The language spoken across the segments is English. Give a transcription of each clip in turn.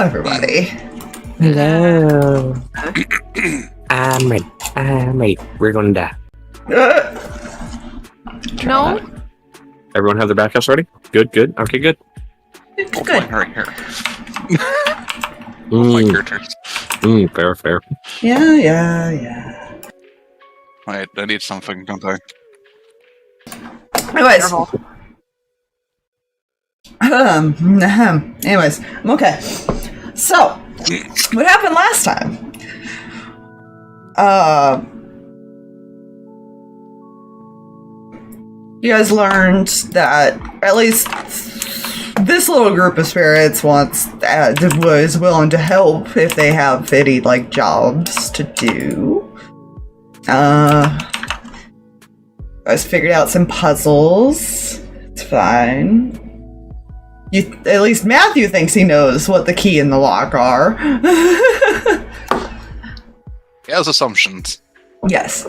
everybody. Hello. Mate, we're gonna die. No. Everyone have their backups ready? Good. Okay, good. Good. Right here. My characters. Fair. Yeah. Wait, I need something, don't I? Anyways, I'm okay. So, what happened last time? You guys learned that at least this little group of spirits was willing to help if they have any jobs to do. Guys figured out some puzzles. It's fine. At least Matthew thinks he knows what the key and the lock are. He has assumptions. Yes.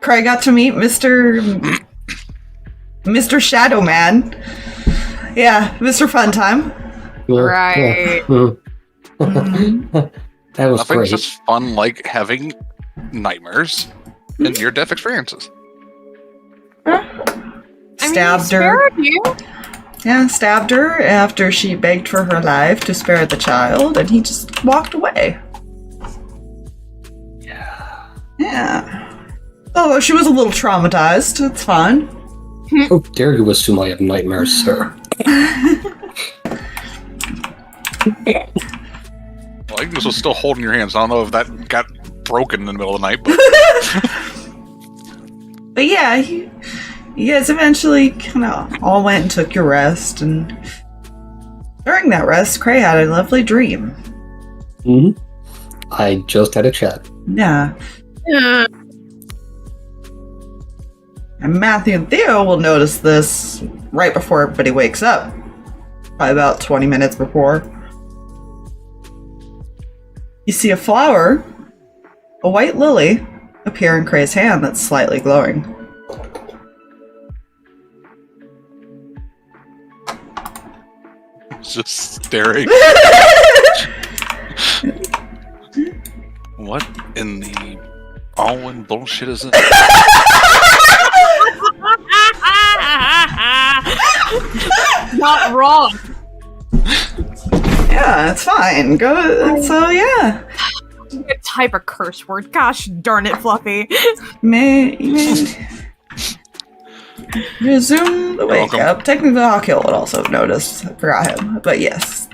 Kreh got to meet Mr. Shadow Man. Yeah, Mr. Funtime. Right. That was Nothing's great. just fun like having nightmares and near-death experiences. Stabbed her. Spared you. Yeah, stabbed her after she begged for her life to spare the child, and he just walked away. Yeah. Although she was a little traumatized, it's fine. How dare you assume I have nightmares, sir? Well, Agnes was still holding your hands. I don't know if that got broken in the middle of the night, But yeah, you guys eventually kind of all went and took your rest, and during that rest, Kreh had a lovely dream. Mm-hmm. I just had a chat. Yeah. And Matthew and Theo will notice this right before everybody wakes up. Probably about 20 minutes before. You see a flower, a white lily, appear in Kreh's hand that's slightly glowing. just staring. What in the all-in bullshit is it? Not wrong. Yeah, it's fine. Go. So yeah. Type a curse word. Gosh darn it, Fluffy. May resume the wake welcome. up. Technically, Hawkhill would also have noticed. I forgot him, but yes.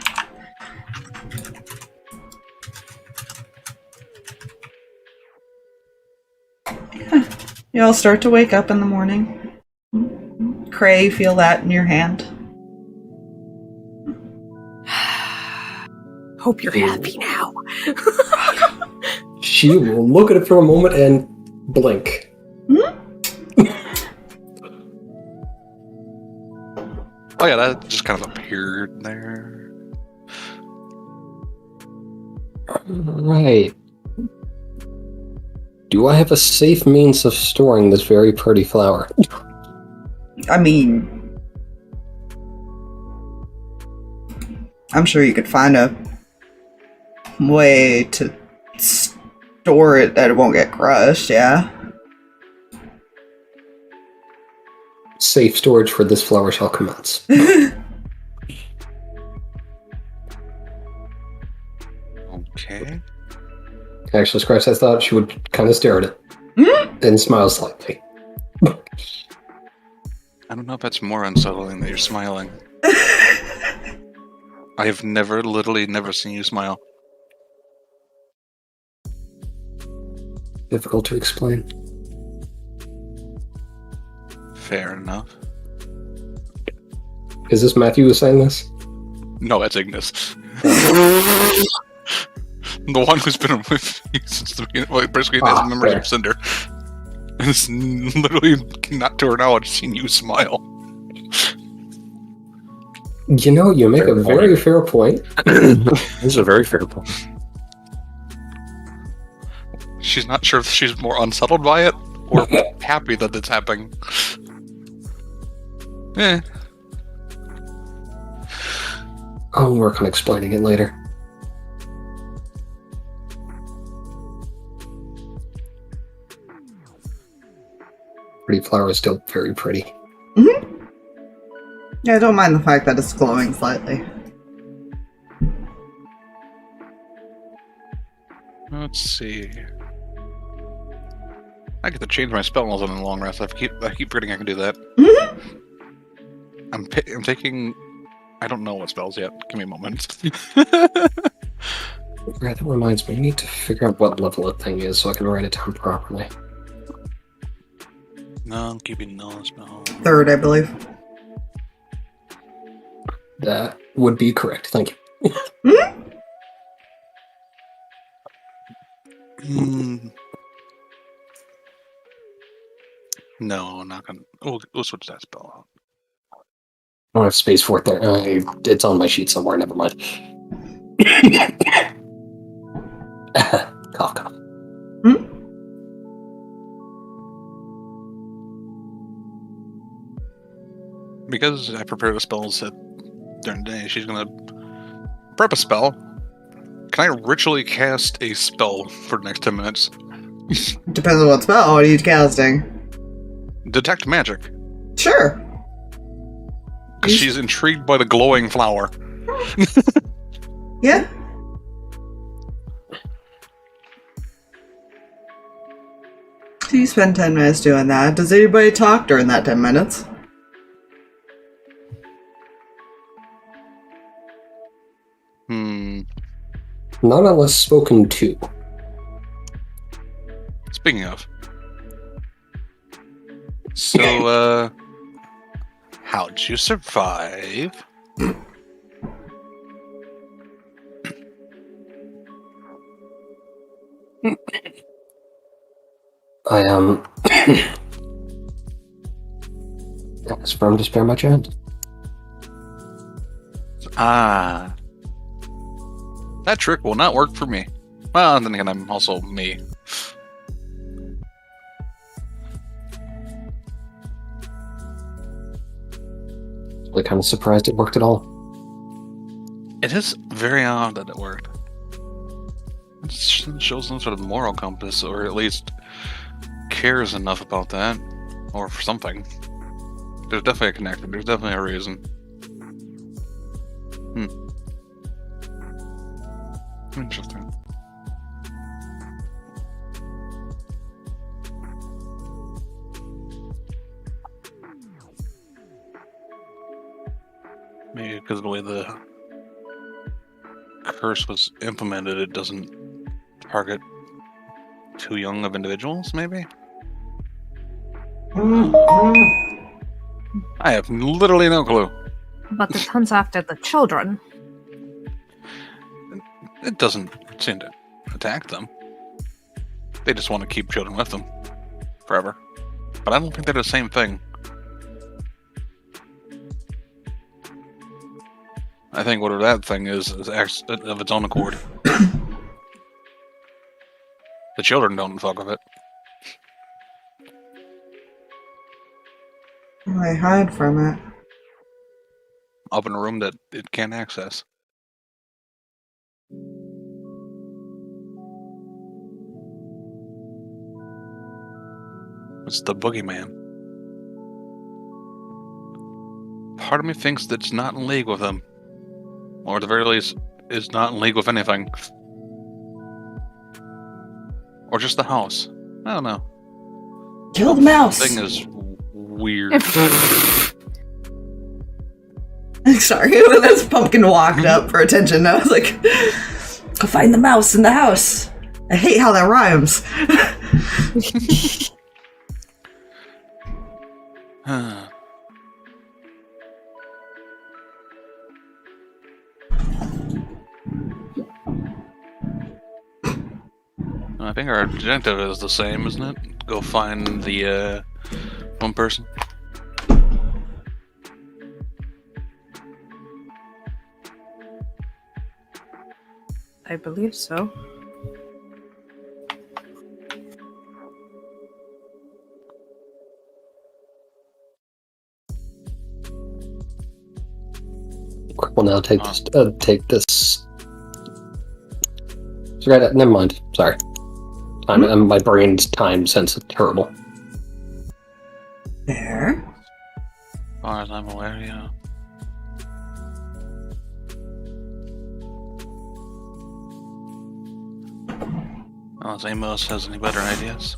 Yeah. You all start to wake up in the morning. Kreh, you feel that in your hand. Hope you're happy now. She will look at it for a moment and blink. Oh yeah, that just kind of appeared there. Right. Do I have a safe means of storing this very pretty flower? I mean, I'm sure you could find a way to store it that it won't get crushed, yeah? Safe storage for this flower shall commence. Okay. Actually, Scratch, I thought she would kind of stare at it. And smile slightly. I don't know if that's more unsettling that you're smiling. I have literally never seen you smile. Difficult to explain. Fair enough. Is this Matthew who's saying this? No, that's Ignis. The one who's been with you since the beginning, well, basically has memories of Cinder. And it's literally, not to her knowledge, seen you smile. You know, you make a very fair point. This is a very fair point. She's not sure if she's more unsettled by it, or happy that it's happening. I'll work on explaining it later. Pretty flower is still very pretty. Mm-hmm. Yeah, I don't mind the fact that it's glowing slightly. Let's see. I get to change my spells on the long rest. I keep forgetting I can do that. Mm-hmm. I'm taking. I don't know what spells yet. Give me a moment. That reminds me, I need to figure out what level a thing is so I can write it down properly. No, I'm keeping no spell. 3rd, I believe. That would be correct. Thank you. Mm-hmm. No, I'm not gonna. We'll switch that spell out. I don't have space for it there. It's on my sheet somewhere. Never mind. Cough, cough. Mm-hmm. Because I prepared the spells during the day, she's gonna prep a spell. Can I ritually cast a spell for the next 10 minutes? Depends on what spell. What are you casting? Detect magic. Sure. Because she's intrigued by the glowing flower. Yeah. So you spend 10 minutes doing that. Does anybody talk during that 10 minutes? Not unless spoken to. Speaking of. So, how'd you survive? I asked for him to spare my child. Ah. That trick will not work for me. Well, then again, I'm also me. Really kind of surprised it worked at all. It is very odd that it worked. It shows some sort of moral compass, or at least cares enough about that, or for something. There's definitely a connection. There's definitely a reason. Interesting. Maybe because of the way the curse was implemented, it doesn't target too young of individuals, maybe? I have literally no clue. But it comes after the children. It doesn't seem to attack them. They just want to keep children with them forever. But I don't think they're the same thing. I think whatever that thing is acts of its own accord. The children don't fuck with it. I hide from it. Up in a room that it can't access. It's the boogeyman. Part of me thinks that it's not in league with him. Or at the very least, is not in league with anything. Or just the house. I don't know. Kill the mouse! The thing is weird. Sorry, when this pumpkin walked up for attention, I was like, go find the mouse in the house. I hate how that rhymes. I think our objective is the same, isn't it? Go find the one person. I believe so. will now take this. Right, never mind. Sorry. My brain's time sense is terrible. There. As far as I'm aware, yeah. Unless Amos has any better ideas.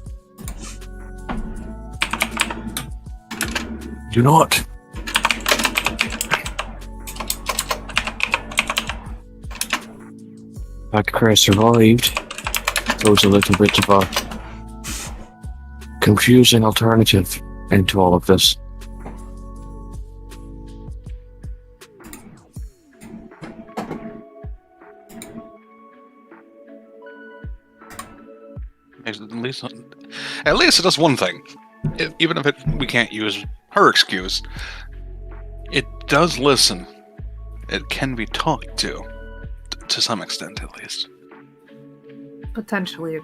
Do not. Like Kreh survived, throws a little bit of a confusing alternative into all of this. At least it does one thing. Even if we can't use her excuse, it does listen. It can be talked to some extent, at least. Potentially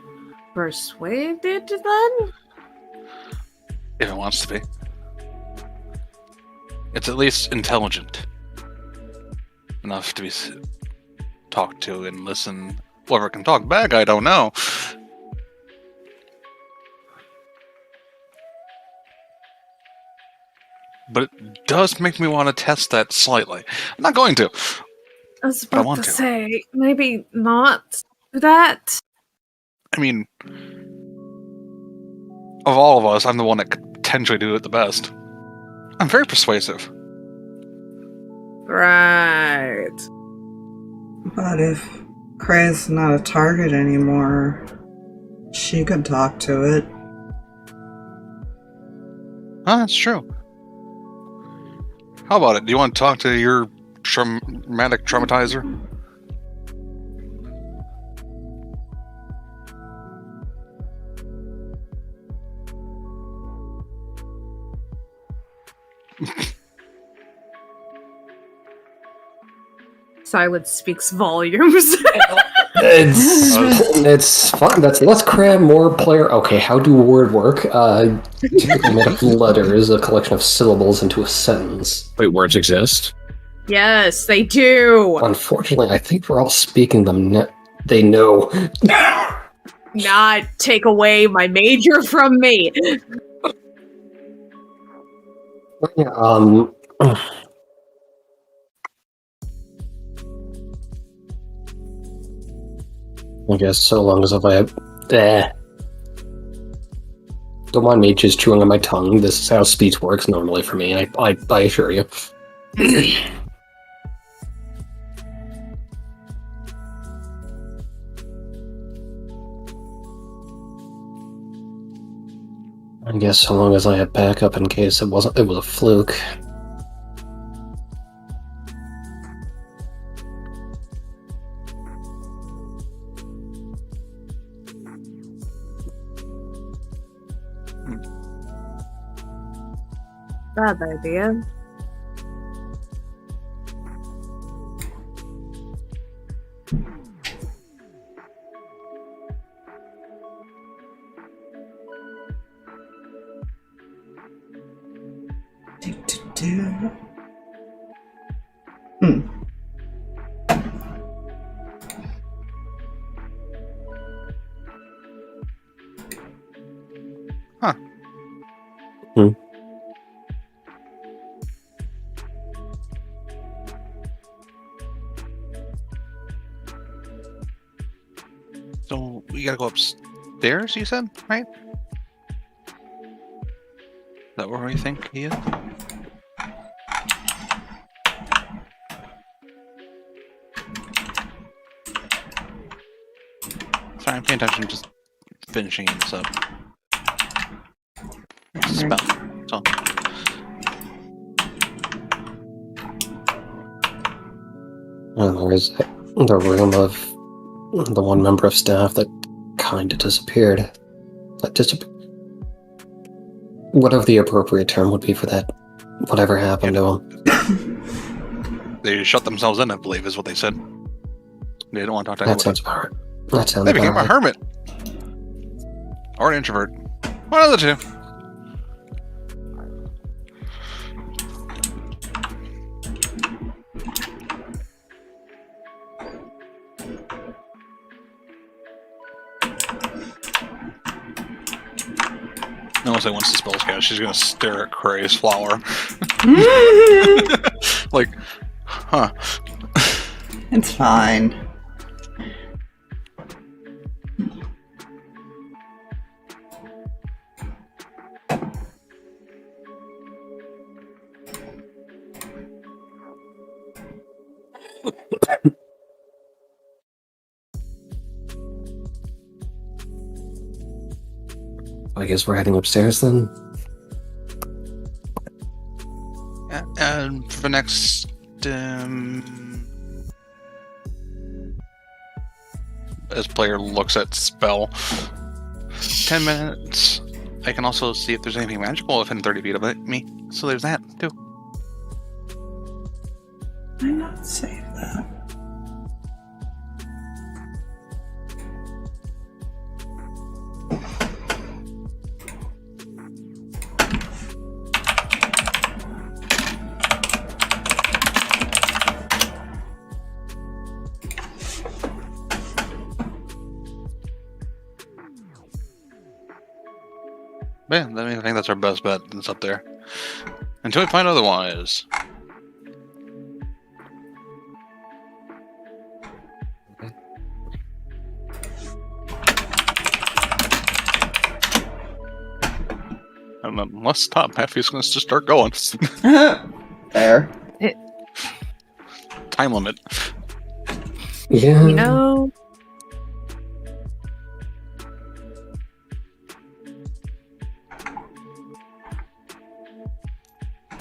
persuaded, then? If it wants to be. It's at least intelligent enough to be talked to and listen. Whoever can talk back, I don't know. But it does make me want to test that slightly. I'm not going to. I was about to say, maybe not that. I mean, of all of us, I'm the one that could potentially do it the best. I'm very persuasive. Right. But if Kreh's not a target anymore, she could talk to it. That's true. How about it? Do you want to talk to your traumatic traumatizer? Silence speaks volumes. It's fun. That's less Kreh, more player. Okay, how do word work? Made up letters, a collection of syllables into a sentence. Wait, words exist? Yes, they do. Unfortunately, I think we're all speaking them. They know. Not take away my major from me. I guess so long as if I have... Don't mind me just chewing on my tongue. This is how speech works normally for me, I assure you. I guess so long as I have backup in case it was a fluke. Bad idea. Huh. So we gotta go upstairs, you said, right? Is that where we think he is? Sorry, I'm paying attention, just finishing this up. Spell. So. And there is the room of the one member of staff that kind of disappeared. Whatever the appropriate term would be for that. Whatever happened to him. They shut themselves in, I believe, is what they said. They don't want to talk to anyone. That sounds about right. That sounds They became about a right. hermit. Or an introvert. One of the two. Unless I once the spell's cast, she's gonna stare at Kreh's flower. Like, huh. It's fine. I guess we're heading upstairs then. And for the next, as player looks at spell, 10 minutes. I can also see if there's anything magical within 30 feet of me. So there's that too. Why not save that? Yeah, I think that's our best bet. It's up there. Until we find otherwise. And unless Top Halfy's going to just start going. There. Time limit. Yeah. You know,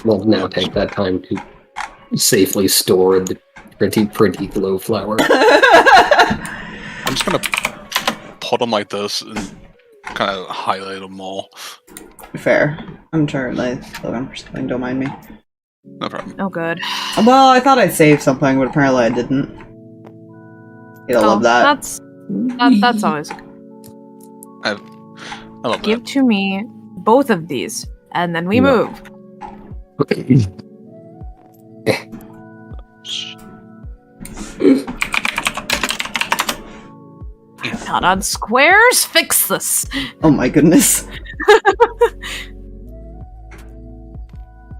We'll now take that time to safely store the pretty glow flower. I'm just going to put them like this and kind of highlight them all. Fair. I'm sure they looking for something. Don't mind me. No problem. oh good. Well, I thought I saved something, but apparently I didn't. You don't love that. That's always good. I love Give that. to me both of these, and then we No. move. Not on squares. Fix this. Oh my goodness.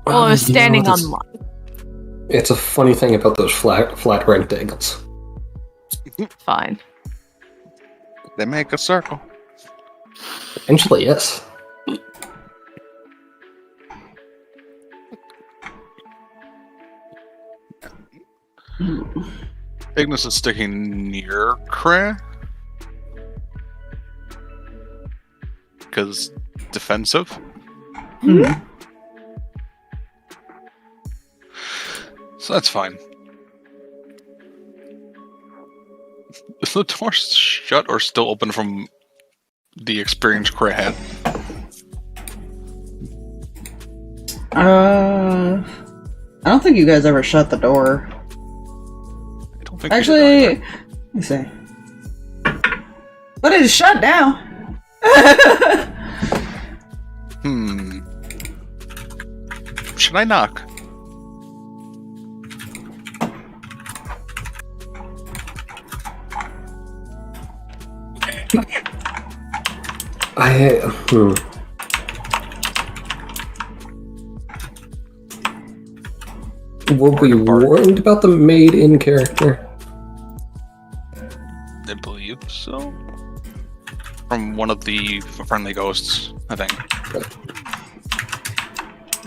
Well, I was You know, standing that's- on one. It's a funny thing about those flat rectangles. Fine. They make a circle. Eventually, yes. Ignis is sticking near Kreh. Because defensive. Hmm. So that's fine. Is the door shut or still open from the experience Kreh had? I don't think you guys ever shut the door. I don't think Actually, we did let me see. But it's shut now. Should I knock? Were we warned about the maid in character? I believe so. From one of the friendly ghosts, I think.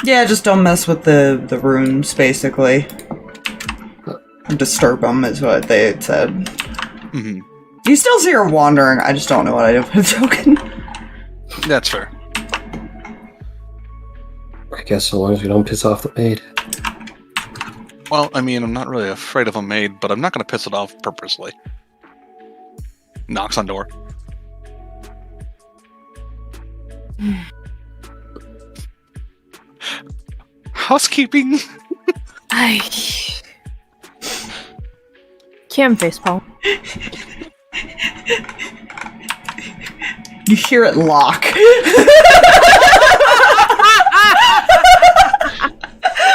Yeah, just don't mess with the runes, basically. Disturb them is what they had said. Mm-hmm. You still see her wandering, I just don't know what I do with the token. That's fair. I guess so long as we don't piss off the maid. Well, I mean, I'm not really afraid of a maid, but I'm not going to piss it off purposely. Knocks on door. Housekeeping. I Kim facepalm. You hear it lock.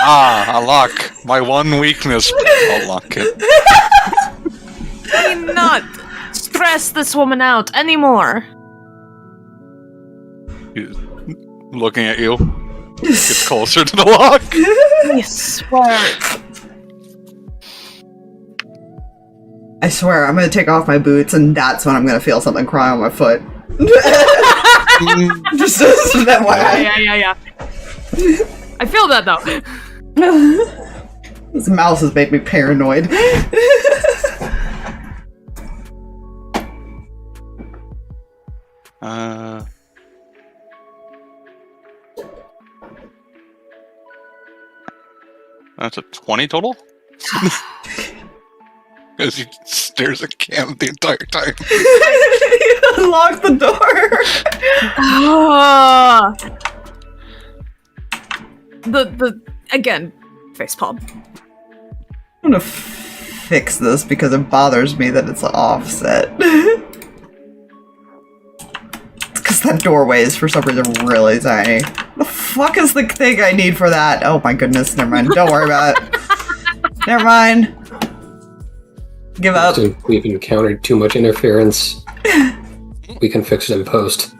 A lock. My one weakness. I'll lock it. Do not stress this woman out anymore. looking at you. Gets closer to the lock. I swear. I swear, I'm gonna take off my boots, and that's when I'm gonna feel something cry on my foot. Just that way. Yeah. I feel that though. This mouse has made me paranoid. That's a 20 total? Because he stares at Cam the entire time. Lock the door. The again, facepalm. I'm gonna fix this because it bothers me that it's offset. Because that doorway is for some reason really tiny. The fuck is the thing I need for that? Oh my goodness, never mind. Don't worry about it. Never mind. Give up. We've encountered too much interference. We can fix it in post.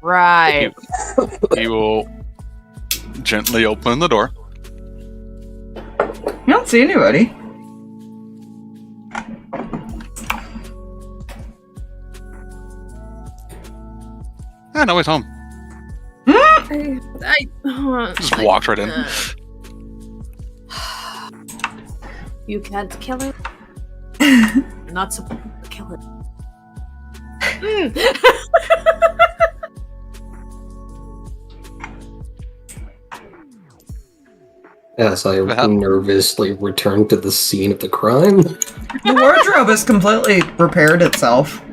Right. He will gently open the door. You don't see anybody. No, he's home. Just walks right in. You can't kill it. You're not supposed to kill it. As I nervously return to the scene of the crime. The wardrobe has completely repaired itself.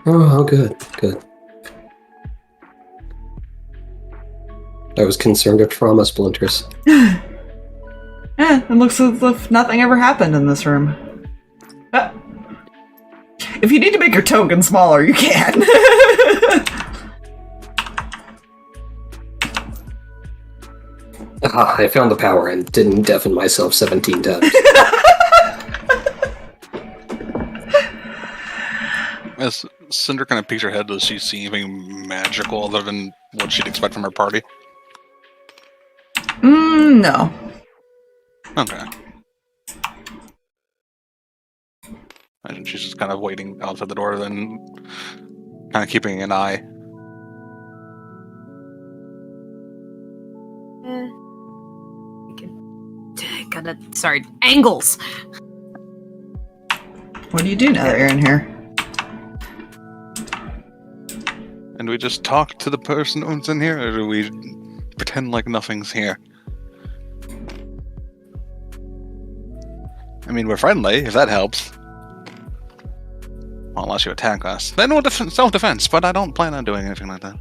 Oh, good. I was concerned of trauma splinters. It looks as if nothing ever happened in this room. If you need to make your token smaller, you can. I found the power and didn't deafen myself 17 times. As Cinder kind of peeks her head, does she see anything magical other than what she'd expect from her party? No. Okay. Imagine she's just kind of waiting outside the door, then kind of keeping an eye. Sorry, angles. What do you do now that you're in here? And we just talk to the person who's in here, or do we pretend like nothing's here? I mean, we're friendly, if that helps. Well, unless you attack us. Then we'll self-defense, but I don't plan on doing anything like that.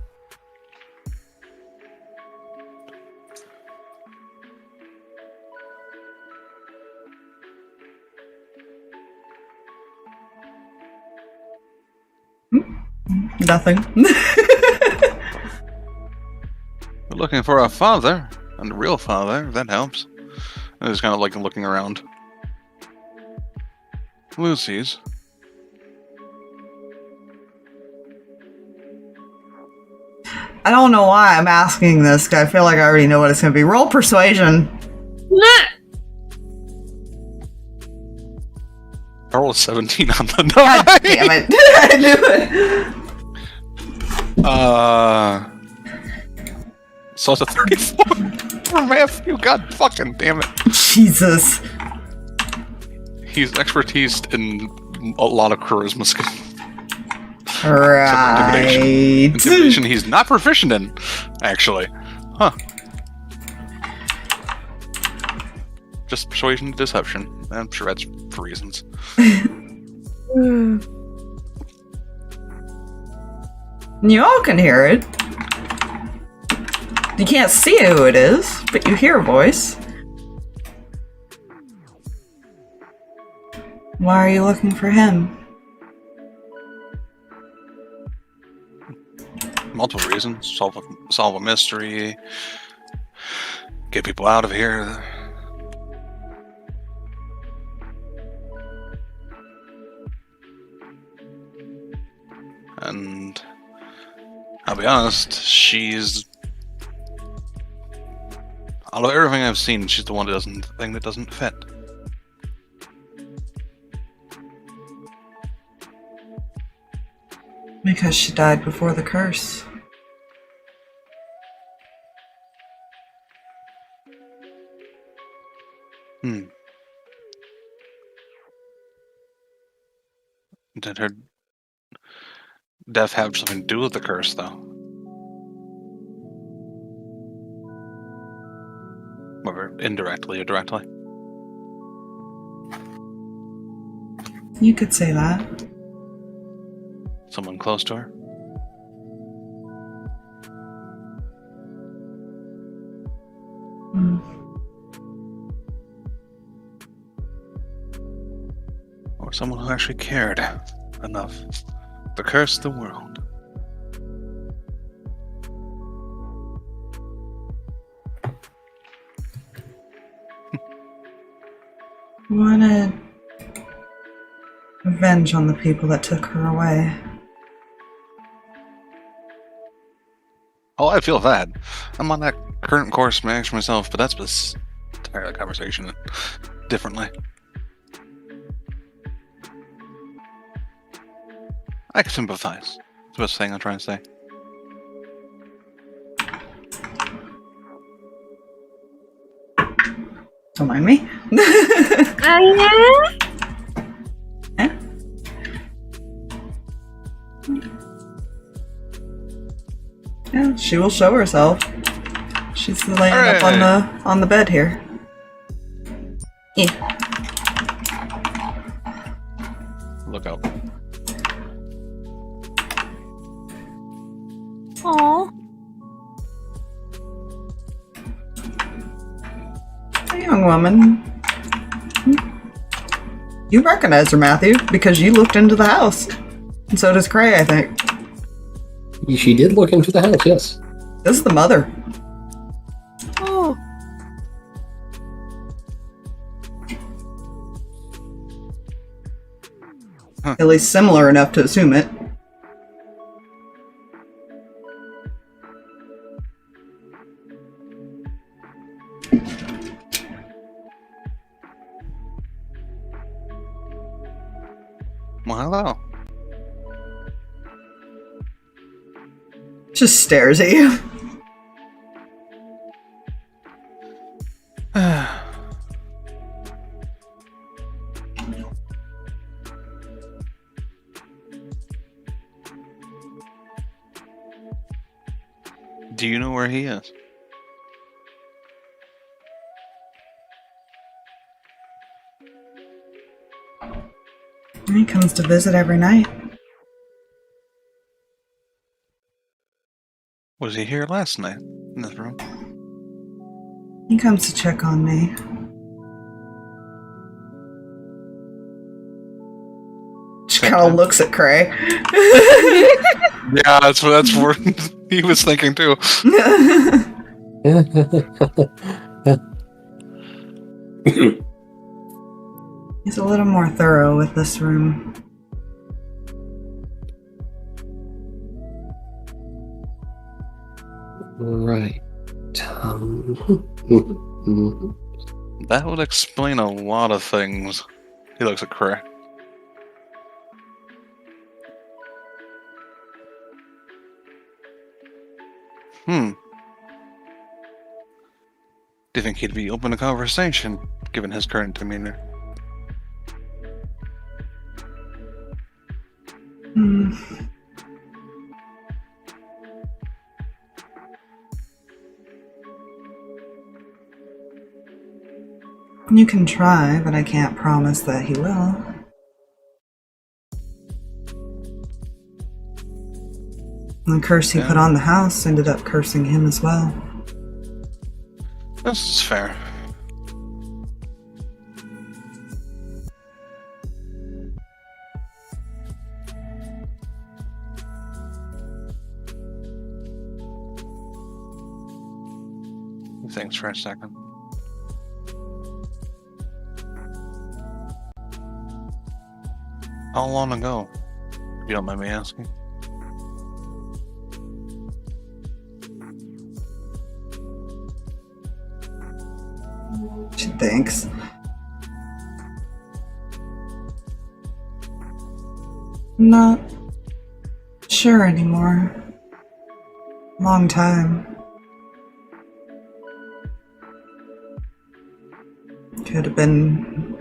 Nothing. We're looking for a father, and a real father, if that helps. And just kind of like looking around. Lucy's. I don't know why I'm asking this, because I feel like I already know what it's going to be. Roll persuasion. I rolled a 17 on the die. God damn it. I knew it. So it's a 34 for Matthew. God fucking damn it. Jesus. He's expertise in a lot of charisma skills. Right. Intimidation he's not proficient in, actually. Huh. Just persuasion and deception. I'm sure that's for reasons. You all can hear it. You can't see who it is, but you hear a voice. Why are you looking for him? Multiple reasons. Solve a mystery. Get people out of here. And I'll be honest, she's... Out of everything I've seen, she's the one that doesn't fit. Because she died before the curse. Did her death have something to do with the curse, though? Or indirectly or directly? You could say that. Someone close to her? Hmm. Or someone who actually cared enough to curse the world? Wanted revenge on the people that took her away. Oh, I feel that. I'm on that current course match myself, but that's this entire conversation differently. I can sympathize. That's the best thing I'm trying to say. Don't mind me. Eh? Yeah, she will show herself. She's laying up on the bed here. Yeah. Look out. Aww. A young woman. You recognize her, Matthew, because you looked into the house. And so does Kreh, I think. She did look into the house, yes. This is the mother. Oh. At least similar enough to assume it. Well, hello. Just stares at you. Do you know where he is? He comes to visit every night. Was he here last night in this room? He comes to check on me. She kind of looks at Kreh. Yeah, that's what he was thinking too. He's a little more thorough with this room. Right. That would explain a lot of things. He looks at Kreh. Do you think he'd be open to conversation, given his current demeanor? You can try, but I can't promise that he will. The curse he put on the house ended up cursing him as well. This is fair. Thanks for a second. How long ago? If you don't mind me asking. thinks. I'm not sure anymore. Long time. Could have been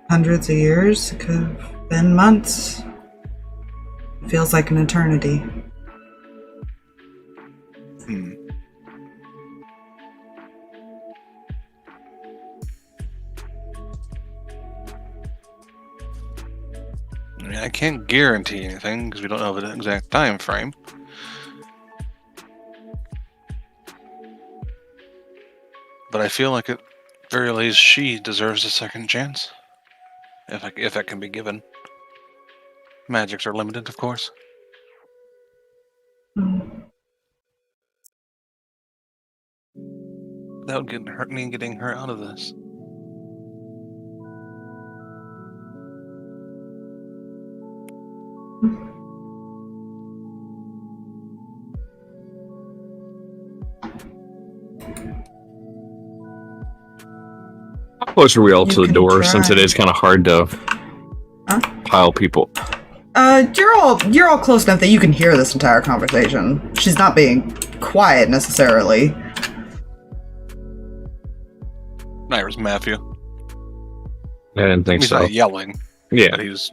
hundreds of years. It could have been months. Feels like an eternity. I mean, I can't guarantee anything because we don't know the exact time frame. But I feel like at very least she deserves a second chance. If that can be given. Magics are limited, of course. Without getting her out of this. How close are we all to You the can door, try. since it is kind of hard to pile people? You're all close enough that you can hear this entire conversation. She's not being quiet necessarily. Naira's Matthew. I didn't think He's so. not yelling, Yeah. but he's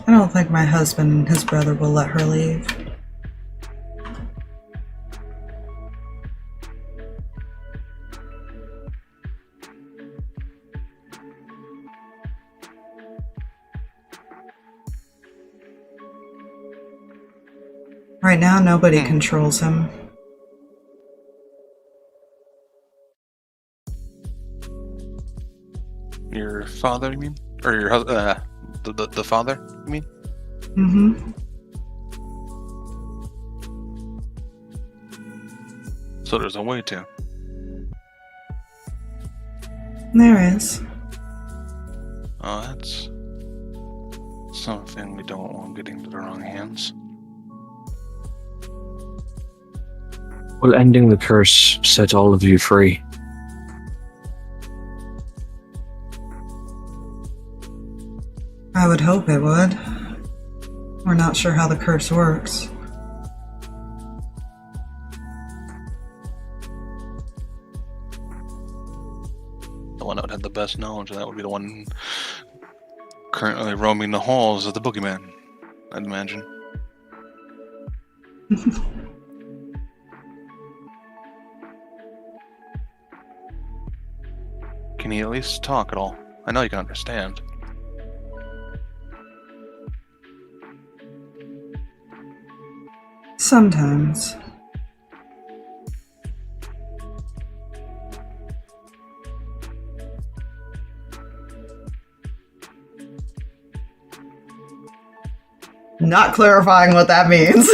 I don't think my husband and his brother will let her leave. Right now, nobody controls him. your father, you mean? Or your husband, the father, you mean? Mm-hmm. So there's a way to. There is. Oh, that's something we don't want getting into the wrong hands. Will ending the curse set all of you free? I would hope it would. We're not sure how the curse works. The one that would have the best knowledge, that would be the one currently roaming the halls of the boogeyman, I'd imagine. Can you at least talk at all? I know you can understand. Sometimes. Not clarifying what that means.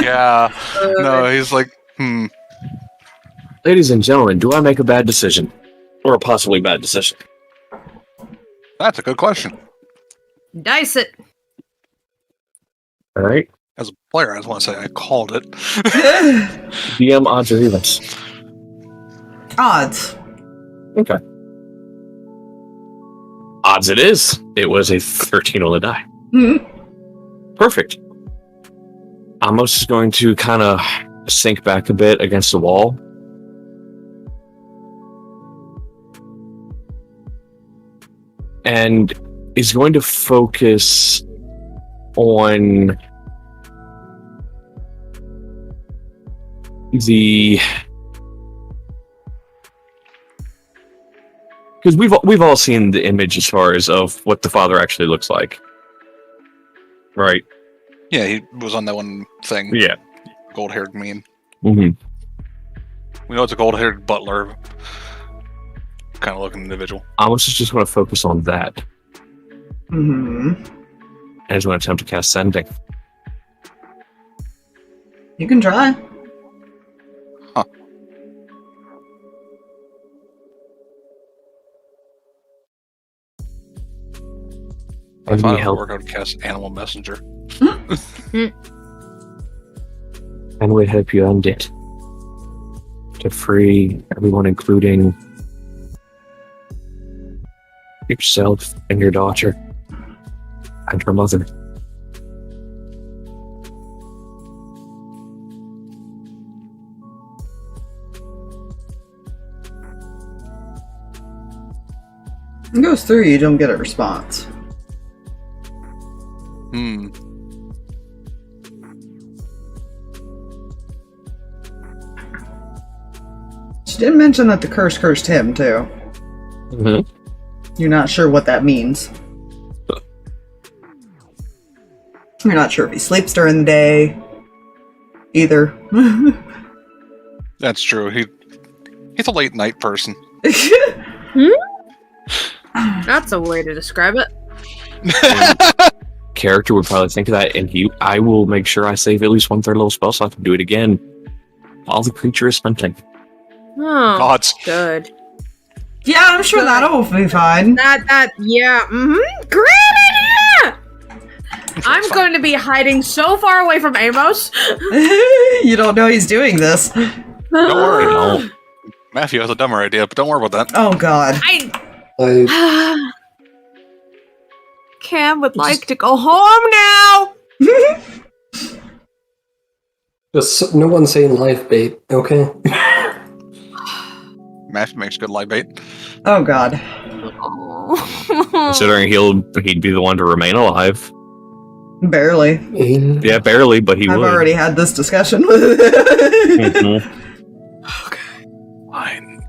Yeah. No, he's like, Ladies and gentlemen, do I make a bad decision? Or a possibly bad decision? That's a good question. Dice it. Alright. As a player, I just want to say I called it. DM odds or evens? Odds. Okay. Odds it is. It was a 13 on the die. Mhm. Perfect. Amos is going to kind of sink back a bit against the wall. And is going to focus on the... Because we've all seen the image as far as of what the father actually looks like. Right? Yeah, he was on that one thing. Yeah. Gold-haired meme. Mm-hmm. We know it's a gold-haired butler kind of looking individual. Amos is just going to focus on that. Mm-hmm. And he's going to attempt to cast Sending. You can try. Huh. I And thought we it would help. work out to cast Animal Messenger. And we help you end it. To free everyone, including yourself and your daughter and her mother. It goes through, you don't get a response. Hmm. She did mention that the curse cursed him, too. Mm-hmm. You're not sure what that means. You're not sure if he sleeps during the day. Either. That's true. He's a late night person. That's a way to describe it. Character would probably think of that, and I will make sure I save at least 1/3 level spell so I can do it again while the creature is sprinting. Oh, Gods. good. Yeah, I'm sure that'll be fine. Yeah, great idea! I'm going to be hiding so far away from Amos. You don't know he's doing this. Don't worry. No. Matthew has a dumber idea, but don't worry about that. Oh god. Cam would like to go home now. Just no one saying live bait, okay? Matthew makes good light bait. Oh god. Considering he'd be the one to remain alive. Barely. Yeah, barely, but he I've would. already had this discussion with Mhm. Fine.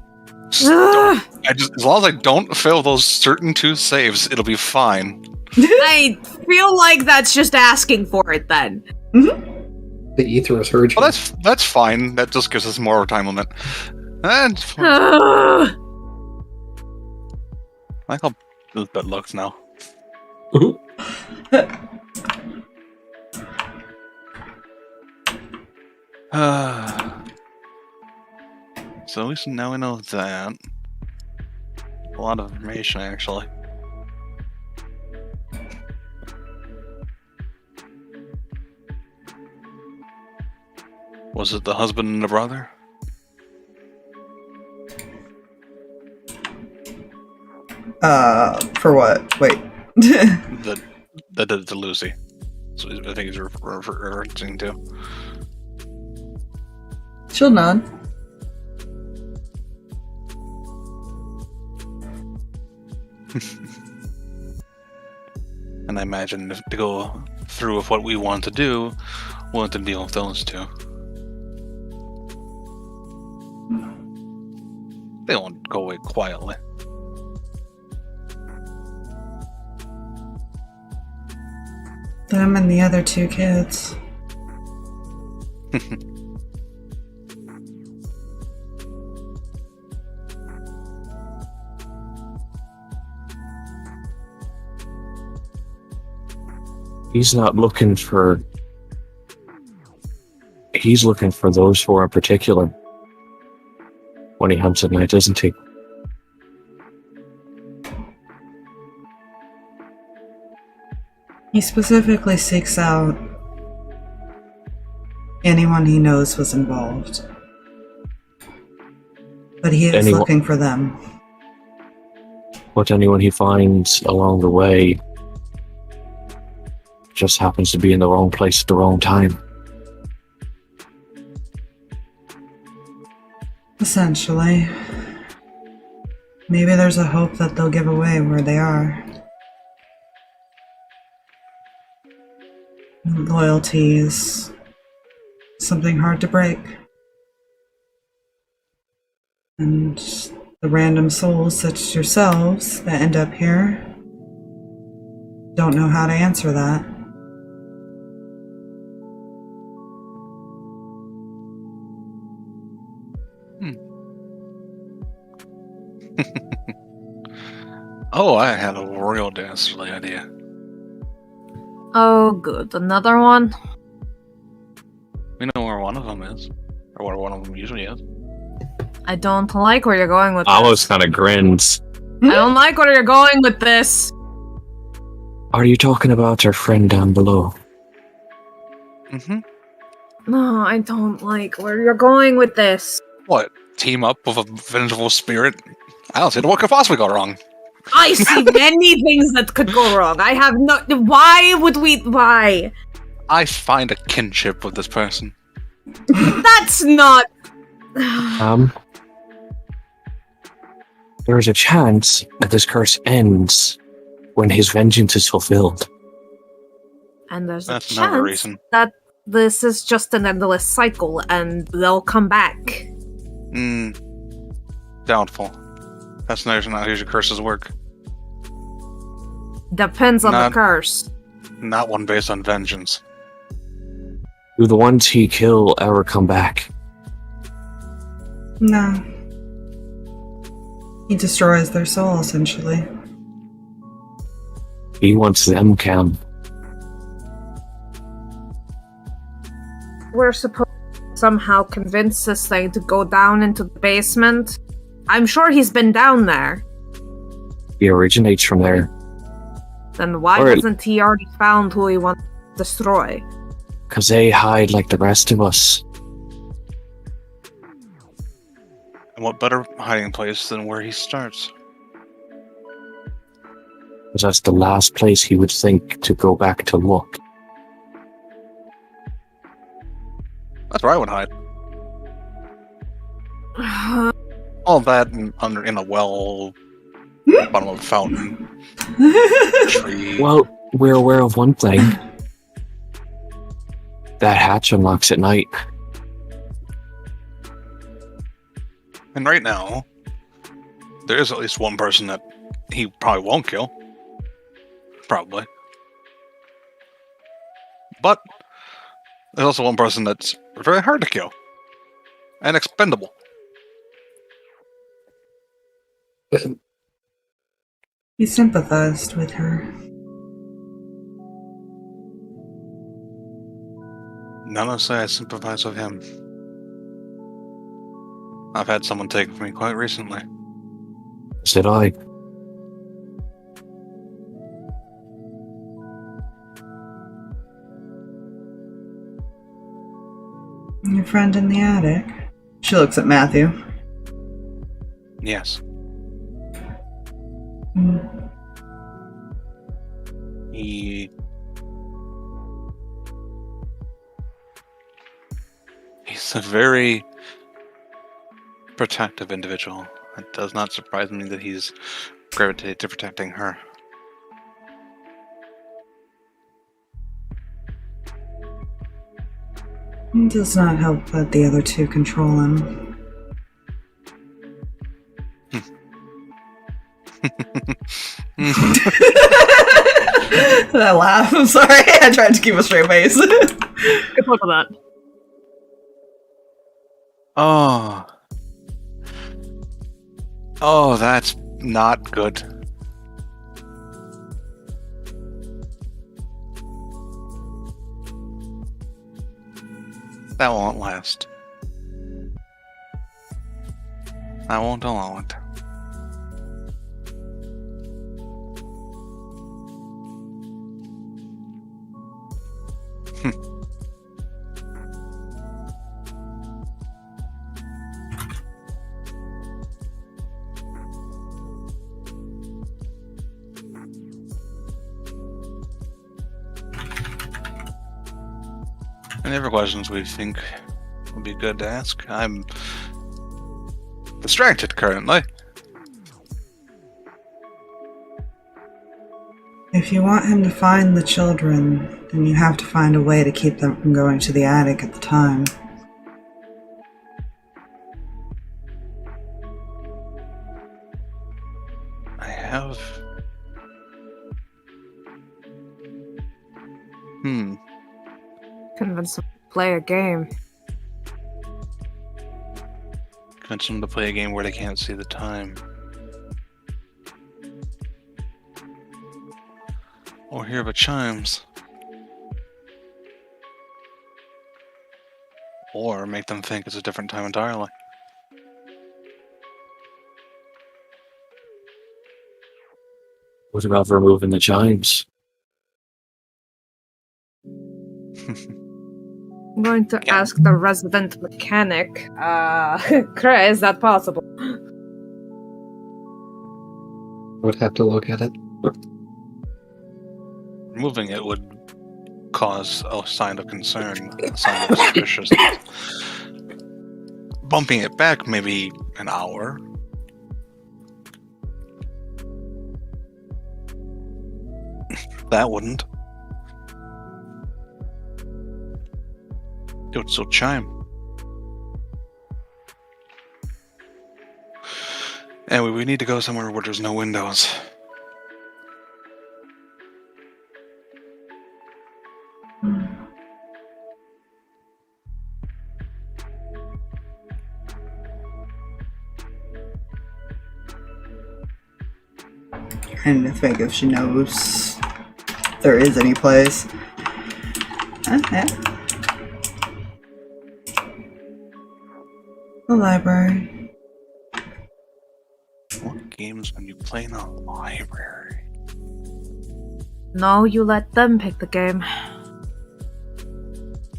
Ugh. As long as I don't fail those certain 2 saves, it'll be fine. I feel like that's just asking for it then. The ether is urging. Well, that's fine. That just gives us more of a time limit. And Ugh. I like how this bed looks now. So at least now we know that. A lot of information, actually. Was it the husband and the brother? For what? Wait. That did it to Lucy. So I think he's referencing to. She'll nod. And I imagine if to go through with what we want to do, we'll have to deal with those 2. They won't go away quietly. Them and the other 2 kids. He's not looking for... He's looking for those 4 in particular. When he hunts at night, isn't he? He specifically seeks out anyone he knows was involved. But he is looking for them. But anyone he finds along the way just happens to be in the wrong place at the wrong time. Essentially. Maybe there's a hope that they'll give away where they are. Loyalty is something hard to break. And the random souls such as yourselves that end up here don't know how to answer that. Oh, I had a real dastardly idea. Oh, good. Another one? We know where one of them is. Or where one of them usually is. I don't like where you're going with Amos this. kind of grins. I don't like where you're going with this. Are you talking about our friend down below? Mm-hmm. No, I don't like where you're going with this. What? Team up with a vengeful spirit? I don't see what could possibly go wrong. I see many things that could go wrong. I have no. Why would we? Why? I find a kinship with this person. That's not. There is a chance that this curse ends when his vengeance is fulfilled. And there's That's a another chance reason. that this is just an endless cycle and they'll come back. Doubtful. That's not how usually curses work. Depends on the curse. Not one based on vengeance. Do the ones he kill ever come back? No. He destroys their soul, essentially. He wants them can. We're supposed to somehow convince this thing to go down into the basement. I'm sure he's been down there. He originates from there. Then why hasn't he already found who he wants to destroy? Because they hide like the rest of us. And what better hiding place than where he starts? Because that's the last place he would think to go back to look. That's where I would hide. All that in a well, bottom of a fountain, tree. Well, we're aware of one thing. That hatch unlocks at night. And right now, there is at least one person that he probably won't kill. Probably. But there's also one person that's very hard to kill. And expendable. He sympathized with her. None of us say I sympathize with him. I've had someone take it from me quite recently. Said I. Your friend in the attic. She looks at Matthew. Yes. He's a very protective individual. It does not surprise me that he's gravitated to protecting her. It does not help that the other two control him. That laugh, I'm sorry. I tried to keep a straight face. Good luck with that. Oh. Oh, that's not good. That won't last. I won't allow it. Any other questions we think would be good to ask? I'm distracted currently. If you want him to find the children, then you have to find a way to keep them from going to the attic at the time. I have... Convince him to play a game. Convince them to play a game where they can't see the time. Or hear the chimes. Or make them think it's a different time entirely. What about removing the chimes? I'm going to ask the resident mechanic. Kreh, is that possible? Would have to look at it. Moving it would cause a sign of concern, a sign of suspicious. Bumping it back maybe an hour. That wouldn't. It would still chime. Anyway, we need to go somewhere where there's no windows. Trying to think if she knows if there is any place. Okay. The library. What games can you play in a library? No, you let them pick the game.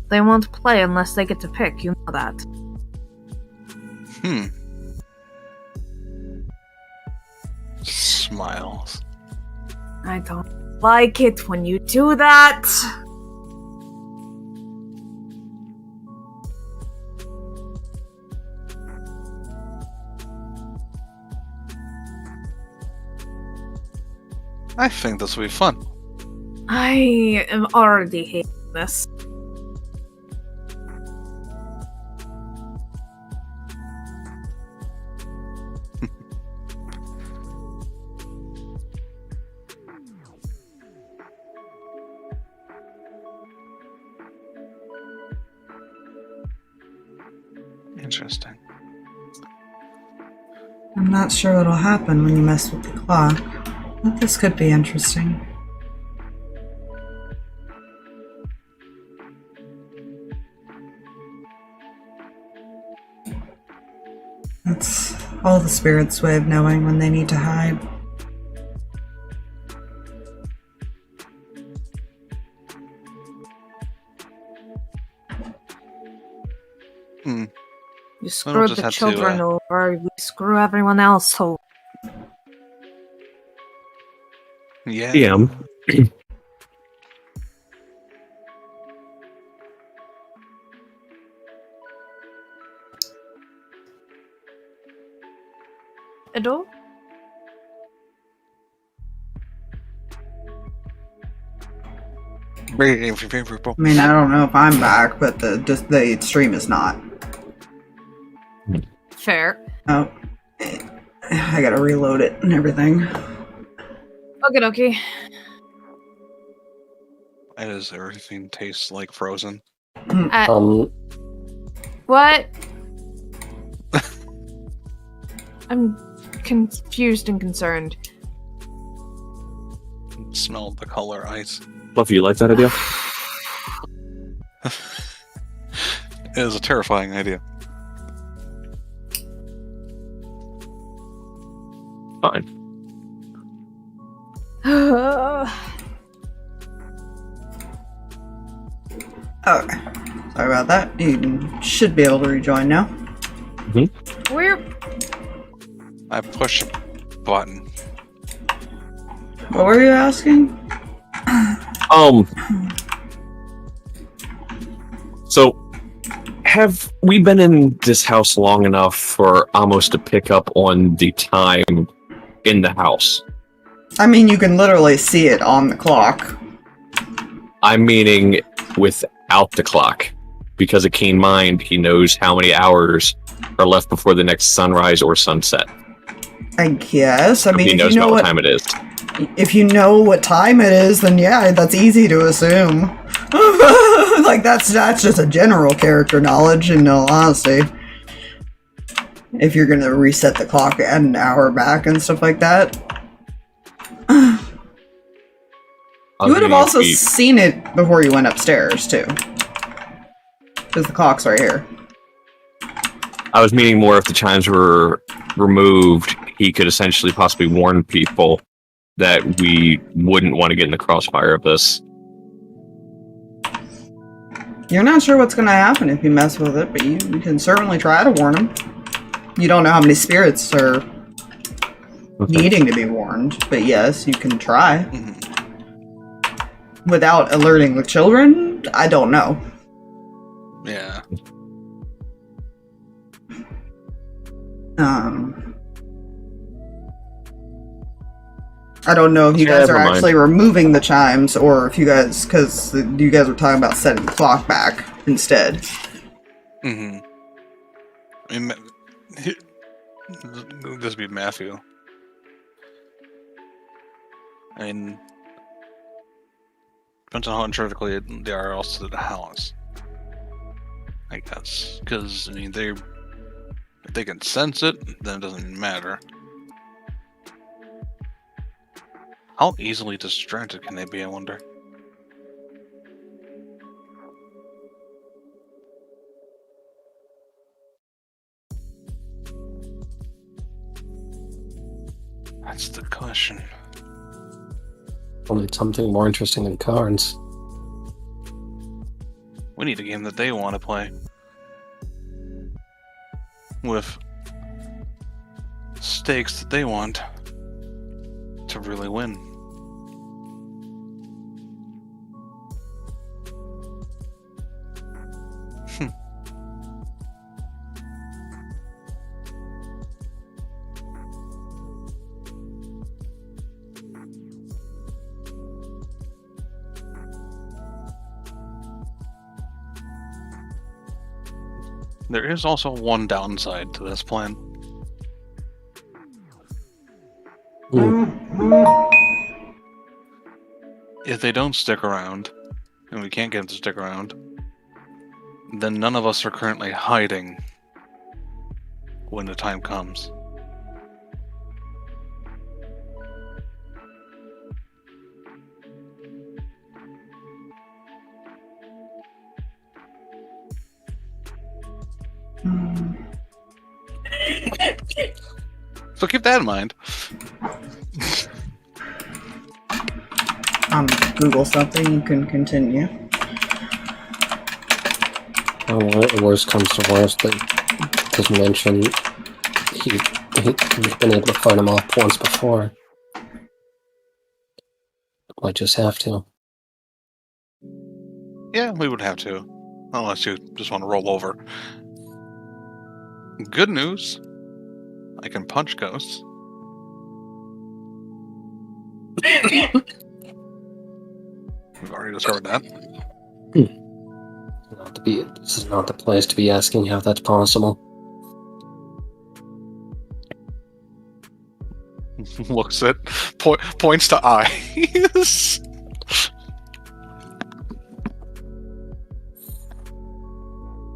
They won't play unless they get to pick, you know that. Smiles. I don't like it when you do that. I think this will be fun. I am already hating this. Interesting. I'm not sure what'll happen when you mess with the clock, but this could be interesting. That's all the spirits' way of knowing when they need to hide. You screwed just the have to, children over, we screw everyone else over. Yeah. DM. Edo? I mean, I don't know if I'm back, but the stream is not. Fair. Oh, I gotta reload it and everything. Okay. Why does everything taste like frozen? What? I'm confused and concerned. Smell the color ice. Fluffy, you like that idea? It is a terrifying idea. Fine. Okay. Sorry about that. You should be able to rejoin now. We're... I push a button. What were you asking? So, have we been in this house long enough for Amos to pick up on the time in the house? I mean, you can literally see it on the clock. I'm meaning without the clock. Because a keen mind, he knows how many hours are left before the next sunrise or sunset. I guess. I mean, He if knows you know about what what time it is. if you know what time it is, then yeah, that's easy to assume. Like that's just a general character knowledge, in all honesty. If you're gonna reset the clock an hour back and stuff like that. You would have also seen it before you went upstairs, too. Because the clock's right here. I was meaning more if the chimes were removed, he could essentially possibly warn people that we wouldn't want to get in the crossfire of this. You're not sure what's going to happen if you mess with it, but you can certainly try to warn them. You don't know how many spirits are needing to be warned, but yes, you can try. Without alerting the children, I don't know. Yeah. I don't know if you guys are Never mind. actually removing the chimes, or if you guys, because you guys were talking about setting the clock back instead. Mm-hmm. I mean, this would be Matthew. I mean, depends on how intrinsically they are also to the house. I guess, because I mean, if they can sense it, then it doesn't matter. How easily distracted can they be, I wonder? That's the question. Only something more interesting than cards. We need a game that they want to play. With stakes that they want to really win. There is also one downside to this plan. If they don't stick around, and we can't get them to stick around, then none of us are currently hiding when the time comes. So keep that in mind. Google something, you can continue. Oh, well, worst comes to worst, they just mention he's been able to fight him off once before. Might just have to. Yeah, we would have to. Unless you just want to roll over. Good news. I can punch ghosts. We've already discovered that. This is not the place to be asking how that's possible. Looks at, points to eyes.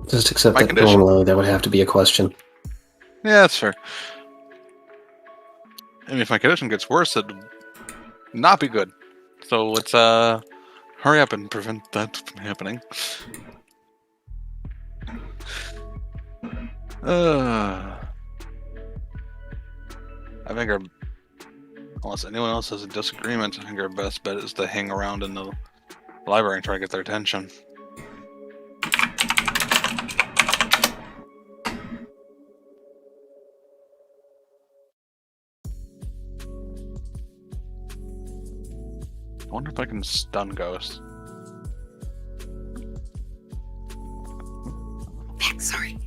Just accept My that condition. normally that would have to be a question. Yeah, that's fair. I mean, if my condition gets worse, it'd not be good. So let's hurry up and prevent that from happening. I think unless anyone else has a disagreement, I think our best bet is to hang around in the library and try to get their attention. I wonder if I can stun ghosts. Sorry.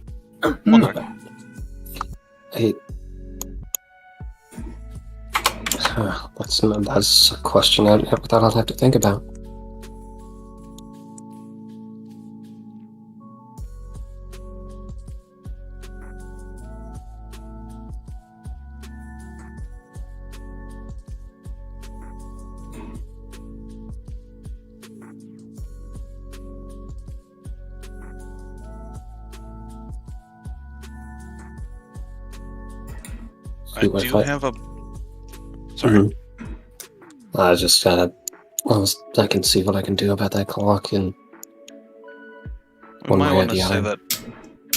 One second. That's a question that I'll have to think about. I do have a... Sorry. I just gotta... I can see what I can do about that clock, and We one might way or want to the say other. that.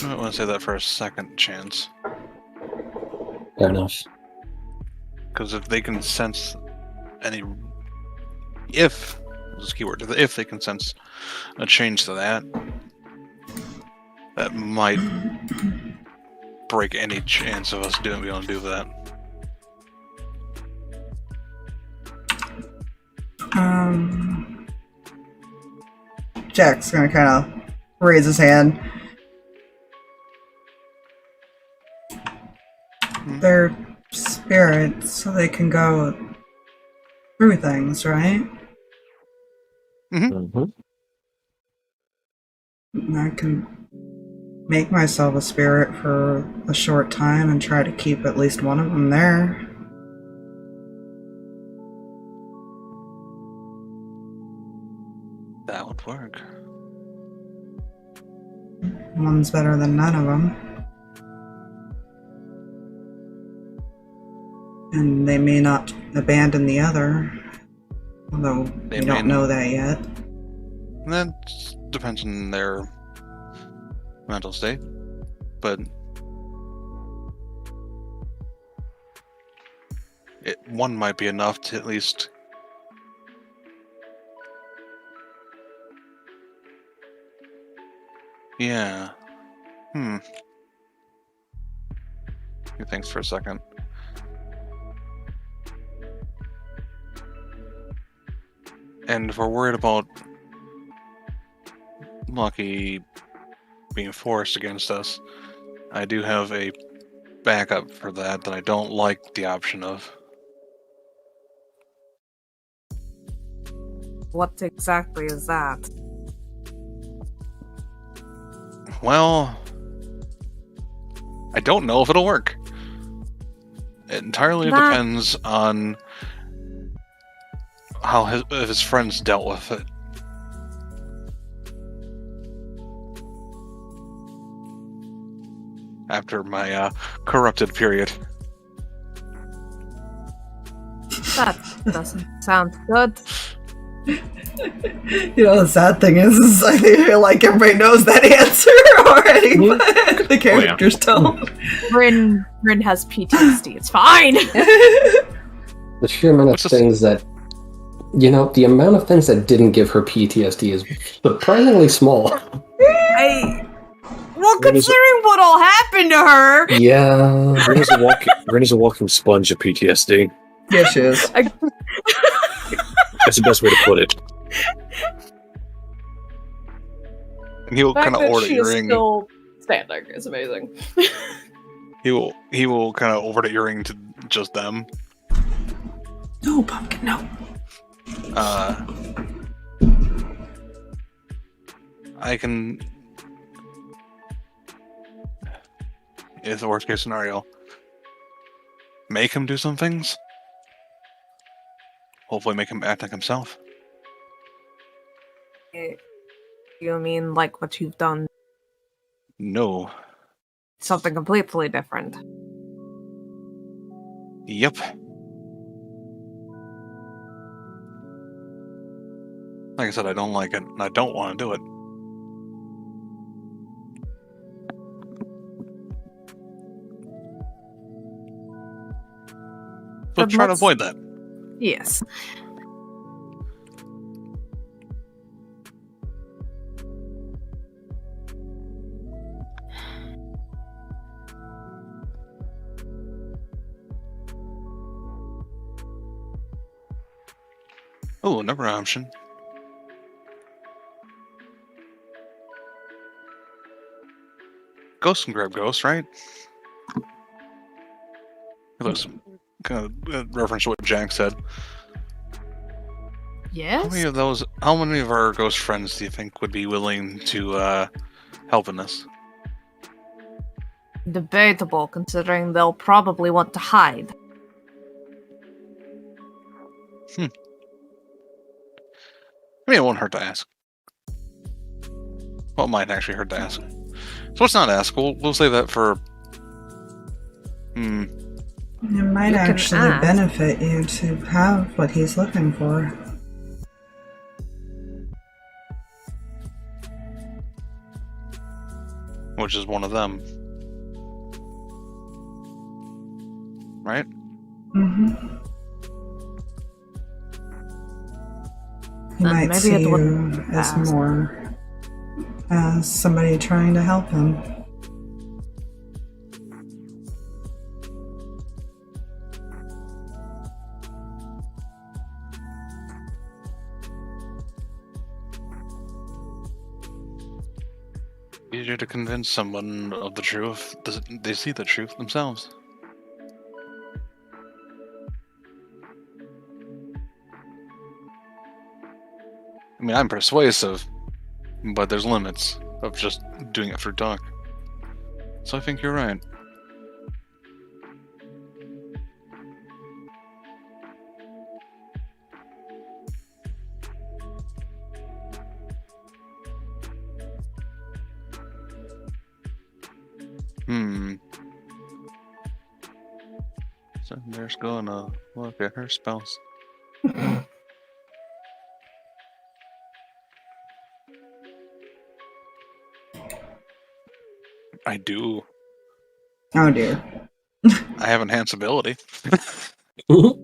I might want to say that for a second chance, Fair enough. because if they can sense any, if this keyword. If they can sense a change to that, that might break any chance of us being able to do that. Jack's gonna kind of raise his hand. They're spirits, so they can go through things, right? Mm-hmm. And I can make myself a spirit for a short time and try to keep at least one of them there. That would work. One's better than none of them. And they may not abandon the other, although They we may don't know that yet. And that depends on their mental state, but one might be enough to at least Thanks for a second. And if we're worried about Lucky being forced against us, I do have a backup for that I don't like the option of. What exactly is that? Well, I don't know if it'll work. It entirely depends on how if his friends dealt with it. After my corrupted period. That doesn't sound good. You know, the sad thing is I feel like everybody knows that answer already, but the characters don't. Bryn has PTSD. It's fine. The sheer amount of things that, the amount of things that didn't give her PTSD is surprisingly small. Well, considering what all happened to her. Yeah. Ren is a walking sponge of PTSD. Yeah, she is. That's the best way to put it. And he will kind of order earring. Still standing is amazing. He will kind of order earring to just them. No, Pumpkin, no. I can. Is the worst case scenario. Make him do some things. Hopefully make him act like himself. You mean like what you've done? No. Something completely different. Yep. Like I said, I don't like it, and I don't want to do it. But try to avoid that. Yes. Oh, another option. Ghost can grab ghost, right? It looks kind of reference to what Jack said. Yes. How many of our ghost friends do you think would be willing to help in this? Debatable, considering they'll probably want to hide. I mean, it won't hurt to ask. Well, it might actually hurt to ask. So let's not ask. We'll save that for. It might actually benefit you to have what he's looking for. Which is one of them. Right? Mm-hmm. He then might maybe see it would you as pass. more as somebody trying to help him. Easier to convince someone of the truth. They see the truth themselves. I mean, I'm persuasive, but there's limits of just doing it for talk. So I think you're right. So there's gonna look at her spells. I do. Oh dear. I have enhanced ability, which could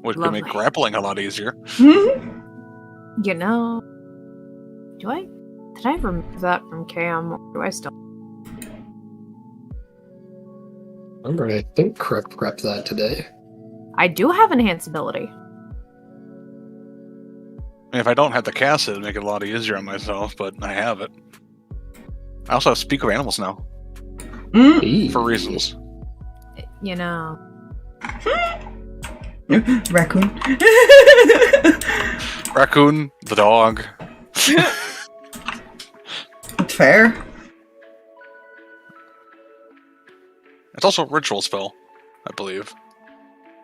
make Lovely. grappling a lot easier. You know, did I remove that from Cam, or do I still? Remember, I think Kreh prepped that today. I do have enhance ability. I mean, if I don't have the cast, it'd make it a lot easier on myself, but I have it. I also have Speak of Animals now, Hey. for reasons. You know, Raccoon. Raccoon, the dog. Fair. It's also a ritual spell, I believe.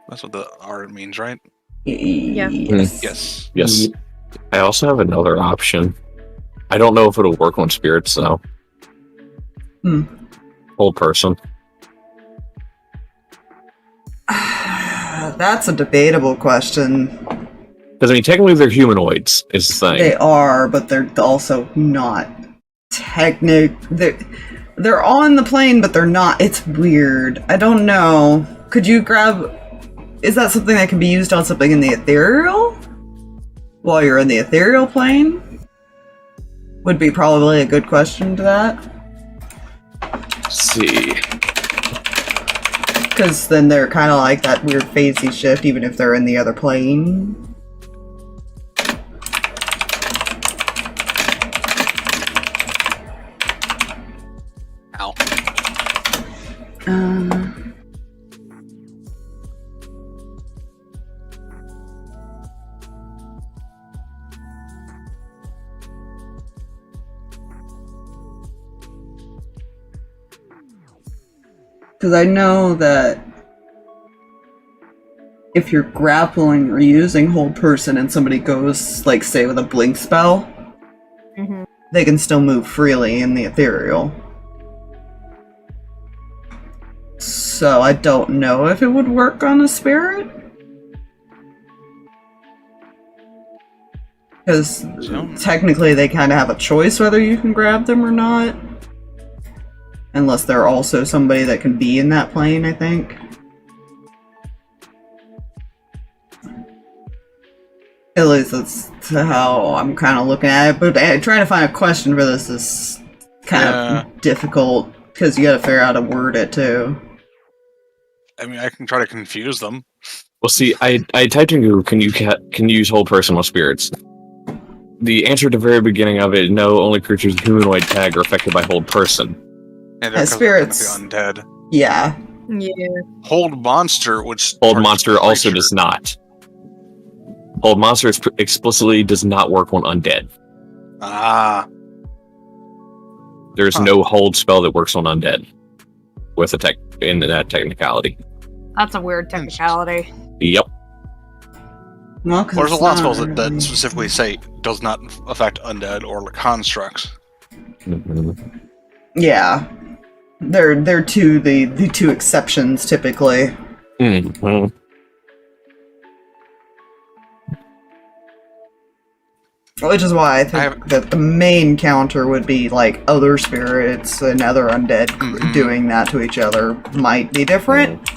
That's what the R means, right? Yeah. Yes. Yes. I also have another option. I don't know if it'll work on spirits, though. Old person. That's a debatable question. Because, I mean, technically they're humanoids, is the thing. They are, but they're also not They're on the plane, but they're not. It's weird. I don't know. Could you grab... Is that something that can be used on something in the ethereal? While you're in the ethereal plane? Would be probably a good question to that. Let's see. Because then they're kind of like that weird phasey shift, even if they're in the other plane. Ow. Because I know that if you're grappling or using hold person and somebody goes, like, say, with a blink spell, they can still move freely in the ethereal. So I don't know if it would work on a spirit. Because technically they kind of have a choice whether you can grab them or not. Unless they're also somebody that can be in that plane, I think. At least that's how I'm kind of looking at it. But trying to find a question for this is kind of difficult. Because you gotta figure out how to word it, too. I mean, I can try to confuse them. Well, see, I typed in Google, can you use whole person on spirits? The answer at the very beginning of it, no, only creatures with humanoid tag are affected by hold person. And Yeah, spirits. Undead. Yeah. Yeah. Hold monster, which Hold monster also does not. Hold monster explicitly does not work on undead. Ah. There's no hold spell that works on undead with in that technicality. That's a weird technicality. Yep. Well, There's a lot of spells that specifically say does not affect undead or constructs. Yeah. They're the two exceptions, typically. Which is why I think that the main counter would be, like, other spirits and other undead doing that to each other might be different.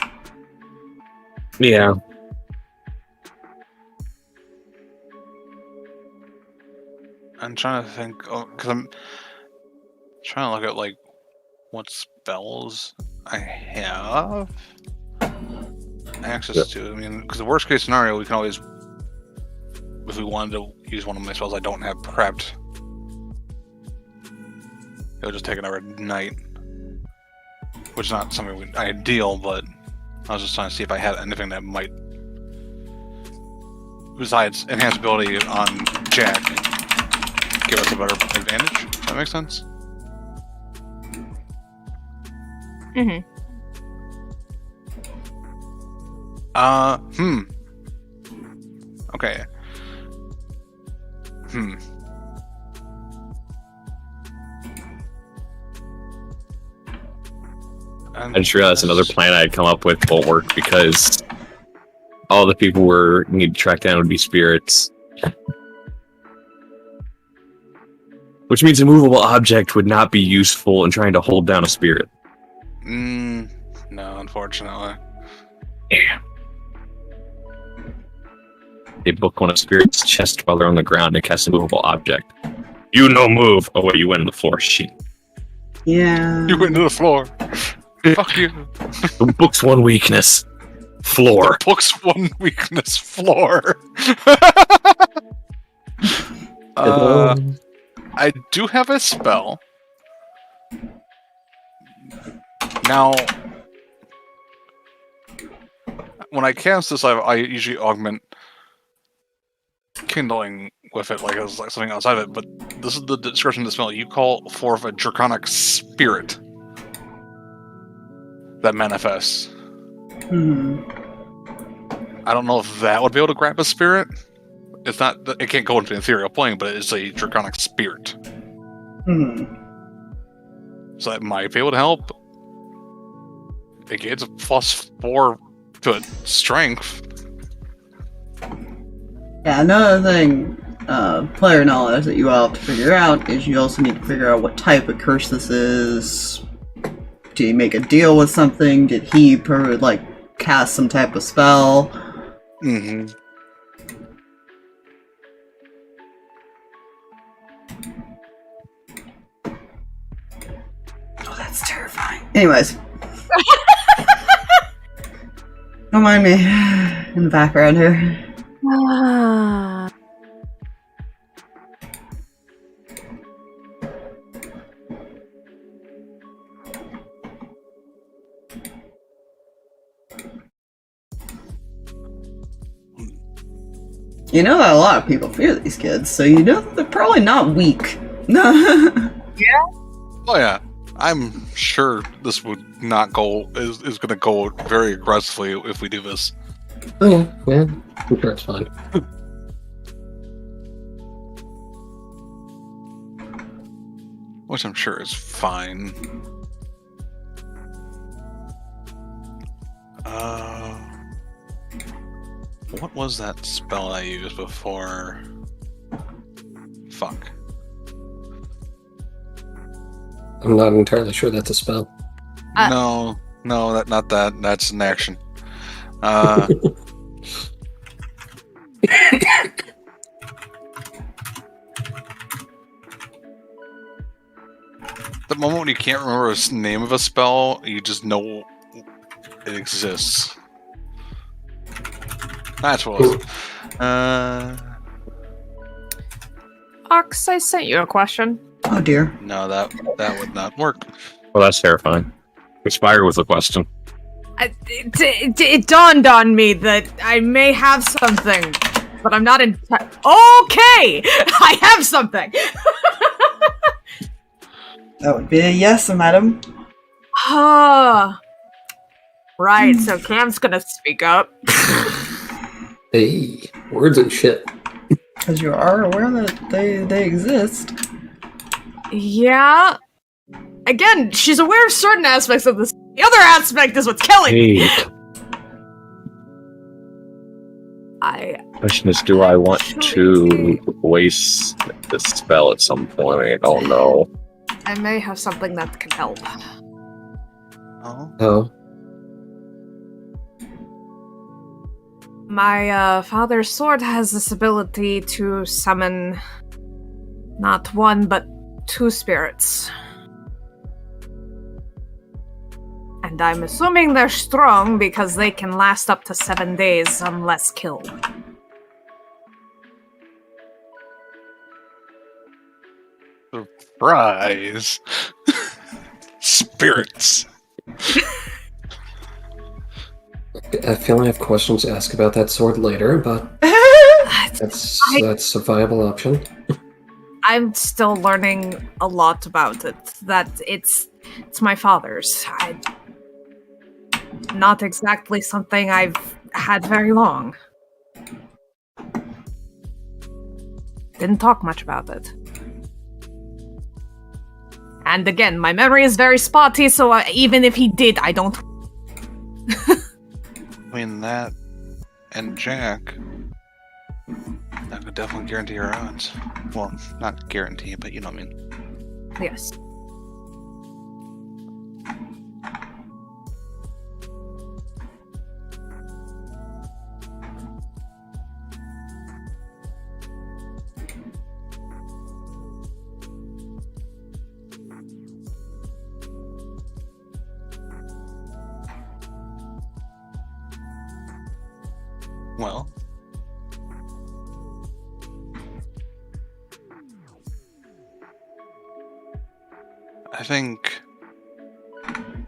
Yeah. I'm trying to think, because I'm trying to look at like what spells I have access to. I mean, because the worst case scenario, we can always, if we wanted to use one of my spells I don't have prepped, it'll just take another night, which is not something ideal. But I was just trying to see if I had anything that might, besides enhanced ability on Jack, give us a better advantage. Does that make sense? Mm-hmm. Okay. I just realized another plan I had come up with won't work because all the people we need to track down would be spirits. Which means a movable object would not be useful in trying to hold down a spirit. No, unfortunately. Damn. They book one of spirits' chest while they're on the ground and cast a movable object. You no move! Oh wait, you went on the floor. Shit. Yeah. You went to the floor. Fuck you. The book's one weakness. Floor. The book's one weakness, floor. I do have a spell. Now, when I cast this, I usually augment kindling with it, like as like something outside of it. But this is the description of the spell. You call forth a draconic spirit that manifests. I don't know if that would be able to grab a spirit. It's not. It can't go into the ethereal plane, but it's a draconic spirit. So that might be able to help. It gets a +4 to its strength. Yeah, another thing, player knowledge that you all have to figure out is you also need to figure out what type of curse this is. Did he make a deal with something? Did he, cast some type of spell? Mm-hmm. Oh, that's terrifying. Anyways. Don't mind me in the background here. You know that a lot of people fear these kids, so you know that they're probably not weak. Yeah? Oh yeah. I'm sure this would not go, is going to go very aggressively if we do this. Oh yeah. I'm sure it's fine. Which I'm sure is fine. What was that spell I used before? Fuck. I'm not entirely sure that's a spell. No, not that. That's an action. The moment when you can't remember the name of a spell, you just know it exists. That's what it was. Ox, I sent you a question. Oh dear. No, that would not work. Well, that's terrifying. Expire with a question. It dawned on me that I may have something, but I'm not in. Okay! I have something! That would be a yes, madam. Right, so Cam's gonna speak up. Hey, words and shit. Because you are aware that they exist. Yeah. Again, she's aware of certain aspects of this. The other aspect is what's killing me. Hey. Question is, do I want to waste this spell at some point? I don't know. I may have something that can help. Oh. My father's sword has this ability to summon Not one, but 2 spirits. And I'm assuming they're strong because they can last up to 7 days unless killed. Surprise! Spirits. I feel I have questions to ask about that sword later, but that's a viable option. I'm still learning a lot about it. That it's my father's. Not exactly something I've had very long. Didn't talk much about it. And again, my memory is very spotty, so even if he did, I don't... Between that and Jack, that could definitely guarantee our odds. Well, not guarantee, but you know what I mean. Yes. Well, I think,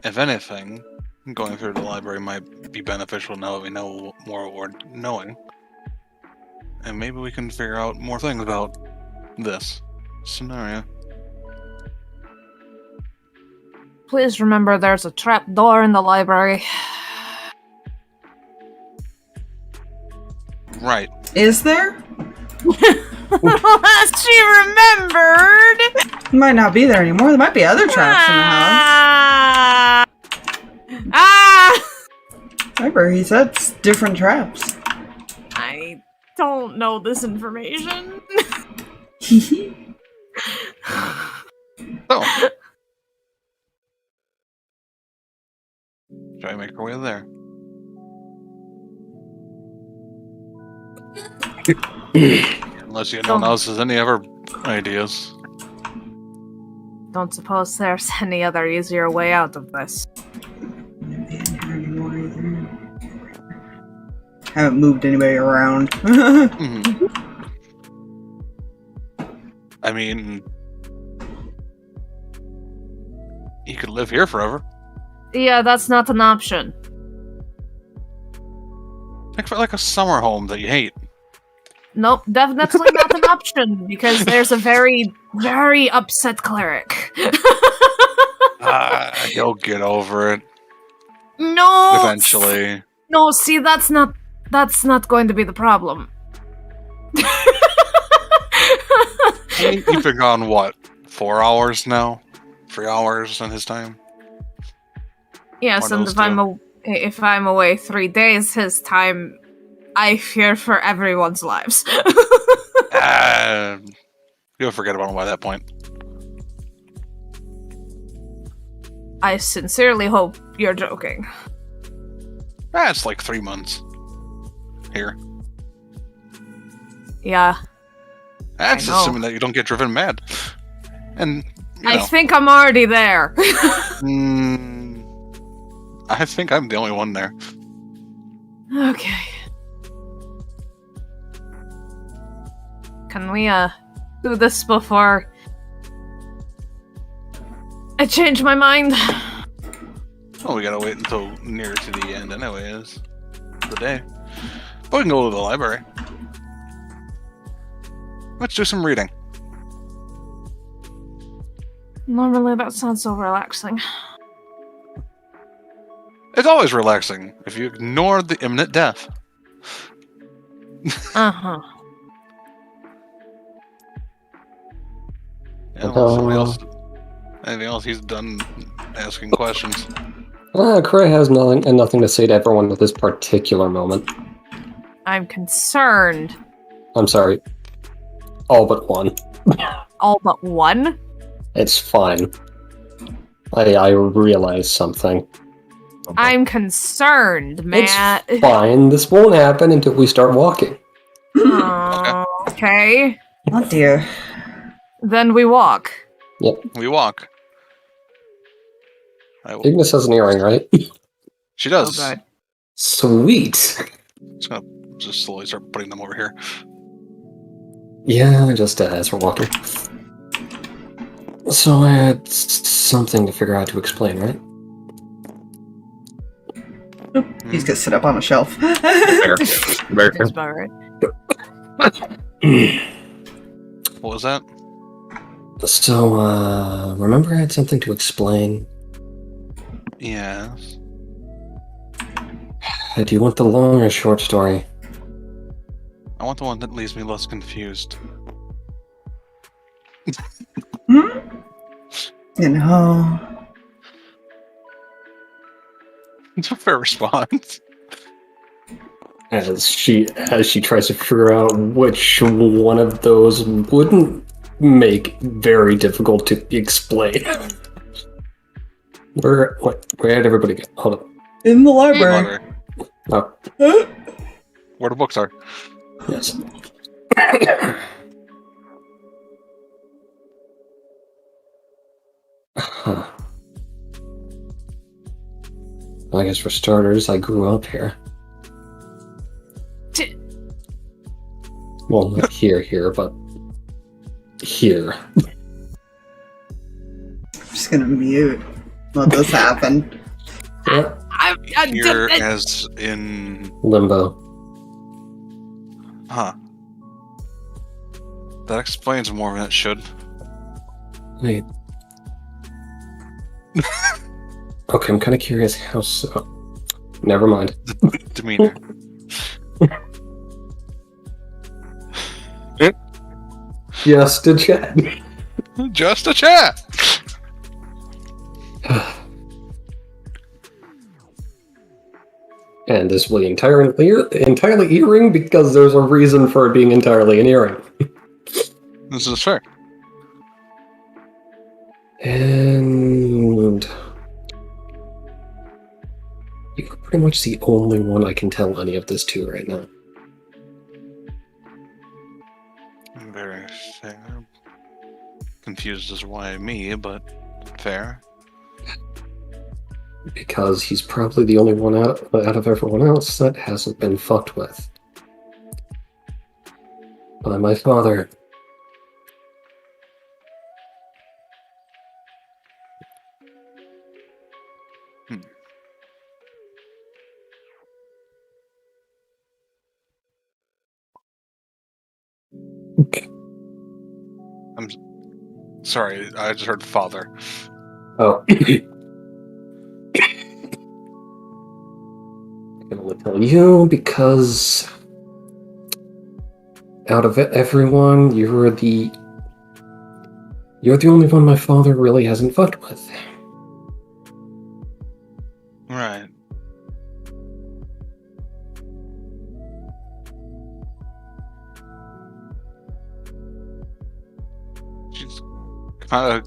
if anything, going through the library might be beneficial now that we know more what we're knowing. And maybe we can figure out more things about this scenario. Please remember there's a trap door in the library. Right. Is there? She remembered! Might not be there anymore. There might be other traps in the house. Remember, he said it's different traps. I don't know this information. So, try to make our way there. Unless anyone else has any other ideas. Don't suppose there's any other easier way out of this. Haven't moved anybody around. I mean, you could live here forever. Yeah, that's not an option. Think of it like a summer home that you hate. Nope, definitely not an option, because there's a very, very upset cleric. You'll get over it No! eventually. No, see, that's not going to be the problem. You've been gone, what, 4 hours now? 3 hours in his time? Yes, and if I'm away 3 days his time, I fear for everyone's lives. You'll forget about him by that point. I sincerely hope you're joking. It's like 3 months. Here. Yeah. That's I know. assuming that you don't get driven mad. And, I think I'm already there. I think I'm the only one there. Okay. Can we, do this before I change my mind? Well, we gotta wait until near to the end anyways. The day. But we can go to the library. Let's do some reading. Normally that sounds so relaxing. It's always relaxing if you ignore the imminent death. Uh-huh. Anything else he's done asking questions. Kreh has nothing to say to everyone at this particular moment. I'm concerned. I'm sorry. All but one. All but one? It's fine. I realized something. I'm concerned, Matt. It's fine. This won't happen until we start walking. Okay. Oh dear. Then we walk. We walk. Ignis has an earring, right? She does. Oh, God. Sweet. Just gonna just slowly start putting them over here. Yeah, just as we're walking. So I had something to figure out to explain, right? He's gonna sit up on a shelf. Fair. Very fair. That's about right. What was that? So, remember I had something to explain? Yes. Do you want the long or short story? I want the one that leaves me less confused. You know. It's a fair response. As she tries to figure out which one of those wouldn't make very difficult to explain. Where did everybody go? Hold up. In the library. Library. Oh, Where the books are. yes. Huh. Well, I guess for starters, I grew up here. Well, not here, but here. I'm just gonna mute. Let this happen. Yeah. Here as in... Limbo. Huh. That explains more than it should. Wait. Okay, I'm kind of curious how so. Never mind. Demeanor. Just a chat. Just a chat! And this will be entirely earring because there's a reason for it being entirely an earring. This is fair. And you're pretty much the only one I can tell any of this to right now. I'm very fair. Confused as why me, but fair. Because he's probably the only one out of everyone else that hasn't been fucked with by my father. I'm sorry, I just heard father. Oh. I can only tell you because out of everyone, you're the only one my father really hasn't fucked with. Right. She's kind of...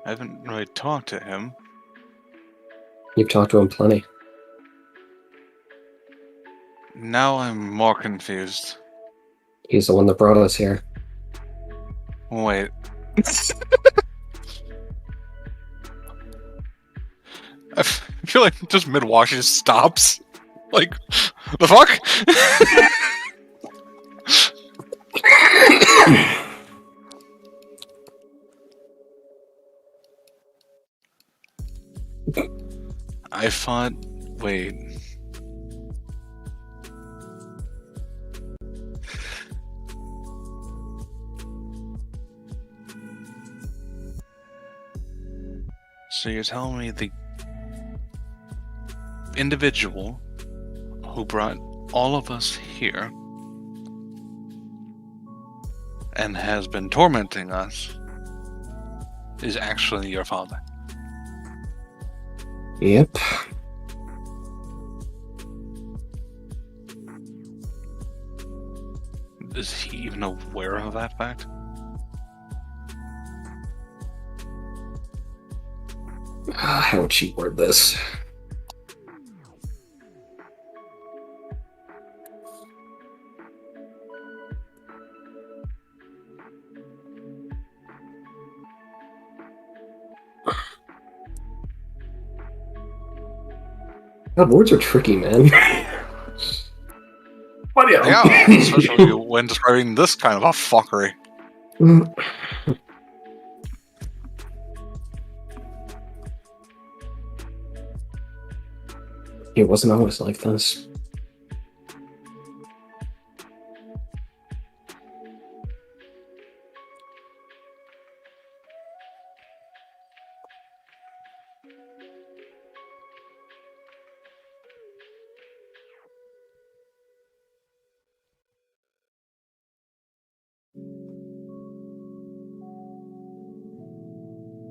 I haven't really talked to him. You've talked to him plenty. Now I'm more confused. He's the one that brought us here. Wait. I feel like just mid-walk she just stops. Like, the fuck? I thought... Wait. So you're telling me the individual who brought all of us here and has been tormenting us is actually your father? Yep. Is he even aware of that fact? How would she word this? God, words are tricky, man. But Yeah, especially when describing this kind of a fuckery. It wasn't always like this.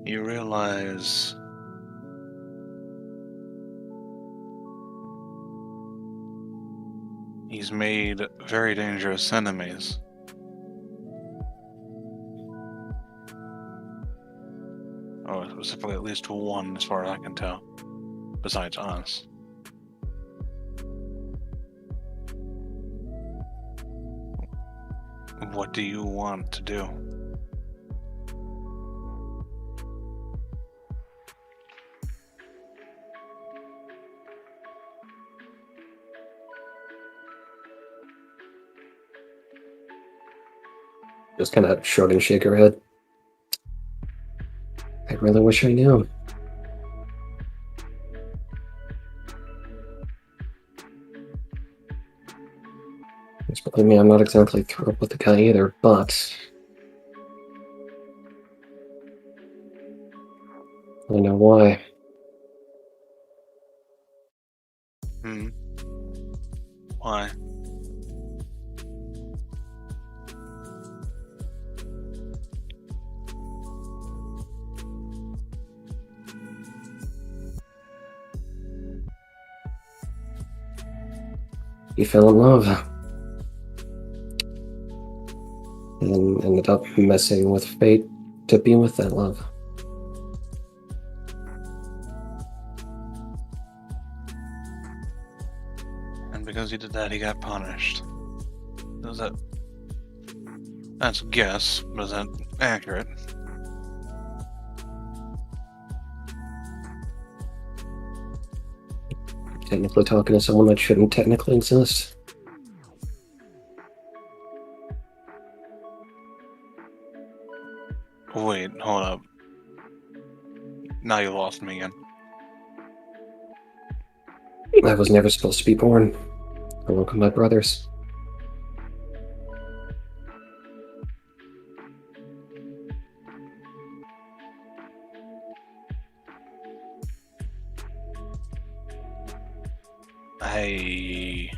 You realize he's made very dangerous enemies. Or specifically at least one, as far as I can tell, besides us. What do you want to do? Just kind of shrug and shake her head. I really wish I knew. I mean, I'm not exactly thrilled with the guy either, but I know why. Why? He fell in love. And ended up messing with fate to be with that love. And because he did that, he got punished. Is that... That's a guess, but is that accurate? Technically talking to someone that shouldn't technically exist. Wait, hold up. Now you lost me again. I was never supposed to be born. Along with my brothers. I...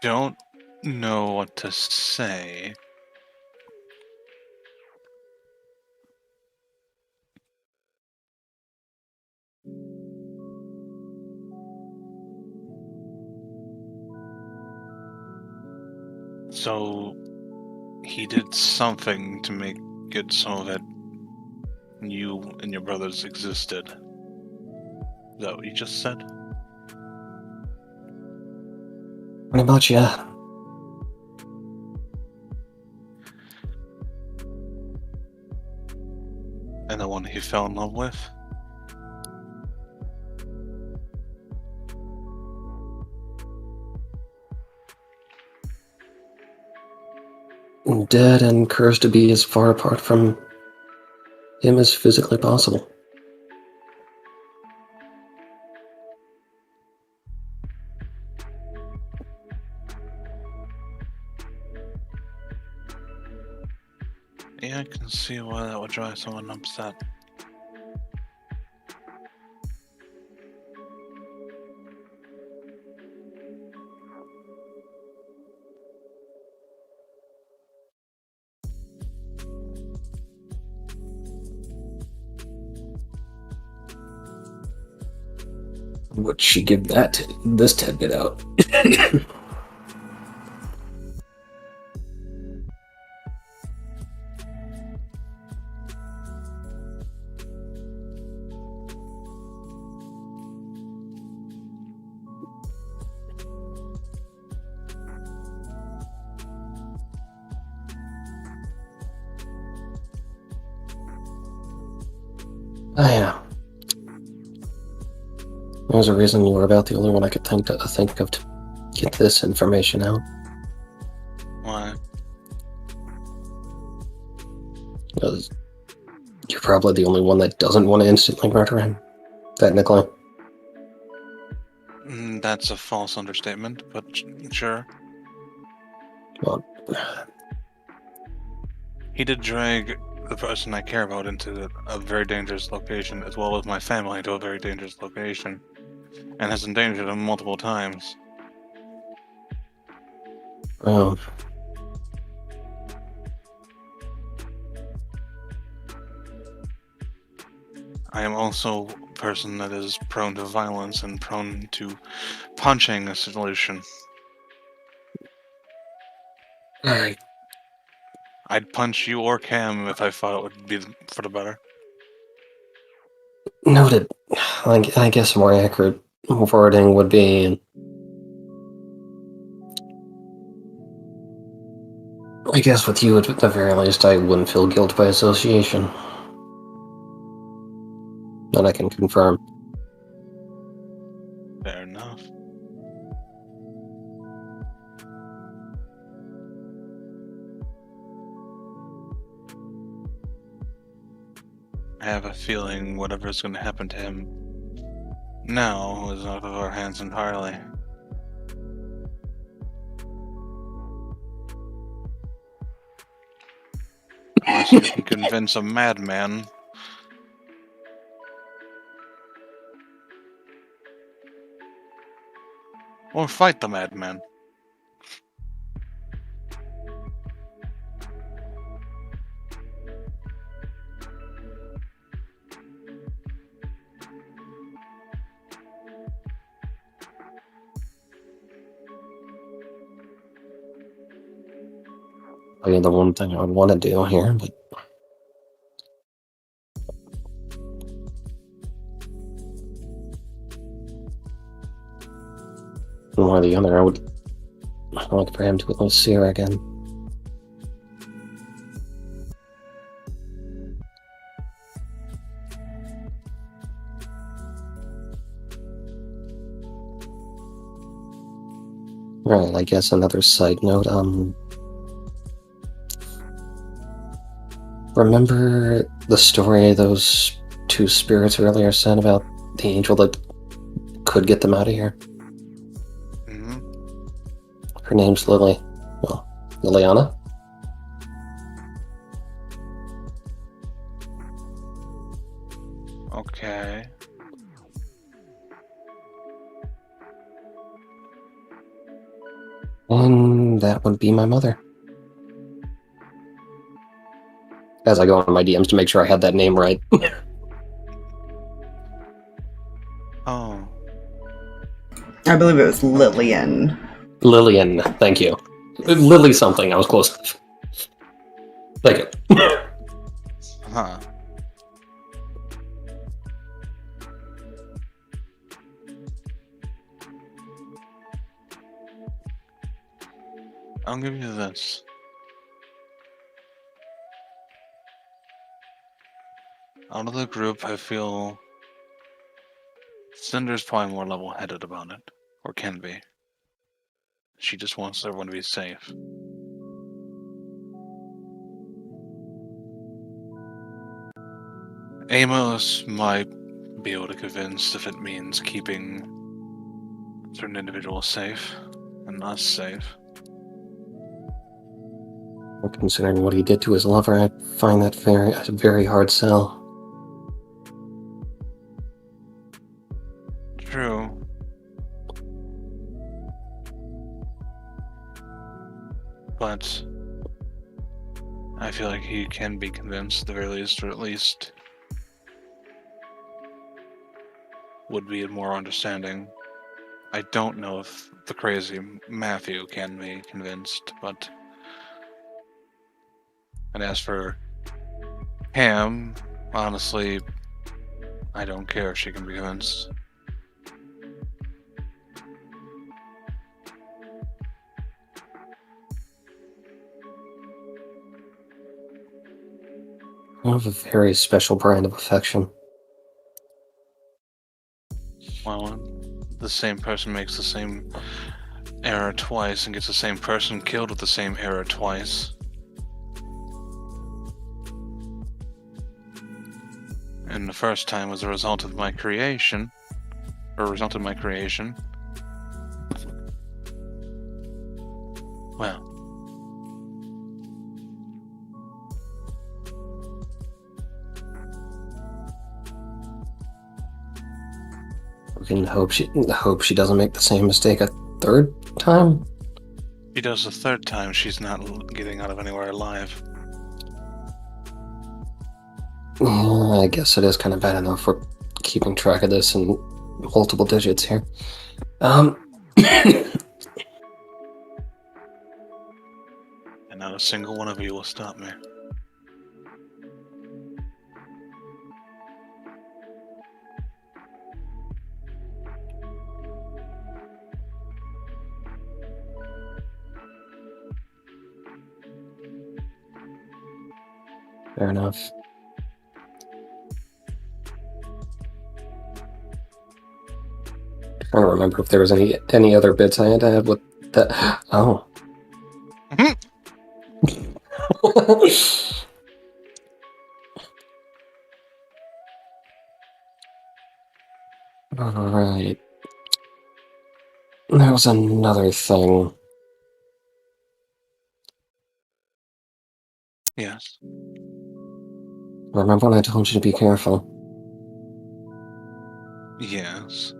don't know what to say. So he did something to make it so that you and your brothers existed. Is that what you just said? What about you? And the one he fell in love with? Dead and cursed to be as far apart from him as physically possible. Yeah, I can see why that would drive someone upset. Would she give that this tidbit out? Oh, yeah. There's a reason you were about the only one I could think of to get this information out. Why? Because you're probably the only one that doesn't want to instantly murder him. Technically. That's a false understatement, but sure. Well, He did drag the person I care about into a very dangerous location, as well as my family into a very dangerous location, and has endangered them multiple times. well, I am also a person that is prone to violence and prone to punching a solution. alright. I'd punch you or Cam if I thought it would be for the better. Noted. I guess a more accurate wording would be... I guess with you, at the very least, I wouldn't feel guilt by association. That I can confirm. Fair enough. I have a feeling whatever's going to happen to him now is out of our hands entirely. Unless you can convince a madman. Or fight the madman. I mean, the one thing I would want to do here, but... one or the other, I'd like for him to at least see her again. Right, I guess another side note, remember the story those two spirits earlier said about the angel that could get them out of here? Mm-hmm. Her name's Lily. Well, Liliana? Okay. And that would be my mother. As I go on my DMs to make sure I had that name right. Oh. I believe it was Lillian. Lillian, thank you. Lily something, I was close enough. Thank you. Huh. I'll give you this. Out of the group, I feel Cinder's probably more level-headed about it, or can be. She just wants everyone to be safe. Amos might be able to convince if it means keeping certain individuals safe and us safe. Well, considering what he did to his lover, I find that a very hard sell. True. But I feel like he can be convinced at the very least, or at least would be more understanding. I don't know if the crazy Matthew can be convinced, but... And as for Pam, honestly, I don't care if she can be convinced. I have a very special brand of affection. Well, the same person makes the same error twice and gets the same person killed with the same error twice. And the first time was a result of my creation. Or a result of my creation. Well. We can hope she doesn't make the same mistake a third time. If she does the third time, she's not getting out of anywhere alive. Yeah, I guess it is kind of bad enough we're keeping track of this in multiple digits here. And not a single one of you will stop me. Fair enough. I don't remember if there was any other bits I had to add with that. Oh. Alright. There was another thing. Yes. Remember when I told you to be careful? Yes.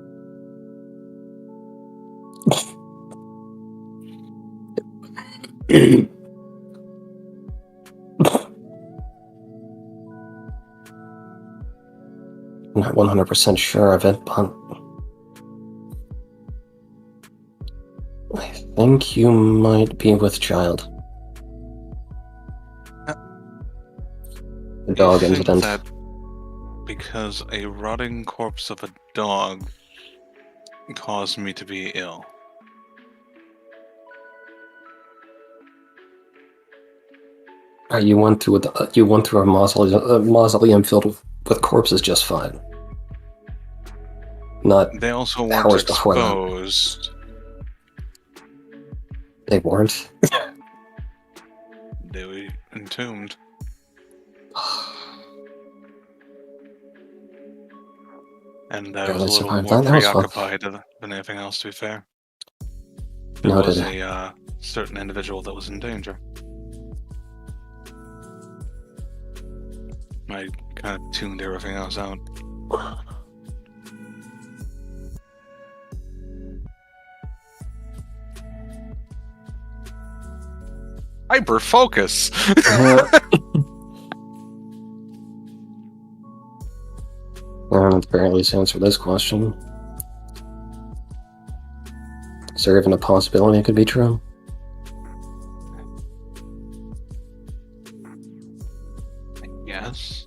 I'm not 100% sure of it, but I think you might be with child. The dog You think incident. that because a rotting corpse of a dog caused me to be ill? You went through a mausoleum filled with corpses just fine. Not They also weren't hours before that. exposed. They weren't. They were entombed. And I Yeah, was a they little survived more that. That was fun. preoccupied than anything else, to be fair. There Noted. was a certain individual that was in danger. I kind of tuned everything else out. Hyper focus. That barely answers this question. Is there even a possibility it could be true? Yes.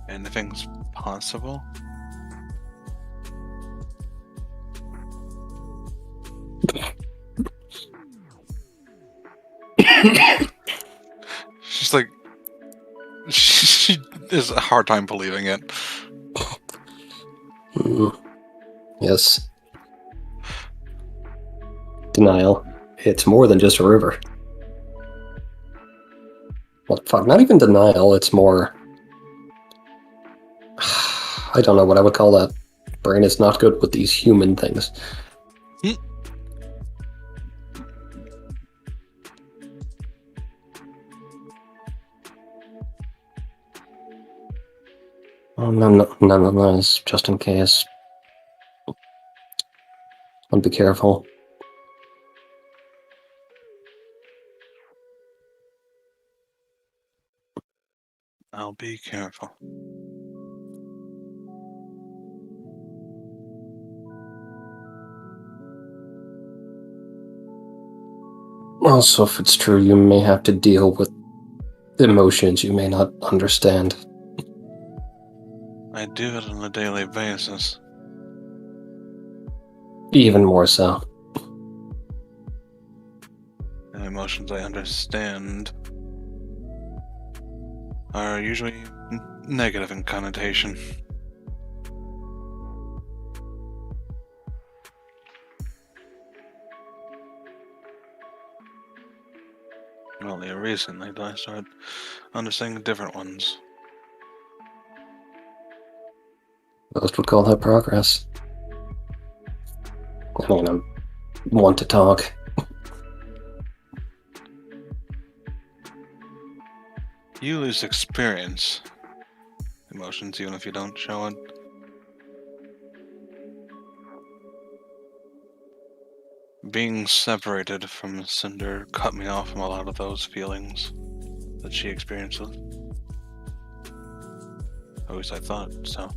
Anything's possible. She's like, she has a hard time believing it. Yes. Denial. It's more than just a river. Well, fuck, not even denial, it's more... I don't know what I would call that. Brain is not good with these human things. Oh, nonetheless, just in case. I'll be careful. I'll be careful. Also, if it's true, you may have to deal with emotions you may not understand. I do it on a daily basis. Even more so. And emotions I understand are usually negative in connotation. Only recently did I start understanding different ones. Most would call that progress. I mean, I'm one to talk. You lose experience emotions even if you don't show it. Being separated from Cinder cut me off from a lot of those feelings that she experiences. At least I thought so.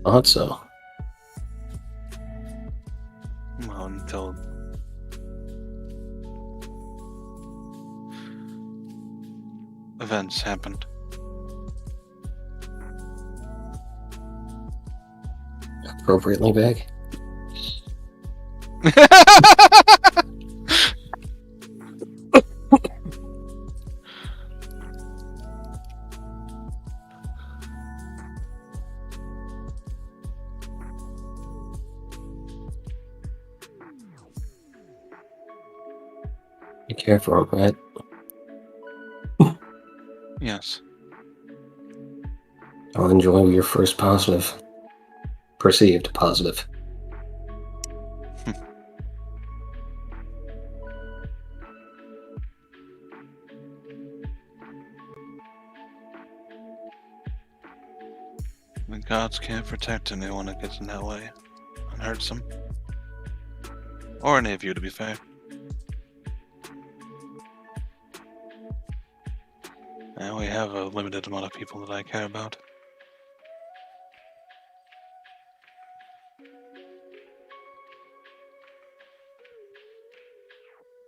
Thought so. Well, until events happened. Appropriately vague. You care for him, right? Yes. I'll enjoy your first positive. Perceived positive. The gods can't protect anyone that gets in that way and hurts them. Or any of you, to be fair. And we have a limited amount of people that I care about.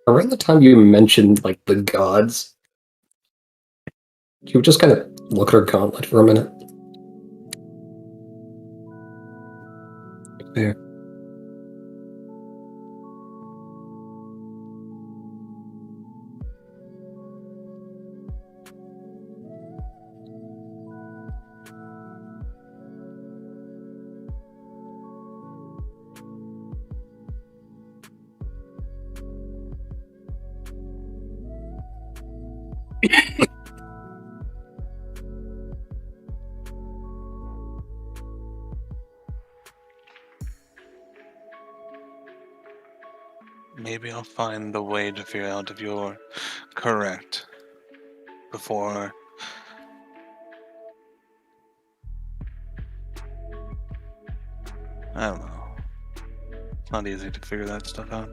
Around the time you mentioned, like, the gods, you would just kind of look at her gauntlet for a minute. There. Maybe I'll find a way to figure out if you're correct before I don't know. It's not easy to figure that stuff out.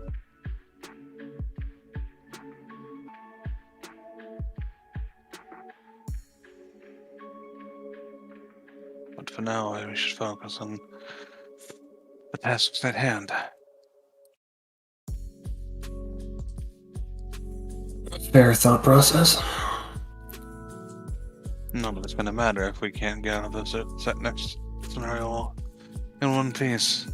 But for now, we should focus on the tasks at hand. Fair thought process. None of it's gonna matter if we can't get out of this next scenario in one piece.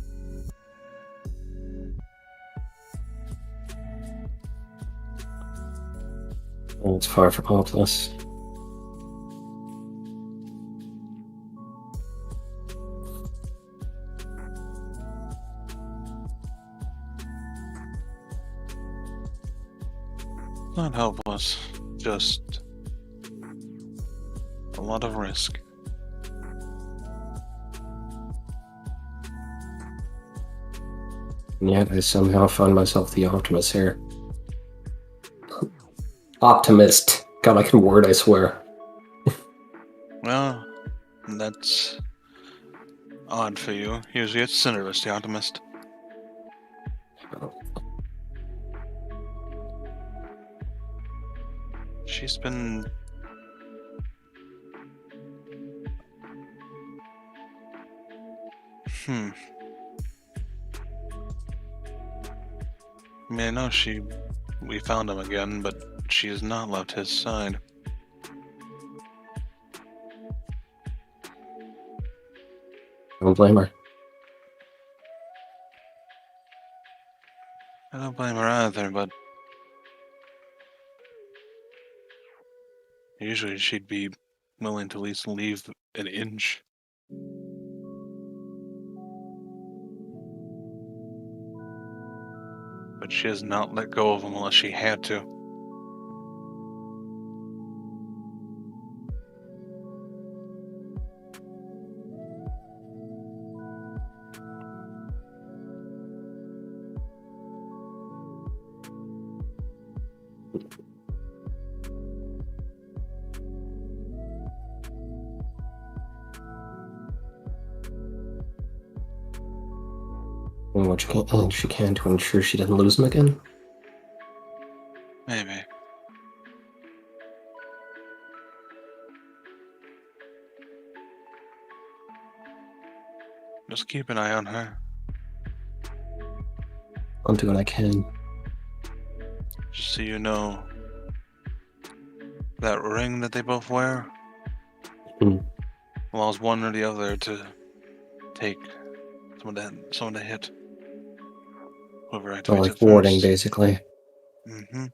It's far from hopeless. Not helpless, just a lot of risk. And yet I somehow find myself the optimist here. Optimist. God, I can word, I swear. Well, that's odd for you. Usually it's Cinder that's the optimist. She's been... I mean, I know we found him again, but she has not left his side. I don't blame her. I don't blame her either, but usually she'd be willing to at least leave an inch. but she has not let go of him unless she had to. And what she can to ensure she doesn't lose him again. Maybe. Just keep an eye on her. I'll do what I can. Just so you know, that ring that they both wear allows one or the other to take some of the hit. Whoever activates Like it warding, first. basically. Mm-hmm.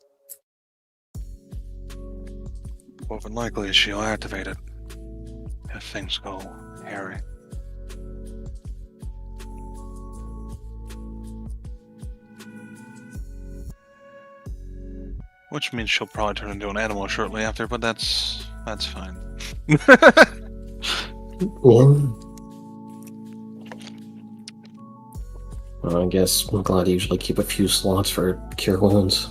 More than likely, she'll activate it if things go hairy. Which means she'll probably turn into an animal shortly after, but that's fine. Well, I guess I'm glad to usually keep a few slots for cure wounds.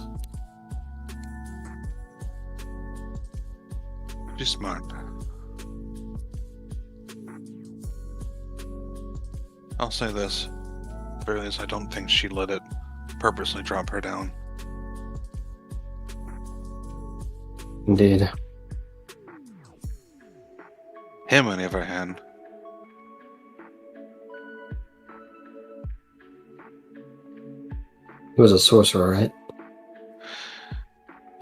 She's smart. I'll say this. At the very least, I don't think she let it purposely drop her down. Indeed. Him, on the other hand, He was a sorcerer, right?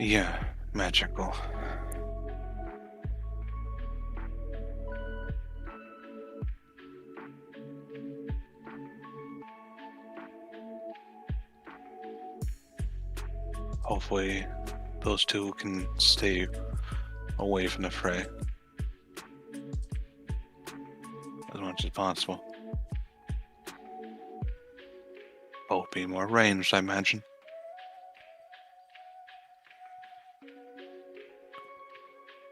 yeah, magical. Hopefully, those two can stay away from the fray as much as possible. Both be more ranged, I imagine.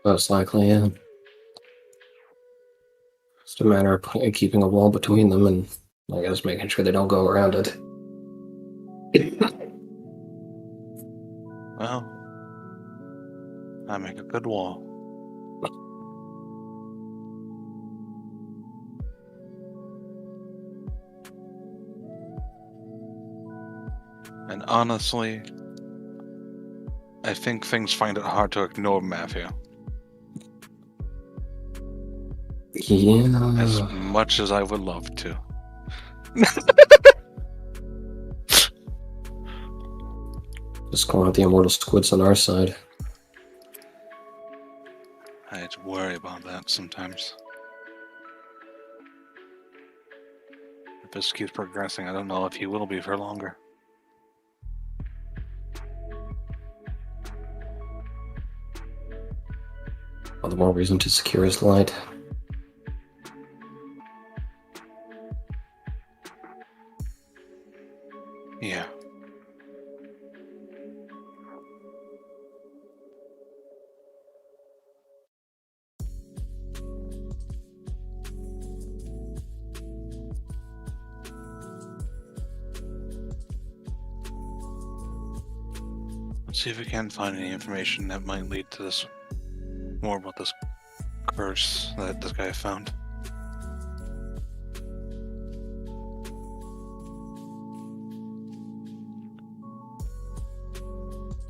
Most likely, yeah. Just a matter of keeping a wall between them and, I guess, making sure they don't go around it. Well, I make a good wall. And honestly, I think things find it hard to ignore Matthew. Yeah. As much as I would love to. Just calling out the immortal squids on our side. I worry about that sometimes. If this keeps progressing, I don't know if he will be for longer. All the more reason to secure his light. Yeah. Let's see if we can find any information that might lead to this. More about this curse that this guy found.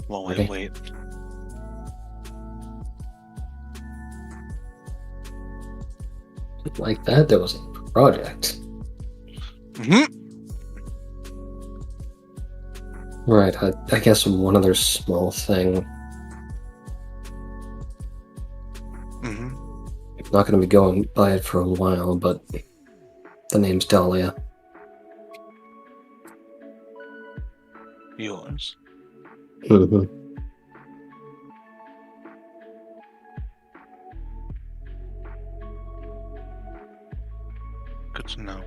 While we Okay. wait. Like that, there was a project. Mm-hmm. Right, I guess one other small thing. Mm-hmm. I'm not going to be going by it for a while, but the name's Dahlia. Yours. Mm-hmm. Good to know.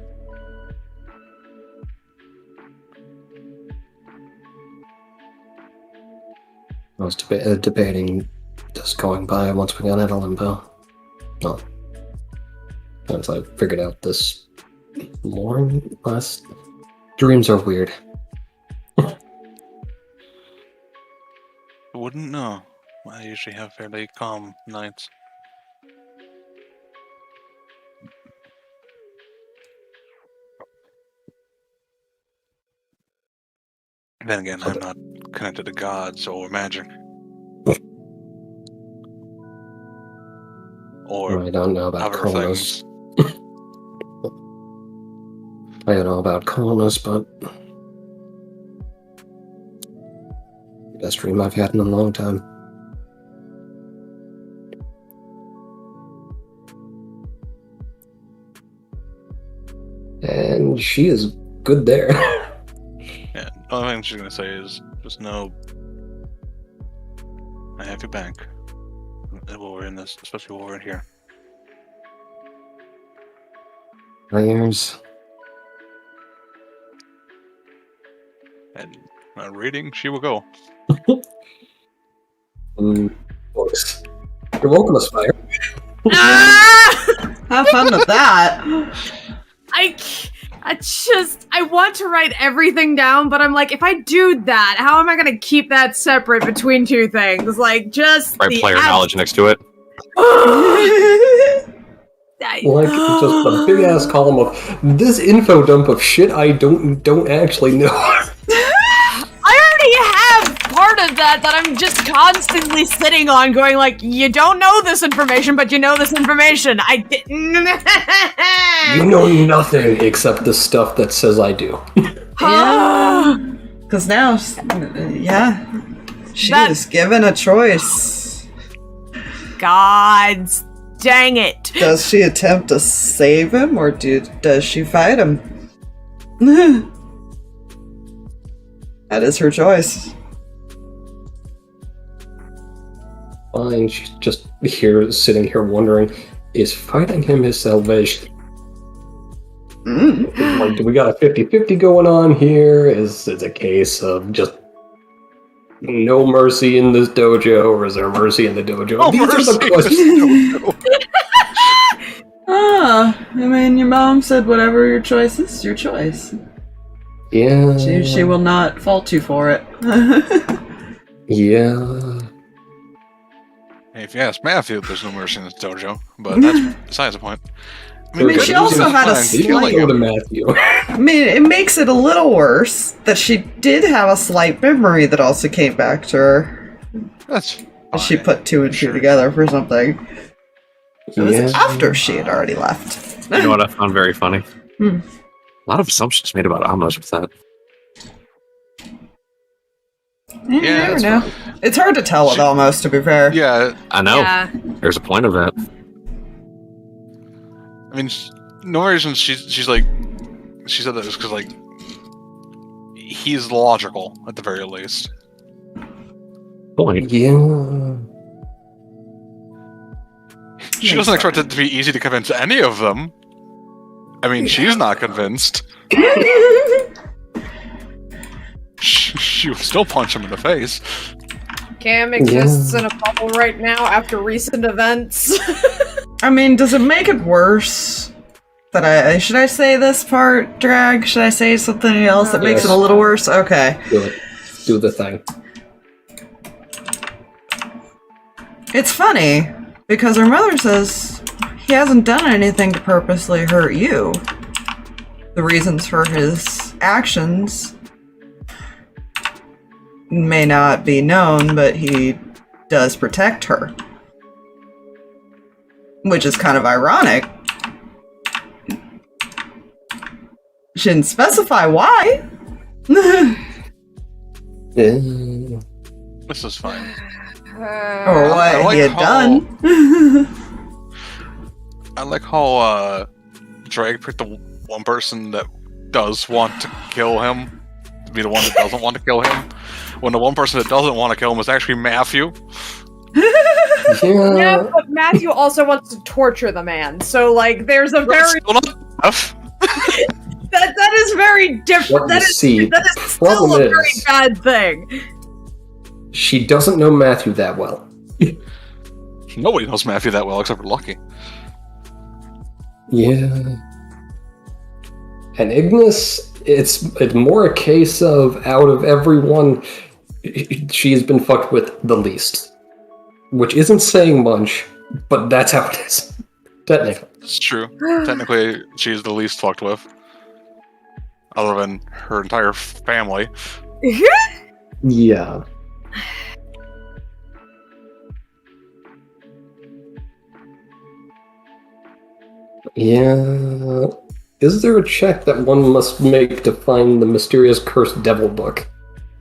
I was debating just going by once we got out of limbo. No. Once I figured out this morning last... Dreams are weird. Wouldn't know. I usually have fairly calm nights. Then again, I'm not connected to gods or magic. Or I don't know about other Kronos. things. I don't know about Kronos, but... Best dream I've had in a long time. And she is good there. Yeah, the only thing she's gonna say is just know I have your back. While we're in this, especially while we're in here. Prayers. And not reading, she will go. Books. You're welcome, Aspire. Ah! Have fun with that. I want to write everything down, but I'm like, if I do that, how am I gonna keep that separate between two things? Like, just Write player knowledge next to it. Like, just a big ass column of this info dump of shit I don't actually know. I already have part of that I'm just constantly sitting on, going like, you don't know this information, but you know this information. I didn't. You know nothing except the stuff that says I do. Yeah. Because now, yeah, she is given a choice. God dang it. Does she attempt to save him, or does she fight him? That is her choice. Fine, she's just sitting here wondering, is fighting him his salvation? Like, do we got a 50-50 going on here? Is it a case of just no mercy in this dojo, or is there mercy in the dojo? These are the questions. I mean, your mom said whatever your choice is, your choice. Yeah. She will not fault you for it. Yeah. Hey, if you ask Matthew, there's no mercy in this dojo, but that's besides the point. I mean, she also had a slight... Go to Matthew. I mean, it makes it a little worse that she did have a slight memory that also came back to her. That's fine. She put two and two together for something. It was after she had already left. You know what I found very funny? Hmm. A lot of assumptions made about Amos with that. You never know. It's hard to tell with Almost, to be fair. Yeah, I know. Yeah. There's a point of that. I mean, no reason she's like, she said that just because, like, he's logical, at the very least. Point. Yeah. She doesn't expect it to be easy to convince any of them. I mean, she's not convinced. She would still punch him in the face. Cam exists in a bubble right now after recent events. I mean, does it make it worse that should I say this part, Drag? Should I say something else that makes it a little worse? Okay. Do it. Do the thing. It's funny, because her mother says he hasn't done anything to purposely hurt you. The reasons for his actions may not be known, but he does protect her. Which is kind of ironic. She didn't specify why. This is fine. Or what like he had done. I like how Drake picked the one person that does want to kill him to be the one that doesn't want to kill him, when the one person that doesn't want to kill him is actually Matthew. Yeah, but Matthew also wants to torture the man, so like there's a very that is very different. That is still a very bad thing. She doesn't know Matthew that well. Nobody knows Matthew that well except for Lucky. Yeah. And Ignis, it's more a case of out of everyone, she's been fucked with the least. Which isn't saying much, but that's how it is. Technically. It's true. Technically, she's the least fucked with. Other than her entire family. Yeah. Yeah. Is there a check that one must make to find the mysterious cursed devil book?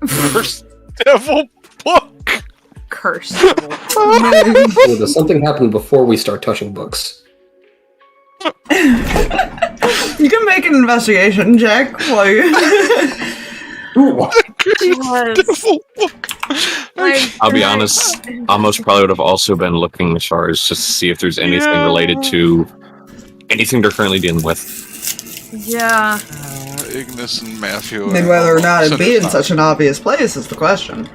First devil book! Curse. Or does something happen before we start touching books? You can make an investigation check while you... Devil book! I'll be honest, Amos probably would have also been looking as far as just to see if there's anything related to anything they're currently dealing with. Yeah. Ignis and Matthew. And whether or not it'd be in Cinder's such an obvious place is the question.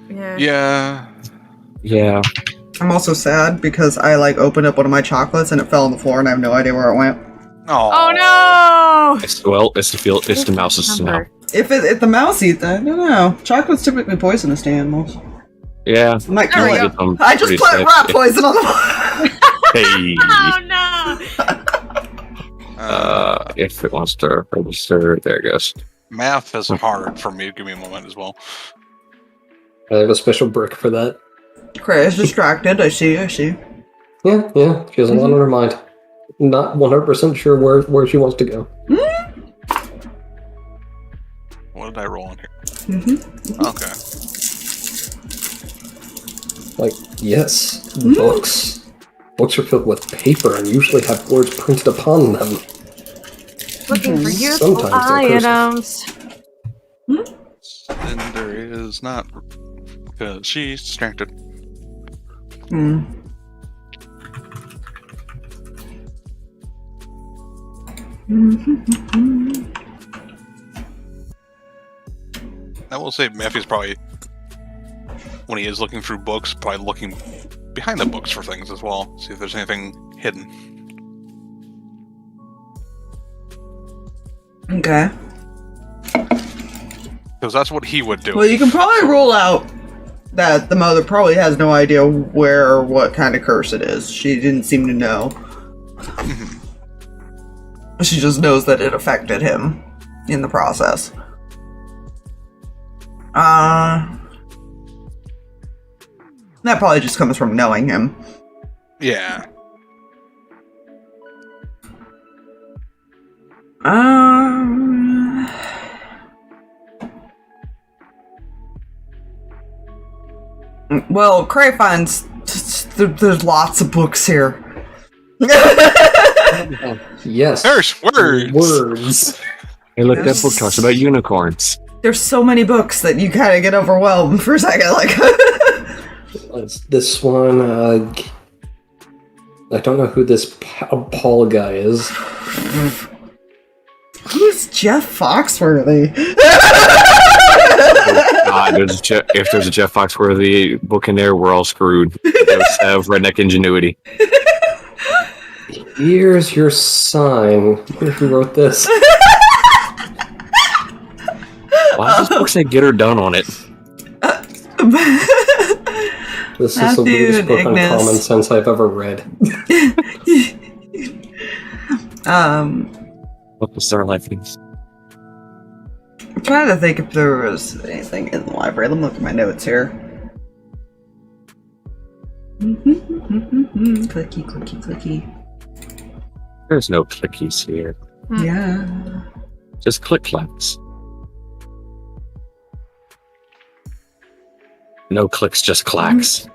Yeah. Yeah. Yeah. I'm also sad because I opened up one of my chocolates and it fell on the floor and I have no idea where it went. Oh no! It's the mouse's now. If the mouse eats it, I don't know. Chocolate's typically poisonous to animals. Yeah. I might There we kill go. it. I just put rat poison on the floor. Hey. Oh no! If it wants to register, there it goes. Math is hard for me. Give me a moment as well. I have a special brick for that. Kreh is distracted. I see. Yeah. She has a lot on her mind. Not 100% sure where she wants to go. What did I roll on here? Okay. Yes, books. Books are filled with paper and usually have words printed upon them. Looking for useful Sometimes they're items. Cinder is not because she's distracted. I will say Matthew's probably, when he is looking through books, probably looking behind the books for things as well. See if there's anything hidden. Okay. Because that's what he would do. Well, you can probably rule out that the mother probably has no idea where or what kind of curse it is. She didn't seem to know. She just knows that it affected him in the process. That probably just comes from knowing him. Yeah. Well, Kreh finds there's lots of books here. Yes. There's words! Words. Hey, look, that book talks about unicorns. There's so many books that you kind of get overwhelmed for a second. This one, I don't know who this Paul guy is. Who's Jeff Foxworthy? If there's a Jeff Foxworthy book in there, we're all screwed. Ghosts have redneck ingenuity. Here's your sign. I wonder who wrote this. Why does this book say "Get Her Done" on it? This is the weirdest book on common sense I've ever read. What was our life things? I'm trying to think if there was anything in the library. Let me look at my notes here. Clicky, clicky, clicky. There's no clickies here. Yeah. Just click clacks. No clicks, just clacks.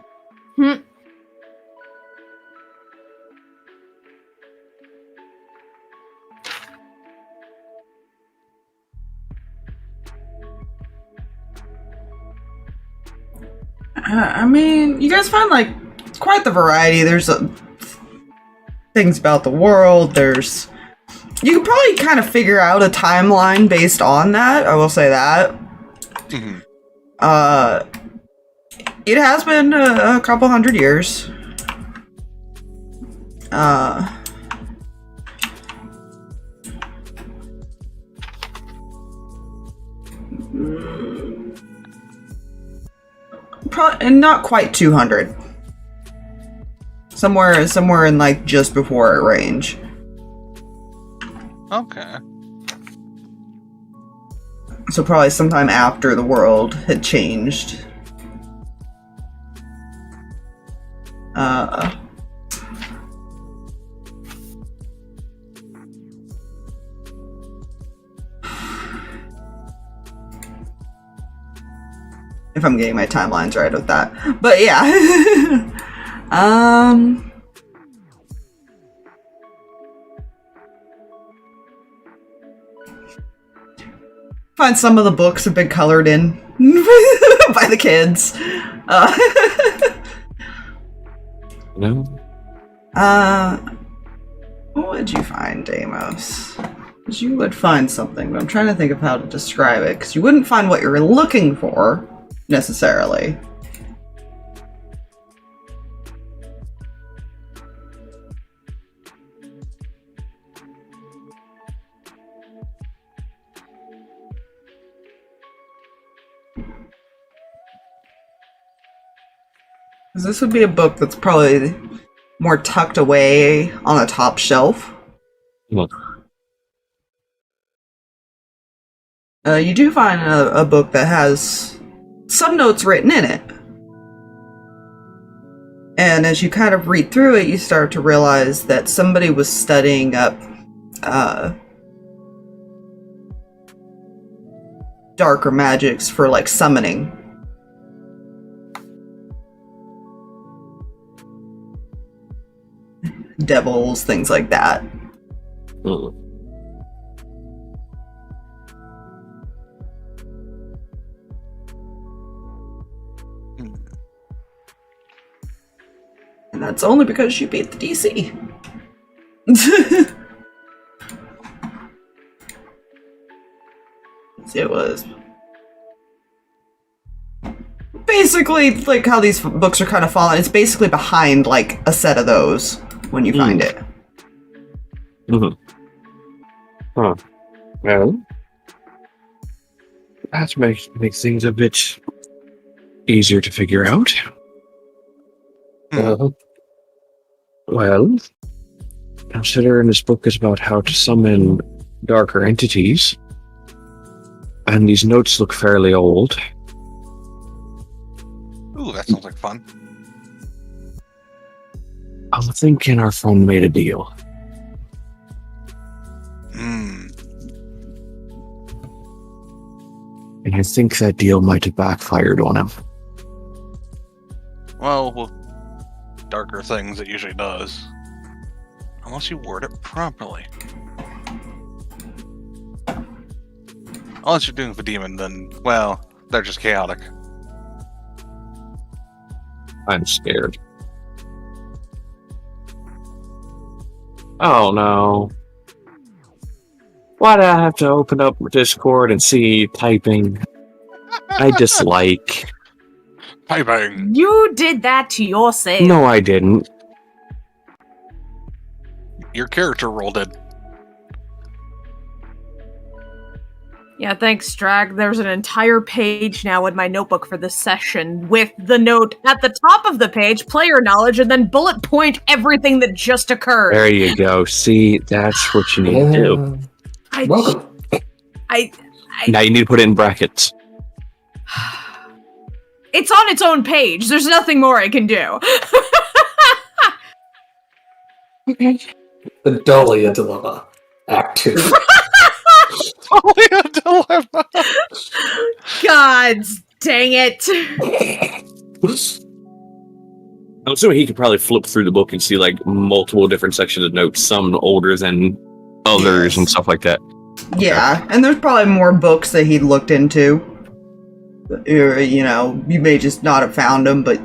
I mean, you guys find quite the variety. There's things about the world. You can probably kind of figure out a timeline based on that. I will say that. It has been a couple hundred years. Probably not quite 200. Somewhere in like just before it range. Okay. So probably sometime after the world had changed. If I'm getting my timelines right with that. But yeah. Find some of the books have been colored in by the kids. No. What would you find, Amos? Because you would find something, but I'm trying to think of how to describe it, because you wouldn't find what you're looking for, necessarily. Because this would be a book that's probably more tucked away on the top shelf. Look. You do find a book that has some notes written in it. And as you kind of read through it, you start to realize that somebody was studying up darker magics for like summoning. Devils, things like that. Mm. And that's only because you beat the DC. It was basically like how these books are kind of falling. It's basically behind like a set of those when you find it. Mm-hmm. Huh. Well, that makes things a bit easier to figure out. Well, considering this book is about how to summon darker entities, and these notes look fairly old. Ooh, that sounds like fun. I'm thinking our phone made a deal. And I think that deal might have backfired on him. Well, with darker things, it usually does. Unless you word it properly. Unless you're doing for demon, then, well, they're just chaotic. I'm scared. Oh no. Why'd I have to open up Discord and see typing? I dislike. Typing! You did that to yourself. No, I didn't. Your character rolled it. Yeah, thanks, Drag. There's an entire page now in my notebook for this session with the note at the top of the page, player knowledge, and then bullet point everything that just occurred. There you go. See, that's what you need to do. Welcome. Now you need to put it in brackets. It's on its own page. There's nothing more I can do. The Dahlia Dilemma, Act 2. Dahlia Dilemma! God dang it. I'm assuming he could probably flip through the book and see like multiple different sections of notes, some older than others and stuff like that. Yeah, and there's probably more books that he looked into. You know, you may just not have found them, but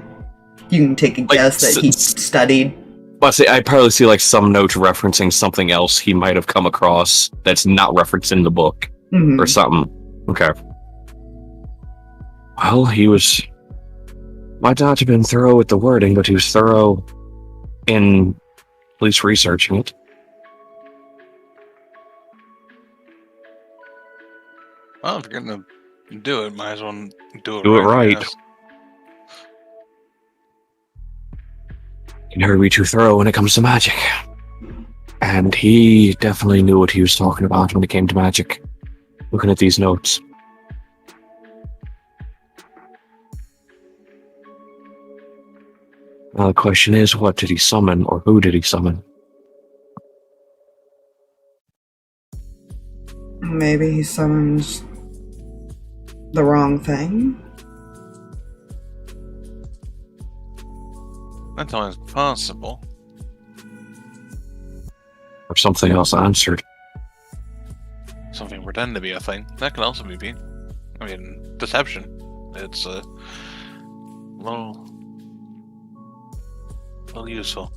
you can take a guess that he studied. Well, I probably see like some notes referencing something else he might have come across that's not referenced in the book or something. Okay. Well, he was Might not have been thorough with the wording, but he was thorough in at least researching it. Well, if you're gonna do it, might as well do it Do it right. I right. guess. He never be too thorough when it comes to magic. And he definitely knew what he was talking about when it came to magic. Looking at these notes. Now the question is, what did he summon, or who did he summon? Maybe he summons the wrong thing. That's always possible. Or something else answered. Something pretend to be a thing. That can also be. I mean, deception. It's a little useful.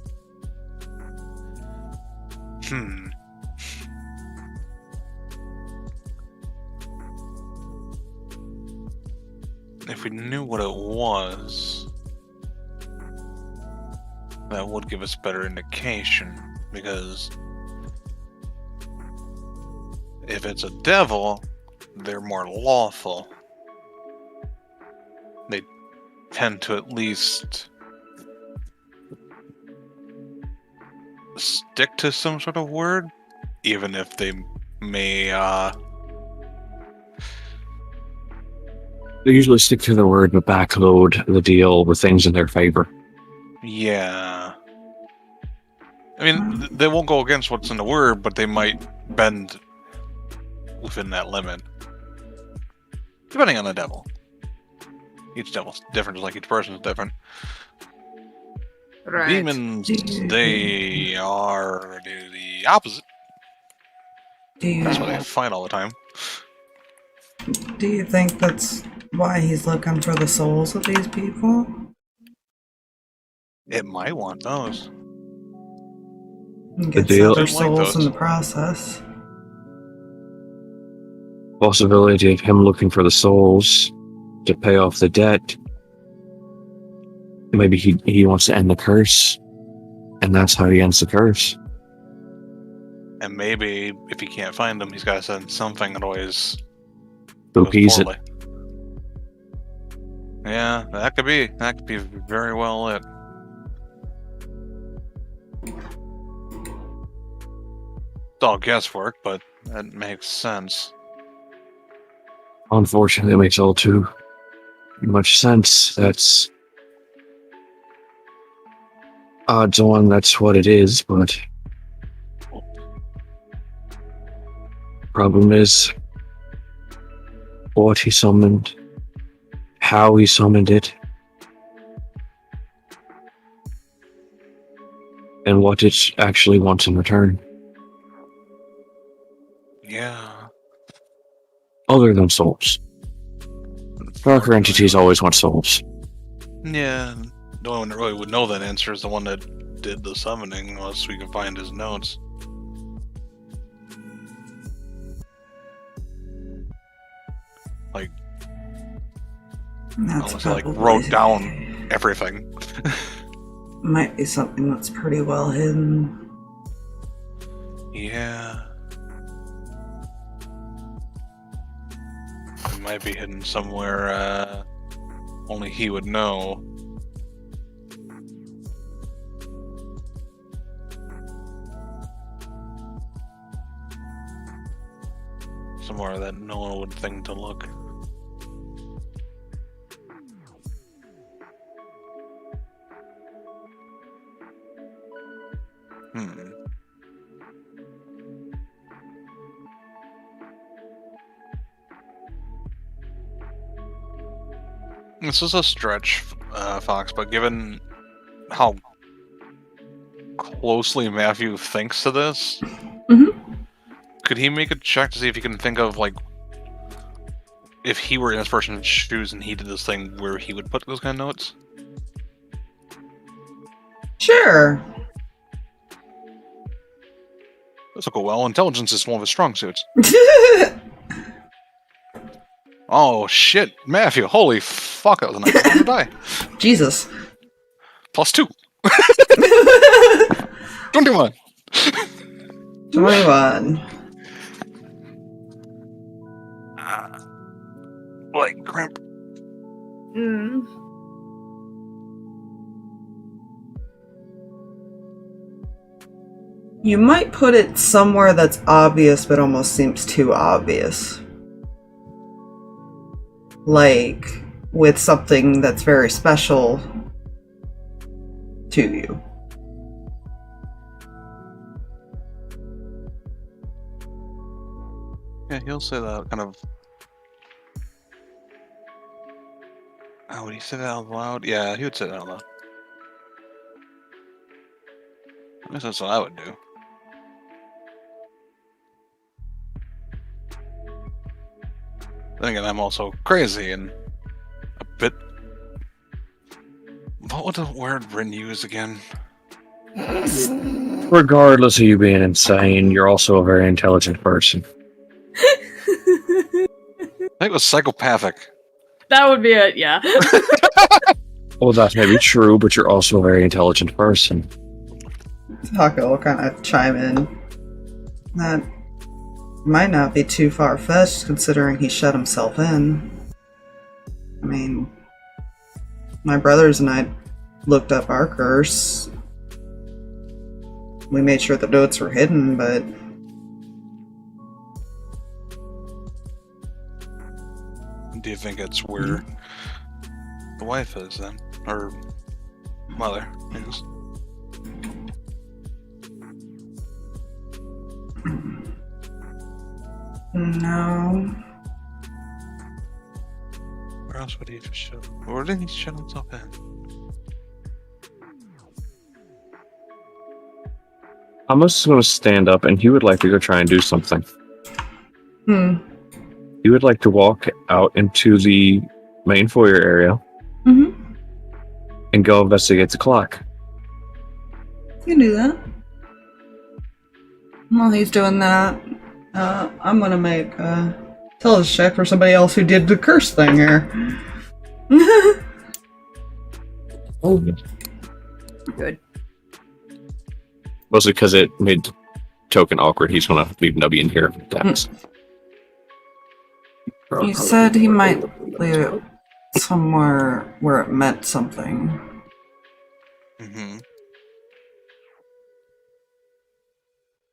If we knew what it was, that would give us better indication, because if it's a devil, they're more lawful. They tend to at least stick to some sort of word, even if they may They usually stick to their word, but backload the deal with things in their favor. yeah. I mean, they won't go against what's in the word, but they might bend within that limit. Depending on the devil. Each devil's different, just like each person's different. Right. Demons, they are the opposite. That's what they fight all the time. Do you think that's why he's looking for the souls of these people? It might want those. And get deal- other Didn't like souls in those. the process. Possibility of him looking for the souls to pay off the debt. Maybe he wants to end the curse, and that's how he ends the curse. And maybe if he can't find them, he's got to send something that always So goes he's it. poorly. Yeah, that could be. That could be very well it. It's all guesswork, but that makes sense. Unfortunately, it makes all too much sense. That's odds on that's what it is, but problem is what he summoned, how he summoned it, and what it actually wants in return. Yeah. Other than souls. Darker entities always want souls. Yeah. The only one that really would know that answer is the one that did the summoning, unless we can find his notes. Like, That's unless he like probably- wrote down everything. Might be something that's pretty well hidden. Yeah. It might be hidden somewhere, only he would know. Somewhere that no one would think to look. This is a stretch, Fox, but given how closely Matthew thinks to this, could he make a check to see if he can think of, like, if he were in this person's shoes and he did this thing, where he would put those kind of notes? Sure. This will go well. Intelligence is one of his strong suits. Oh shit, Matthew! Holy fuck! That was a nice roll to die. Jesus. +2. 21. 21. Like cramp. Mm. You might put it somewhere that's obvious, but almost seems too obvious. Like, with something that's very special to you. Yeah, he'll say that kind of. Oh, would he say that out loud? Yeah, he would say that out loud. I guess that's what I would do. Then again, I'm also crazy and a bit. What would the word Rin use again? Regardless of you being insane, you're also a very intelligent person. I think it was psychopathic. That would be it, yeah. Well, that may be true, but you're also a very intelligent person. Taco will kind of chime in. That might not be too far-fetched, considering he shut himself in. I mean, my brothers and I looked up our curse. We made sure the notes were hidden, but Do you think it's where the wife is then? Or mother is? no. Where else would he have shut? Where did he shut himself in? Amos is going to stand up, and he would like to go try and do something. He would like to walk out into the main foyer area and go investigate the clock. You can do that. While he's doing that, I'm gonna make a intelligence check for somebody else who did the curse thing here. Oh, Good. Mostly because it made the token awkward. He's going to leave Nubby in here. That's You said he might leave it somewhere where it meant something. Mm-hmm.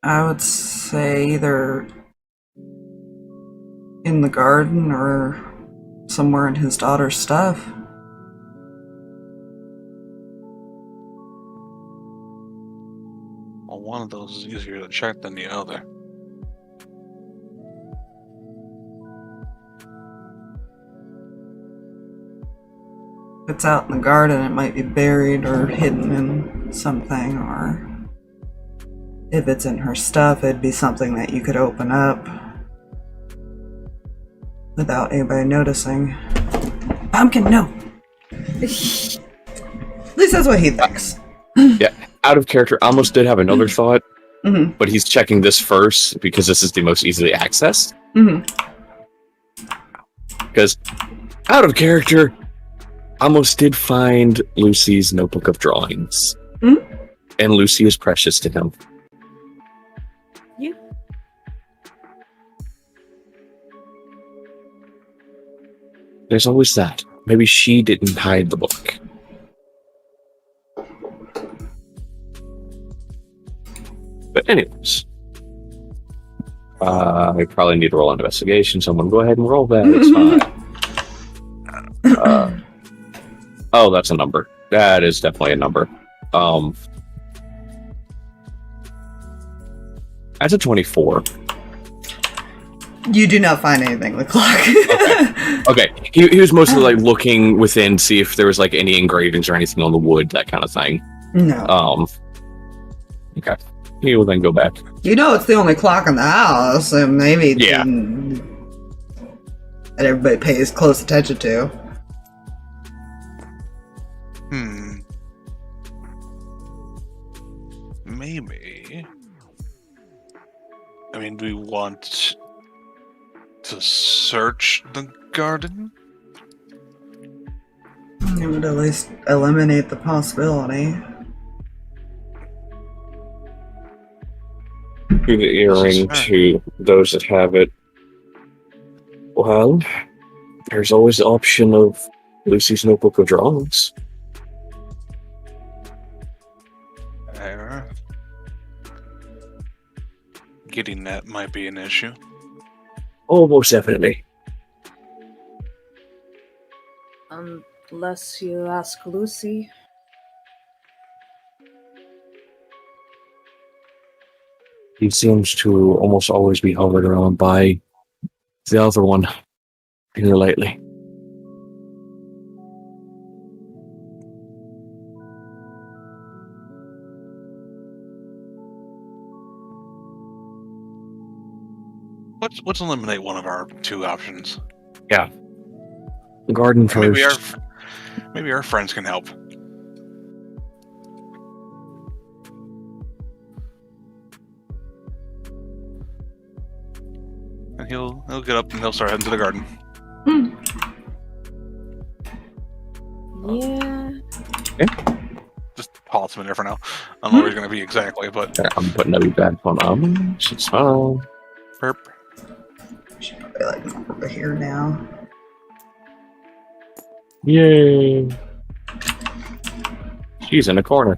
I would say either in the garden or somewhere in his daughter's stuff. Well, one of those is easier to check than the other. If it's out in the garden, it might be buried or hidden in something, or if it's in her stuff, it'd be something that you could open up without anybody noticing. Pumpkin, no! At least that's what he thinks. yeah. Out of character, Amos did have another thought, but he's checking this first because this is the most easily accessed. Because out of character, Amos did find Lucy's notebook of drawings. And Lucy is precious to him. Yeah. There's always that. Maybe she didn't hide the book. But anyways. I probably need to roll an investigation. Someone go ahead and roll that. It's fine. Oh, that's a number. That is definitely a number. That's a 24. You do not find anything in the clock. Okay. He was mostly like looking within, see if there was like any engravings or anything on the wood, that kind of thing. No. Okay. He will then go back. You know it's the only clock in the house, and maybe Yeah. that everybody pays close attention to. Maybe. I mean, do we want to search the garden. It would at least eliminate the possibility. Through the earring to those that have it. Well, there's always the option of Lucy's notebook of drawings. Getting that might be an issue. Oh, most definitely. Unless you ask Lucy. He seems to almost always be hovered around by the other one here lately. Let's eliminate one of our two options. Yeah. The garden first. Maybe our friends can help. And he'll get up and he'll start heading to the garden. Yeah. Just toss him in there for now. I don't know where he's going to be exactly, but... I'm putting every bad one on. It's fine. Perp. Should probably like over here now. Yay! She's in a corner.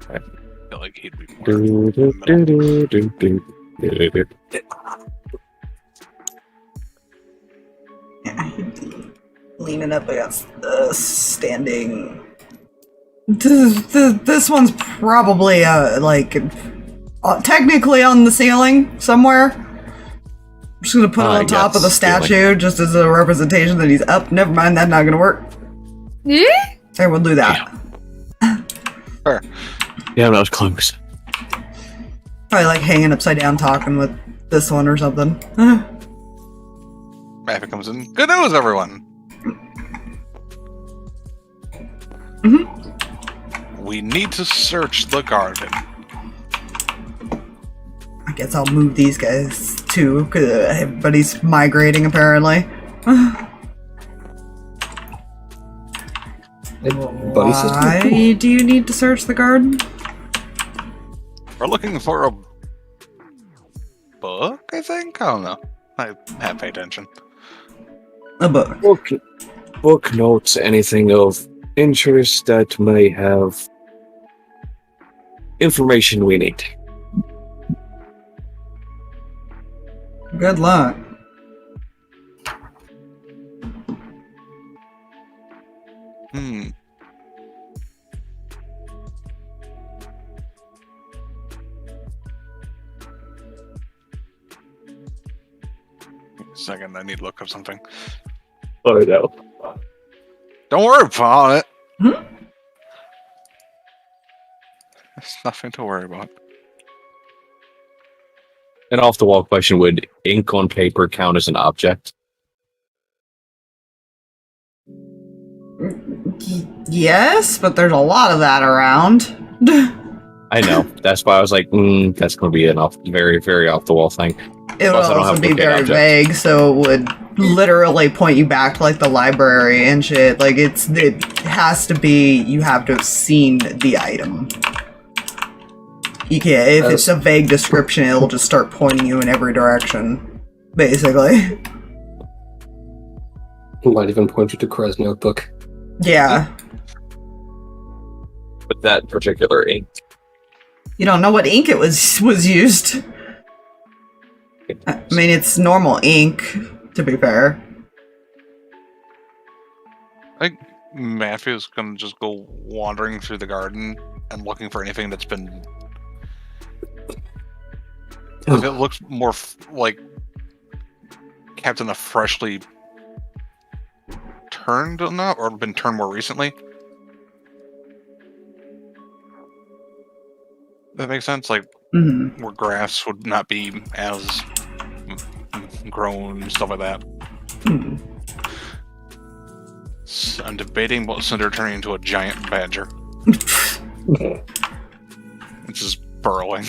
I feel like he'd be more... Do, do, do, do, do, do, do, do. Yeah, he'd be leaning up against the standing. This one's probably technically on the ceiling somewhere. I'm just gonna put it on top of the statue just as a representation that he's up. Never mind, that's not gonna work. Yeah? Okay, we'll do that. Sure. Yeah, that was close. Probably like hanging upside down talking with this one or something. Mappy comes in. Good news, everyone! We need to search the garden. I guess I'll move these guys too, because everybody's migrating apparently. Why do you need to search the garden? We're looking for a book, I think? I don't know. I haven't paid attention. A book. Book notes, anything of interest that may have information we need. Good luck. Second, I need to look up something. Oh no. Don't worry about it. There's nothing to worry about. An off-the-wall question: would ink on paper count as an object? Yes, but there's a lot of that around. I know. That's why I was like, that's going to be an very, very off-the-wall thing. It would also be very vague, so it would literally point you back to like the library and shit. Like it has to be, you have to have seen the item. You can't, if it's a vague description, it'll just start pointing you in every direction, basically. It might even point you to Kreh's notebook. Yeah. With that particular ink. You don't know what ink it was used. I mean, it's normal ink, to be fair. I think Matthew's gonna just go wandering through the garden and looking for anything that's been... If it looks more like kept in a freshly turned enough, or been turned more recently. That makes sense? Like, where grass would not be as grown and stuff like that. So I'm debating about Cinder turning into a giant badger. It's just burrowing.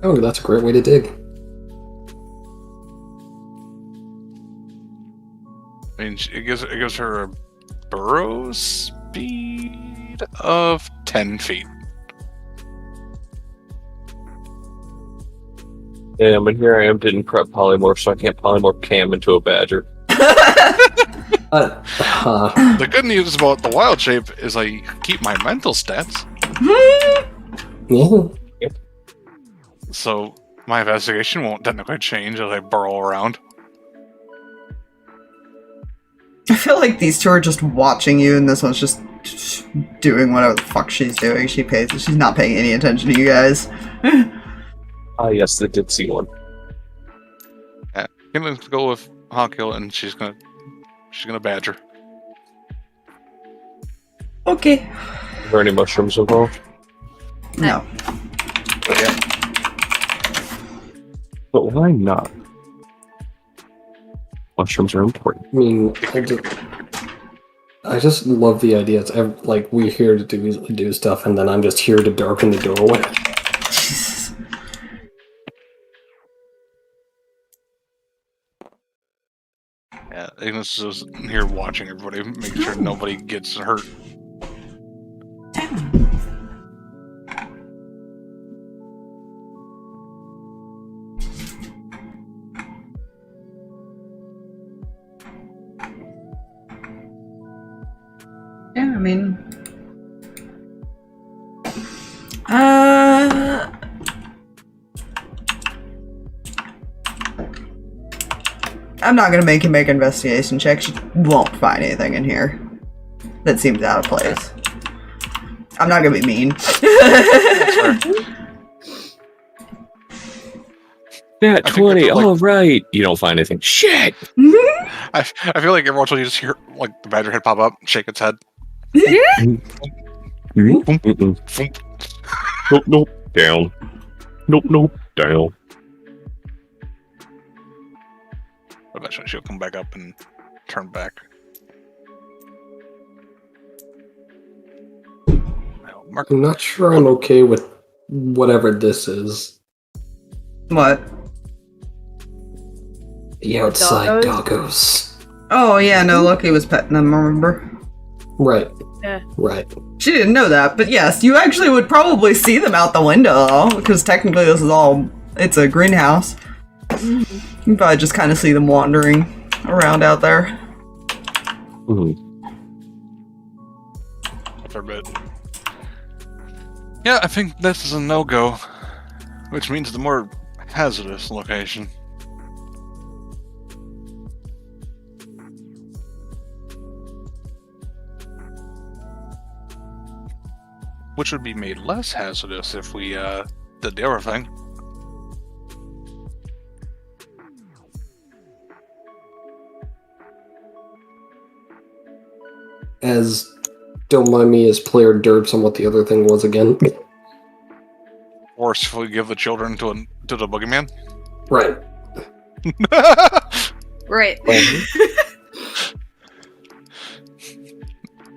Oh, that's a great way to dig. I mean, it gives her a burrow speed of 10 feet. Yeah, but here I am, didn't prep polymorph, so I can't polymorph Cam into a badger. The good news about the wild shape is I keep my mental stats, Yeah. so my investigation won't technically change as I burrow around. I feel like these two are just watching you, and this one's just doing whatever the fuck she's doing. She's not paying any attention to you guys. Ah, yes, they did see one. Yeah, I'm gonna go with Hawkhill, and she's gonna badger. Okay. Are there any mushrooms involved? No. Yeah. But why not? Mushrooms are important. I mean, I just love the idea. It's like we're here to do stuff, and then I'm just here to darken the doorway. Jesus. Yeah, Amos is here watching everybody, making sure nobody gets hurt. Yeah, I mean... I'm not gonna make you make an investigation check. You won't find anything in here that seems out of place. I'm not gonna be mean. Yeah, I think 20, it's like- alright! You don't find anything. Shit! I feel like every once in a while you just hear like the badger head pop up, shake its head. Mm-mm. Nope, nope, down. Nope, nope, down. Eventually she'll come back up and turn back. Now, Mark, I'm not sure I'm okay with whatever this is. What? The outside Doggos? doggos. Oh yeah, no, Loki was petting them, remember? Right. Yeah. Right. She didn't know that, but yes, you actually would probably see them out the window, though, because technically this is all, it's a greenhouse. You probably just kind of see them wandering around out there. for a bit. Yeah, I think this is a no-go, which means the more hazardous location. Which would be made less hazardous if we did the other thing. As, don't mind me, as player derps on what the other thing was again. Or if we give the children to the boogeyman. Right. Right.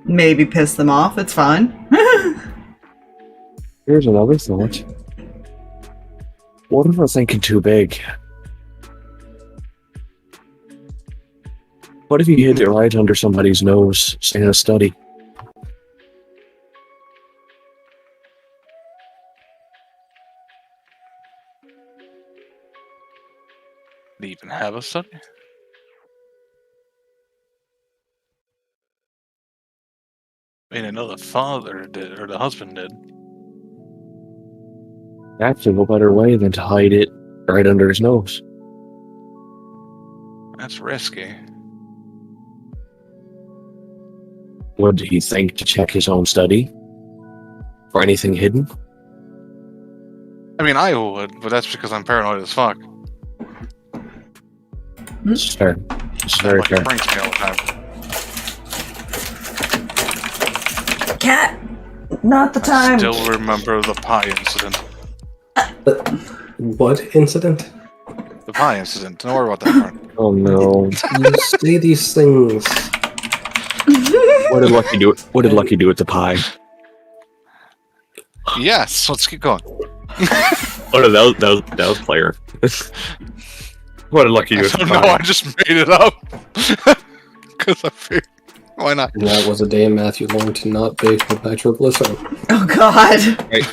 Maybe piss them off, it's fine. Here's another thought. What if we're thinking too big? What if you hid it right under somebody's nose, say in a study? They even have a study? I mean, I know the father did, or the husband did. Actually, no better way than to hide it right under his nose. That's risky. Would he think to check his own study? For anything hidden? I mean, I would, but that's because I'm paranoid as fuck. It's fair. It's very Like, fair. it brings me all the time. Cat, not the time. Still remember the pie incident. What incident? The pie incident. Don't worry about that part. Oh no. You say these things. What did Lucky do? What did Lucky do with the pie? Yes, let's keep going. Oh no, that was player. What a lucky you. I don't know, I just made it up. Because I figured, why not? And that was a day Matthew learned to not bake with nitroglycerin. Oh god. Right.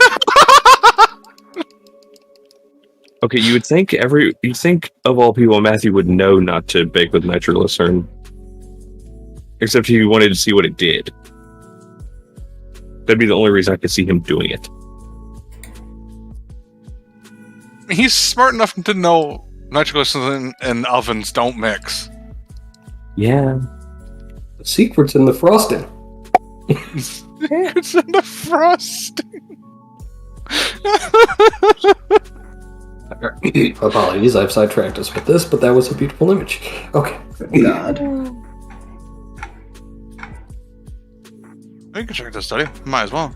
Okay, you'd think of all people, Matthew would know not to bake with nitroglycerin. Except he wanted to see what it did. That'd be the only reason I could see him doing it. He's smart enough to know nitroglycerin and ovens don't mix. Yeah. The secret's in the frosting. It's in the frosting. Apologies, I've sidetracked us with this, but that was a beautiful image. Okay. God. We can check this study. Might as well.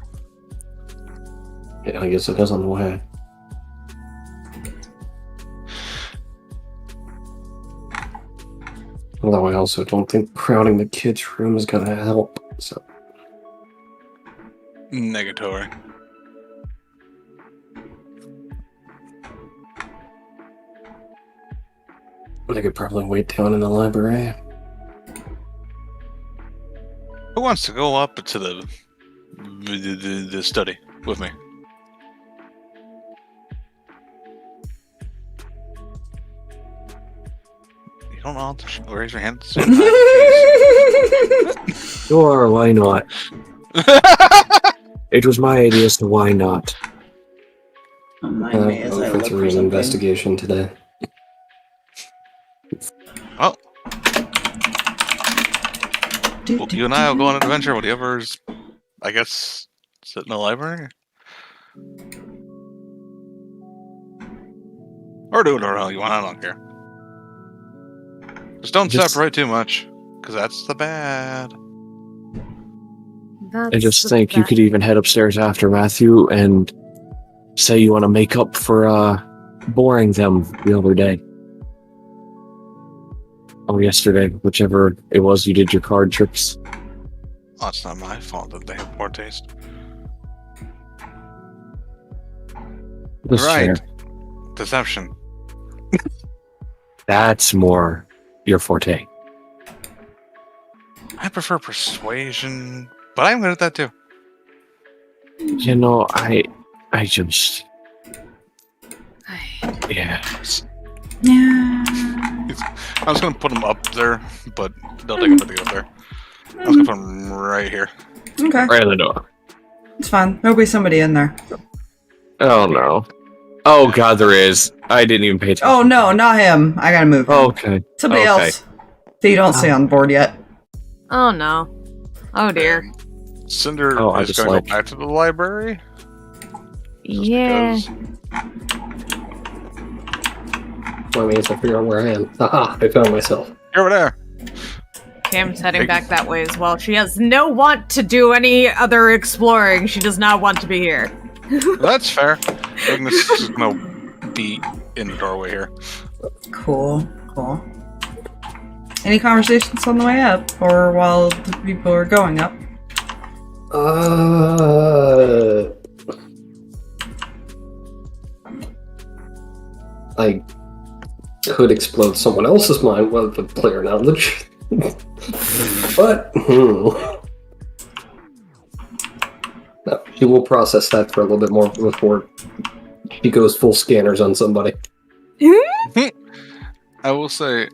Yeah, I guess it is on the way. Although I also don't think crowding the kids' room is gonna help, so... Negatory. I could probably wait down in the library. Who wants to go up to the study with me? You don't know to raise your hand. Sure, why not? It was my idea as to why not. Remind me as I I'll look go for through an something. investigation today. Oh, well, you and I will go on an adventure. Whatever's, I guess, sit in the library. Or do whatever the hell you want. I don't care. Just don't separate too much, because that's the bad. I just think you could even head upstairs after Matthew and say you want to make up for boring them the other day. Or yesterday, whichever it was you did your card tricks. Oh, it's not my fault that they have poor taste. That's Right. fair. Deception. That's more your forte. I prefer persuasion, but I'm good at that too. You know, I just... Yeah. Yeah. I was gonna put them up there, but they'll take a bit to get up there. I was gonna put them right here. Okay. Right in the door. It's fine. There'll be somebody in there. Oh no. Oh god, there is. I didn't even pay attention. Oh no, not him. I gotta move. Okay. Somebody okay. else. That you don't see on board yet. Oh no. Oh dear. Cinder Oh, I is just gonna like- go back to the library. Just Yeah. because- That means I figure out where I am. Haha, I found myself. You're over there. Cam's heading back that way as well. She has no want to do any other exploring. She does not want to be here. That's fair. Ignis is gonna be in the doorway here. Cool. Cool. Any conversations on the way up, or while the people are going up? I could explode someone else's mind with player knowledge. But, No, she will process that for a little bit more before she goes full scanners on somebody. I will say,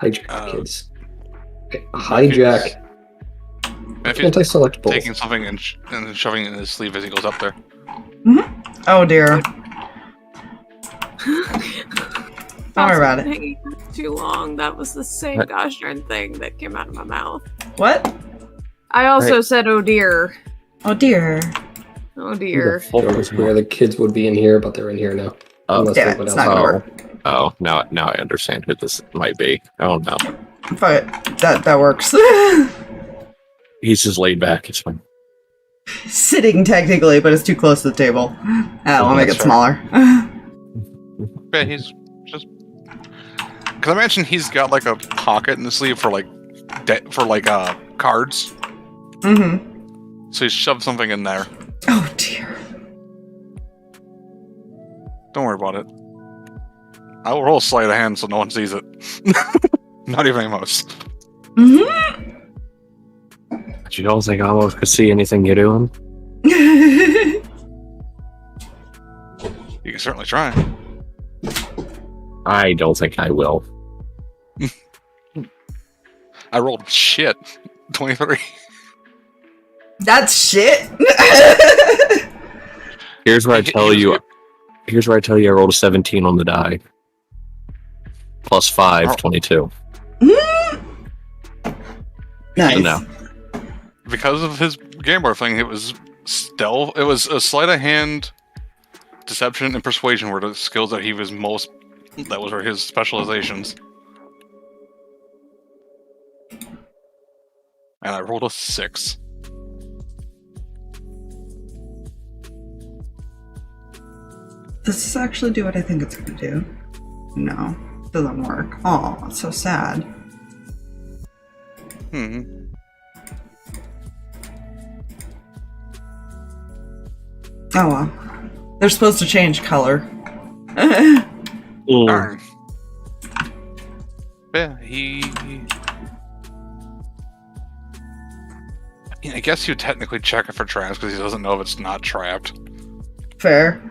Hijack, kids. Hijack. if he's Anti-selectables. taking something and shoving it in his sleeve as he goes up there. Oh dear. Don't worry about it. Hanging too long. That was the same gosh darn thing that came out of my mouth. What? I also Right. said, "Oh dear, Oh dear. oh dear." I don't know where the kids would be in here, but they're in here now. Oh, Unless yeah, they went it's not outside. gonna work. Oh, now I understand who this might be. Oh no. Fuck it. That works. He's just laid back, it's fine. Sitting technically, but it's too close to the table. I want to make it That's smaller. Yeah, he's just. Because I mentioned he's got like a pocket in the sleeve for cards. Mm-hmm. So he shoved something in there. Oh dear. Don't worry about it. I will roll sleight of hand so no one sees it. Not even Amos. Mm-hmm. But you don't think Amos could see anything you're doing? You can certainly try. I don't think I will. I rolled shit. 23. That's shit. Here's where I tell you. Here's where I tell you I rolled a 17 on the die. Plus 5, Oh. 22. Nice. So no. Because of his Game Boy thing, it was stealth. It was a sleight of hand, deception, and persuasion were the skills that he was most. That were his specializations. And I rolled a 6. Does this actually do what I think it's going to do? No, doesn't work. Oh, it's so sad. Hmm. Oh well. They're supposed to change color. Darn. Yeah, I guess you technically check it for traps because he doesn't know if it's not trapped. Fair.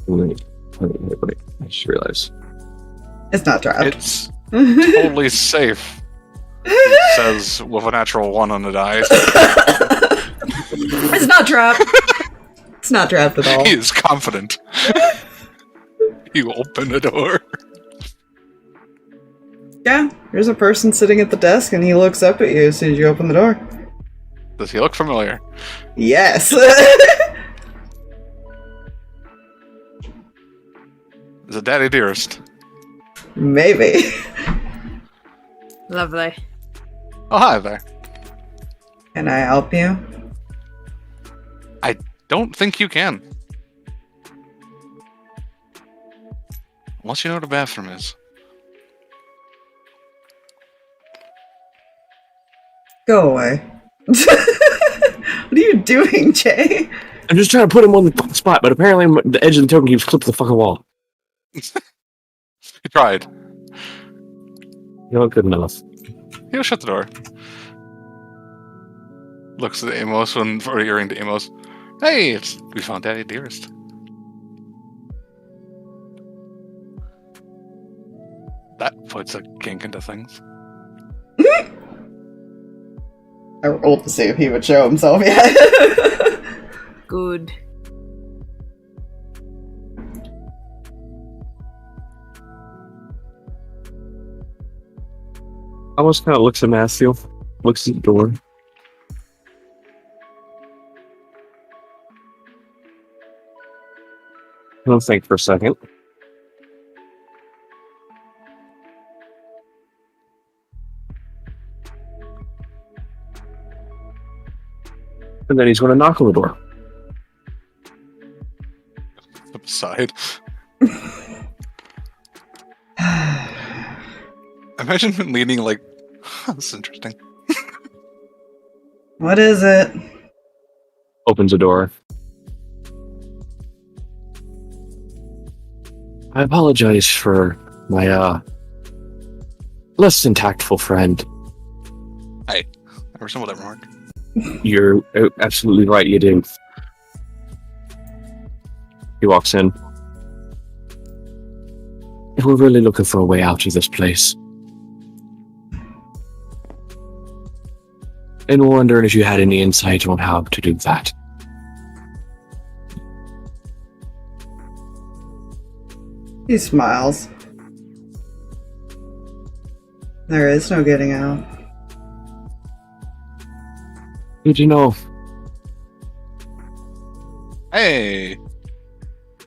Wait. I just realized. It's not trapped. It's totally safe. He says with a natural 1 on the die. It's not trapped. It's not trapped at all. He is confident. You open the door. Yeah, there's a person sitting at the desk and he looks up at you as soon as you open the door. Does he look familiar? Yes. Is it Daddy Dearest? Maybe. Lovely. Oh, hi there. Can I help you? Don't think you can. Unless you know where the bathroom is. Go away. What are you doing, Jay? I'm just trying to put him on the fucking spot, but apparently the edge of the token keeps clipping the fucking wall. He tried. You're not good enough. He'll shut the door. Looks at Amos when hearing to Amos. Hey, we found Daddy Dearest. That puts a kink into things. I rolled to see if he would show himself yet. Good. Almost kind of looks at Matthew, looks at the door. I'll think for a second. And then he's going to knock on the door. Side. Imagine him leaning like, that's interesting. What is it? Opens the door. I apologize for my, less than tactful friend. I resemble that remark. You're absolutely right, you do. He walks in. We're really looking for a way out of this place. And we're wondering if you had any insight on how to do that. He smiles. There is no getting out. Did you know? Hey!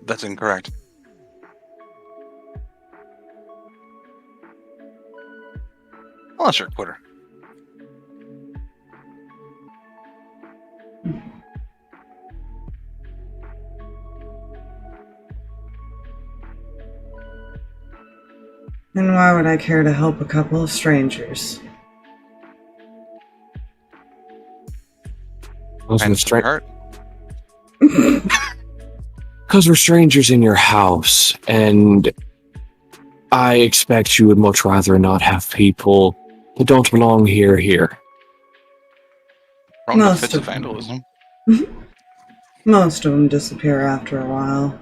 That's incorrect. Unless you're a quitter. And why would I care to help a couple of strangers? Wasn't And straight. heart. Because we're strangers in your house, and I expect you would much rather not have people that don't belong here. Wrong Most fits of of vandalism. Most of them disappear after a while.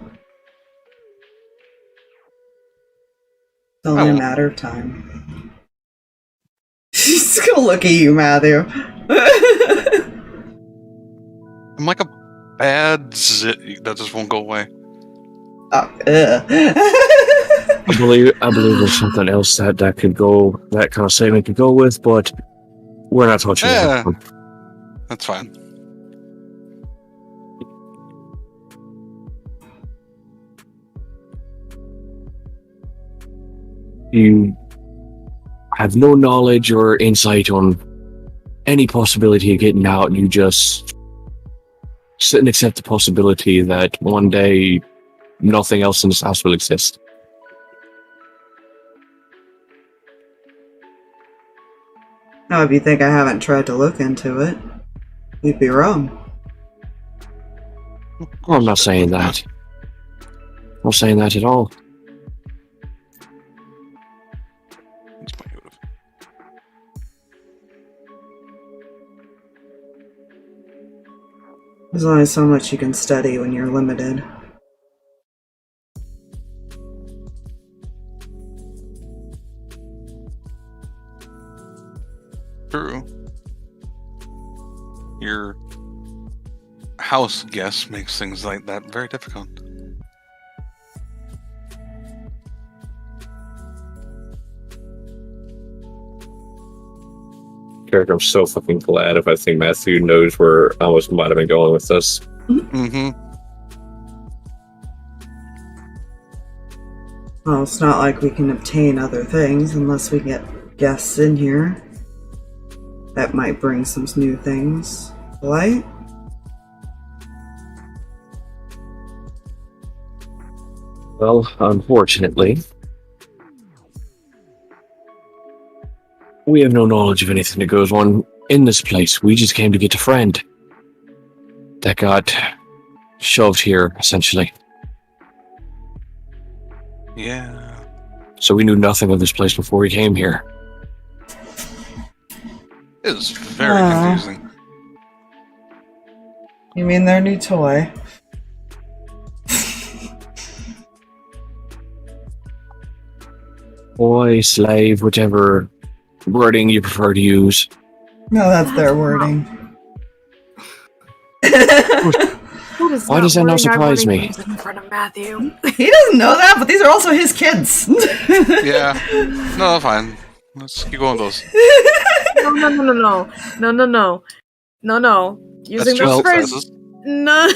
It's only a matter of time. She's gonna look at you, Matthew. I'm like a bad zit that just won't go away. Oh, I believe there's something else that that kind of statement could go with, but we're not touching Yeah. that one. That's fine. You have no knowledge or insight on any possibility of getting out. You just sit and accept the possibility that one day nothing else in this house will exist. Now, if you think I haven't tried to look into it, you'd be wrong. Well, I'm not saying that. I'm not saying that at all. That's my motive. There's only so much you can study when you're limited. True. Your house guess makes things like that very difficult. Character, I'm so fucking glad if I think Matthew knows where Amos might have been going with this. Mm-hmm. Well, it's not like we can obtain other things unless we get guests in here. That might bring some new things to light. Well, unfortunately, we have no knowledge of anything that goes on in this place. We just came to get a friend that got shoved here, essentially. Yeah. So we knew nothing of this place before we came here. It is very confusing. You mean their new toy? Boy, slave, whichever wording you prefer to use. No, that's their wording. Why does that not surprise me? In front of Matthew. He doesn't know that, but these are also his kids. Yeah. No, fine. Let's keep going with those. No. Using That's two those phrases. successes. No.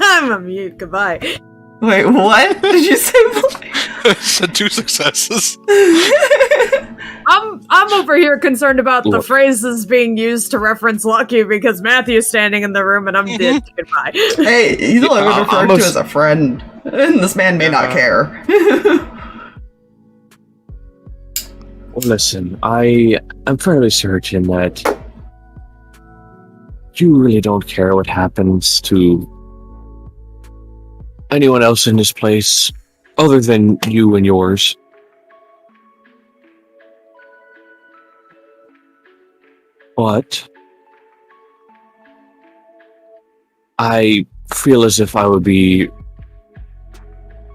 I'm a mute. Goodbye. Wait, what? Did you say? I said 2 successes. I'm over here concerned about the Look. phrases being used to reference Lucky because Matthew's standing in the room and I'm dead. Goodbye. Hey, he's only Yeah, referred to as a friend, and this man may not care. Well, listen, I'm fairly certain that you really don't care what happens to anyone else in this place other than you and yours. But I feel as if I would be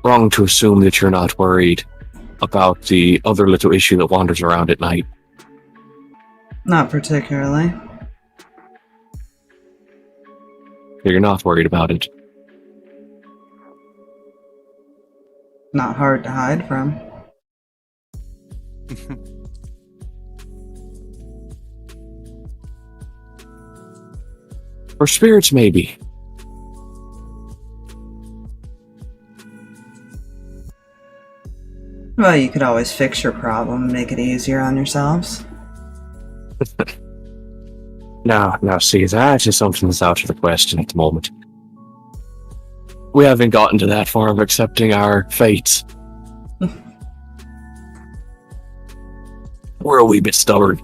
wrong to assume that you're not worried about the other little issue that wanders around at night. Not particularly. You're not worried about it. Not hard to hide from. For spirits, maybe. Well, you could always fix your problem and make it easier on yourselves. Now, see, that is something that's out of the question at the moment. We haven't gotten to that far of accepting our fates. We're a wee bit stubborn.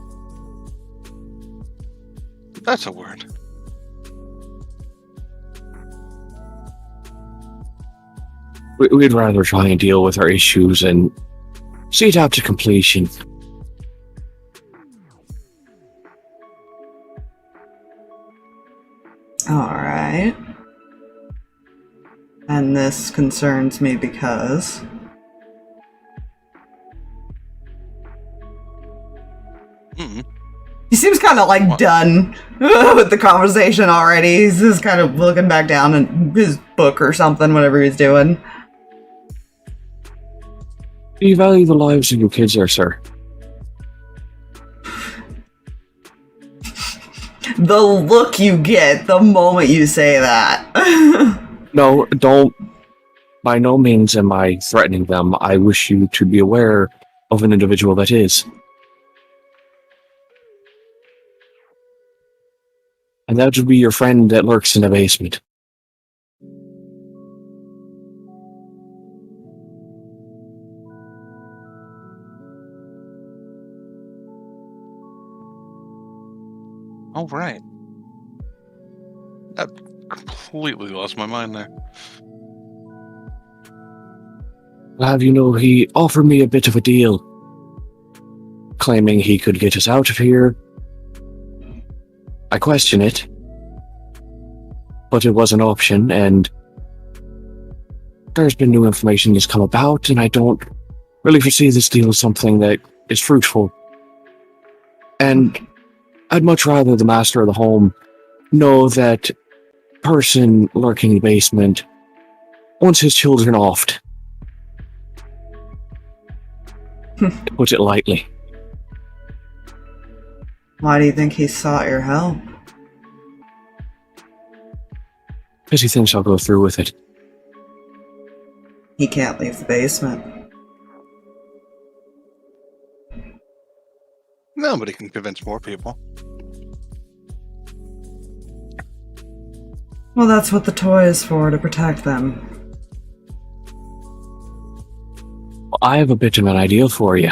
That's a word. We'd rather try and deal with our issues and see it out to completion. Alright. And this concerns me because... He seems kind of like done with the conversation already. He's just kind of looking back down at his book or something, whatever he's doing. Do you value the lives of your kids there, sir? The look you get the moment you say that. No, don't. By no means am I threatening them. I wish you to be aware of an individual that is. And that would be your friend that lurks in the basement. Oh, right. I completely lost my mind there. I'll have you know, he offered me a bit of a deal, claiming he could get us out of here. I question it, but it was an option, and there's been new information that's come about, and I don't really foresee this deal as something that is fruitful. And I'd much rather the master of the home know that person lurking in the basement wants his children offed. To put it lightly. Why do you think he sought your help? Because he thinks I'll go through with it. He can't leave the basement. Nobody can convince more people. Well, that's what the toy is for, to protect them. I have a bit of an idea for you.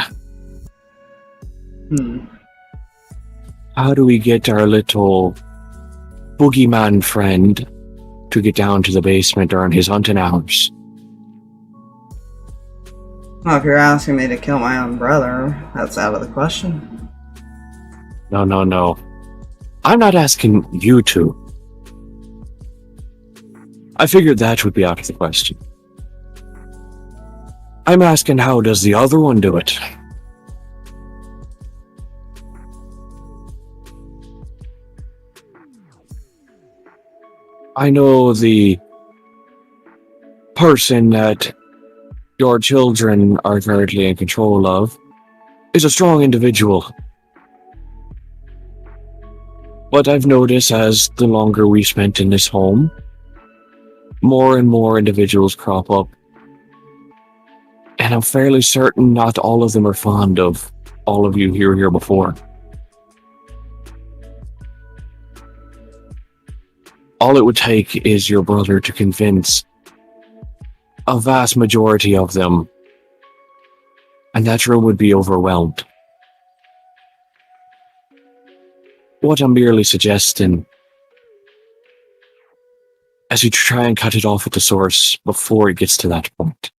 How do we get our little boogeyman friend to get down to the basement during his hunting hours? Well, if you're asking me to kill my own brother, that's out of the question. No. I'm not asking you to. I figured that would be out of the question. I'm asking, how does the other one do it? I know the person that your children are currently in control of is a strong individual. But I've noticed as the longer we spent in this home, more and more individuals crop up. And I'm fairly certain not all of them are fond of all of you here before. All it would take is your brother to convince a vast majority of them, and that room would be overwhelmed. What I'm merely suggesting, as you try and cut it off at the source before it gets to that point.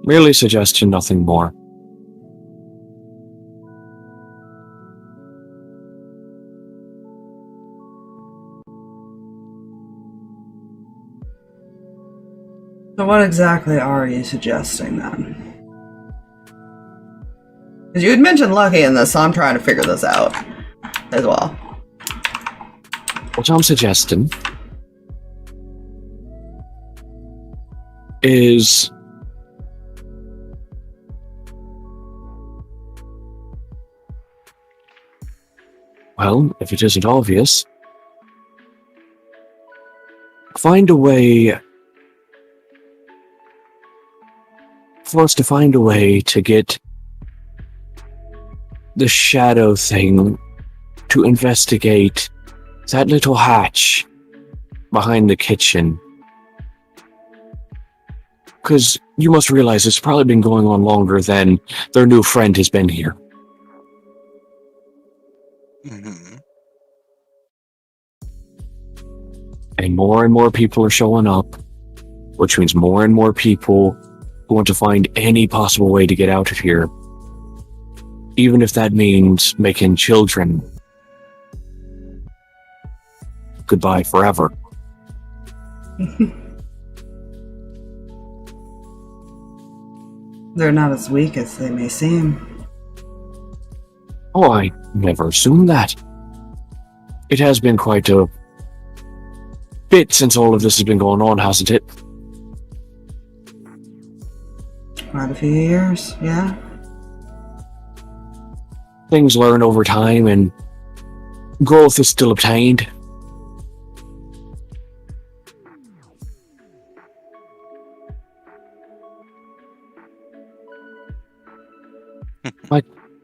Merely suggestion, nothing more. So what exactly are you suggesting then? Because you had mentioned Lucky in this, so I'm trying to figure this out as well. What I'm suggesting is well, if it isn't obvious, find a way for us to find a way to get the shadow thing to investigate that little hatch behind the kitchen. Because you must realize it's probably been going on longer than their new friend has been here. Mm-hmm. And more people are showing up. which means more and more people who want to find any possible way to get out of here, even if that means making children goodbye forever. They're not as weak as they may seem. Oh, I never assumed that. It has been quite a bit since all of this has been going on, hasn't it? Quite a few years, yeah. Things learn over time and growth is still obtained.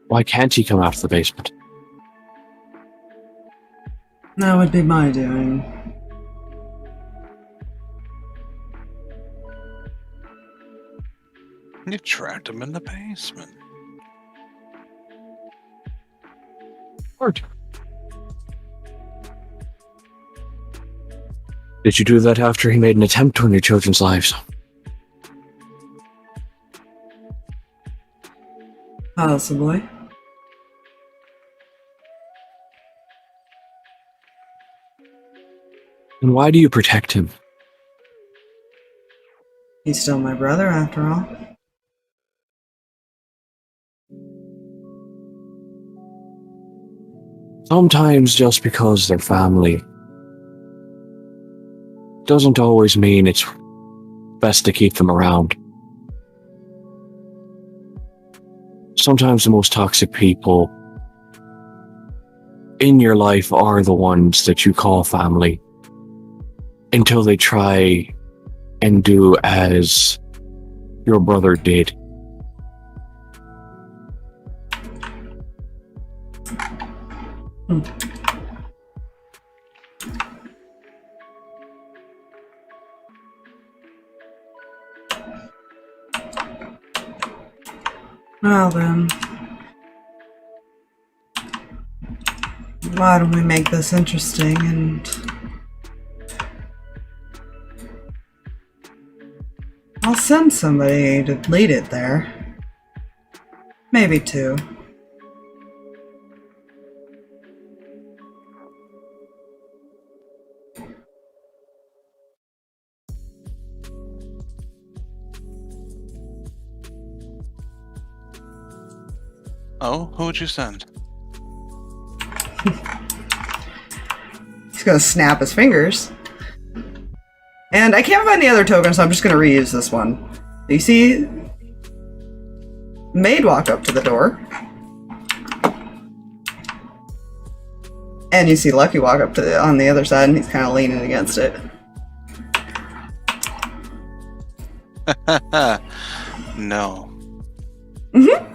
Why can't he come out of the basement? That would be my doing. You trapped him in the basement. Hard. Did you do that after he made an attempt on your children's lives? Possibly. And why do you protect him? He's still my brother, after all. Sometimes just because they're family doesn't always mean it's best to keep them around. Sometimes the most toxic people in your life are the ones that you call family until they try and do as your brother did. Well then, why don't we make this interesting and I'll send somebody to lead it there. Maybe two. Oh, who would you send? He's gonna snap his fingers. And I can't find the other token, so I'm just gonna reuse this one. You see Maid walk up to the door. And you see Lucky walk up to on the other side, and he's kind of leaning against it. No. Mm-hmm.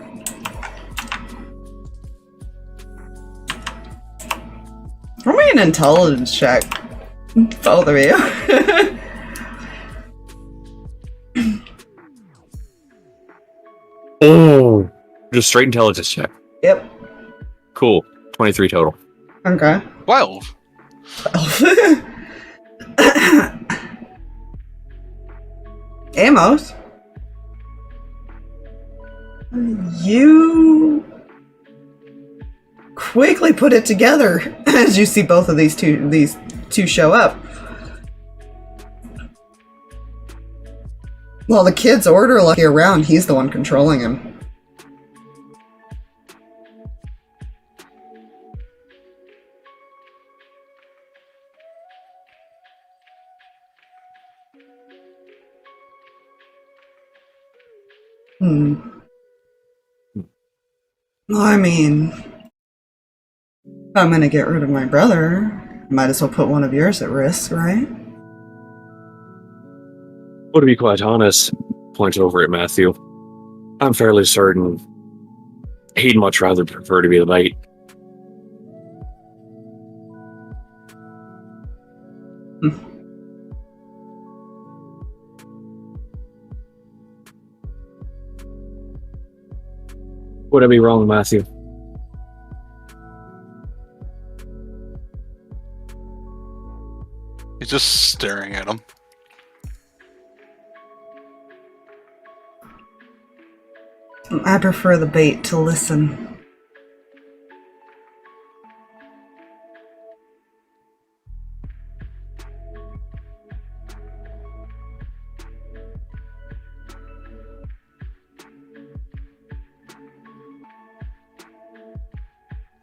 Roll me an intelligence check. Both of you. Oh, just straight intelligence check. Yep. Cool. 23 total. Okay. 12. Amos, you quickly put it together as you see both of these two show up. While the kids order Lucky around, he's the one controlling him. Well, I mean, if I'm gonna get rid of my brother, might as well put one of yours at risk, right? Well, to be quite honest, point over at Matthew, I'm fairly certain he'd much rather prefer to be the bait. Would I be wrong, Matthew? He's just staring at him. I prefer the bait to listen.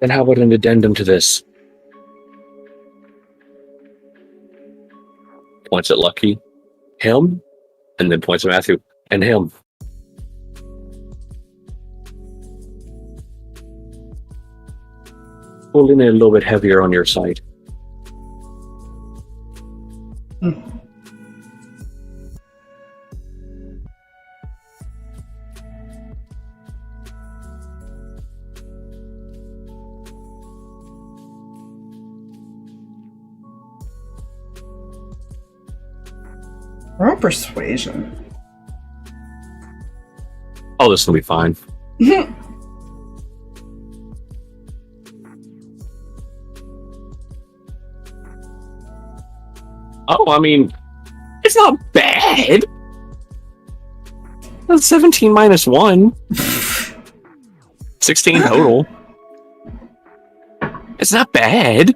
Then how about an addendum to this? Points at Lucky, him, and then points at Matthew, and him. Pulling it a little bit heavier on your side. Or persuasion. Oh, this will be fine. Oh, I mean, it's not bad. That's 17 minus 1. 16 total. It's not bad.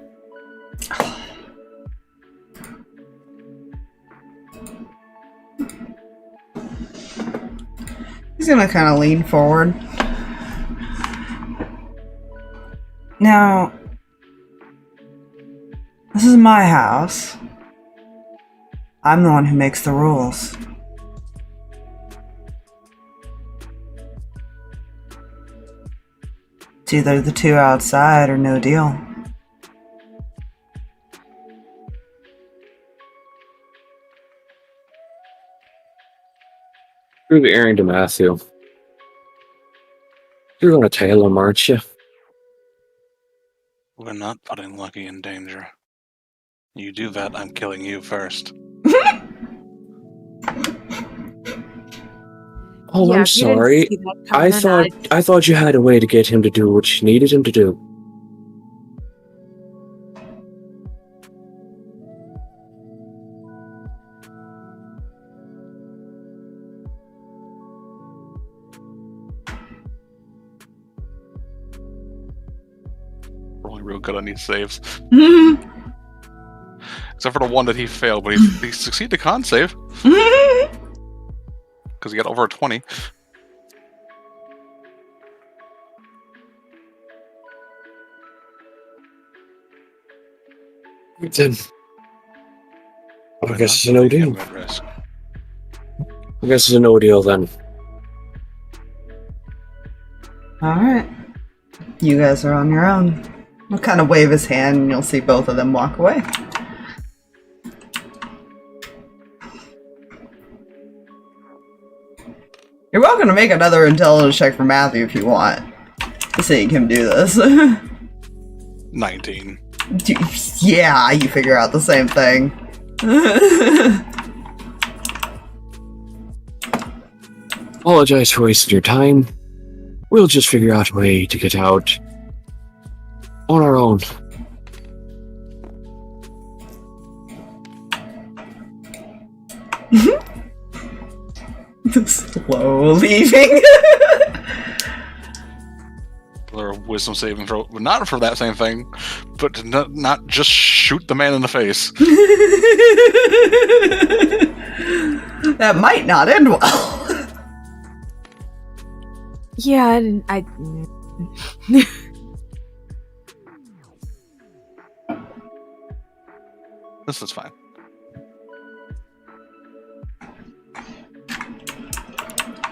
He's gonna kind of lean forward. Now, this is my house. I'm the one who makes the rules. It's either the two outside or no deal. Through the airing to Matthew. You're gonna tail him, aren't you? We're not putting Lucky in danger. You do that, I'm killing you first. Oh, Yeah, I'm if you didn't sorry. see that coming, I thought you had a way to get him to do what you needed him to do. Rolling real good on these saves. Except for the one that he failed, but he succeeded the con save. Because he got over a 20. Then I guess it's a no deal. Risk. I guess it's a no deal then. Alright. You guys are on your own. He'll kind of wave his hand and you'll see both of them walk away. You're welcome to make another intelligence check for Matthew if you want. Seeing him do this. 19. Yeah, you figure out the same thing. Apologize for wasting your time. We'll just figure out a way to get out on our own. Slow leaving. Or wisdom saving throw, not for that same thing, but to not just shoot the man in the face. That might not end well. Yeah, I This is fine.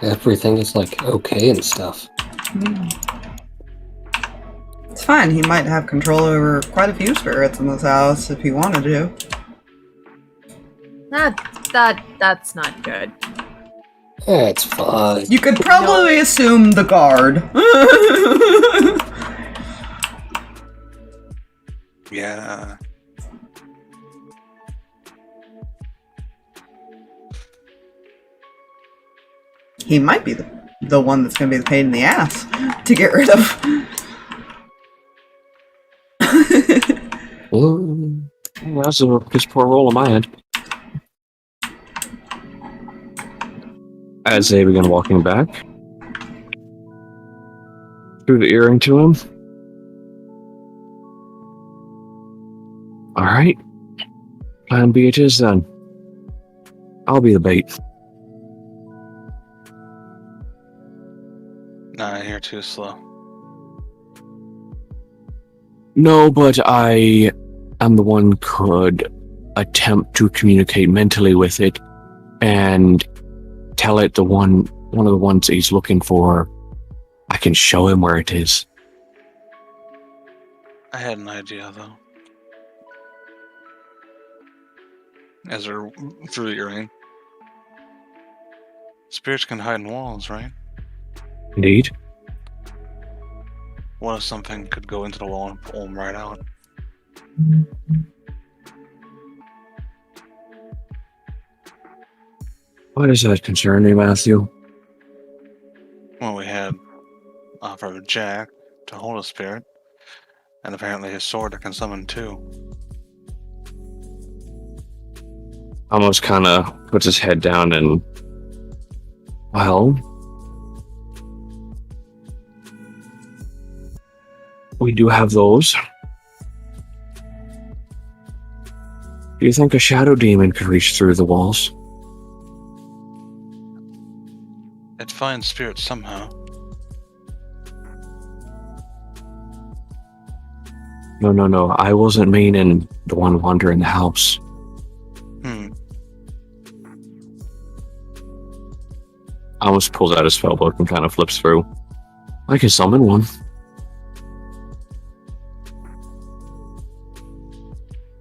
Everything is like okay and stuff. It's fine. He might have control over quite a few spirits in this house if he wanted to. that's not good. It's fine. You could probably assume the guard. Yeah. He might be the one that's going to be the pain in the ass to get rid of. Well, that's a piss poor roll on my end. As they begin walking back, threw the earring to him. Alright. Plan B it is then. I'll be the bait. Nah, you're too slow. No, but I am the one could attempt to communicate mentally with it and tell it one of the ones he's looking for. I can show him where it is. I had an idea, though. Ezra threw the earring. Spirits can hide in walls, right? Indeed. What if something could go into the wall and pull them right out? Why does that concern you, Matthew? Well, we had offered Jack to hold a spirit, and apparently his sword that can summon too. Almost kind of puts his head down and, well, we do have those. Do you think a shadow demon could reach through the walls? It finds spirits somehow. No. I wasn't meaning the one wandering the house. Almost pulls out his spellbook and kind of flips through. I can summon one.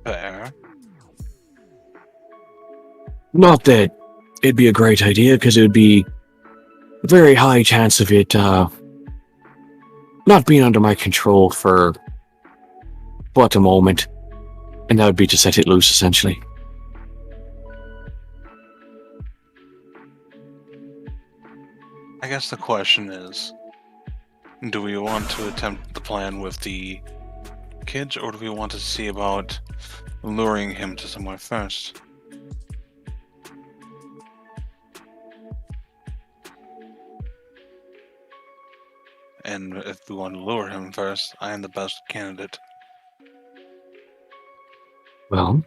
Fair. Not that it'd be a great idea, because it would be a very high chance of it not being under my control for but a moment, and that would be to set it loose, essentially. I guess the question is, do we want to attempt the plan with the kids, or do we want to see about luring him to somewhere first? And if we want to lure him first, I am the best candidate. Well,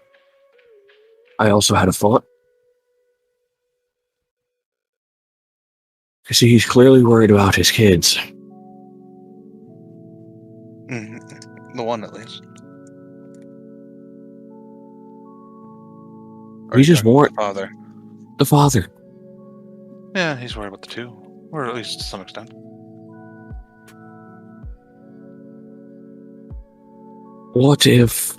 I also had a thought. You see, he's clearly worried about his kids. The one, at least. He just worried. Father. The father. Yeah, he's worried about the two, or at least to some extent. What if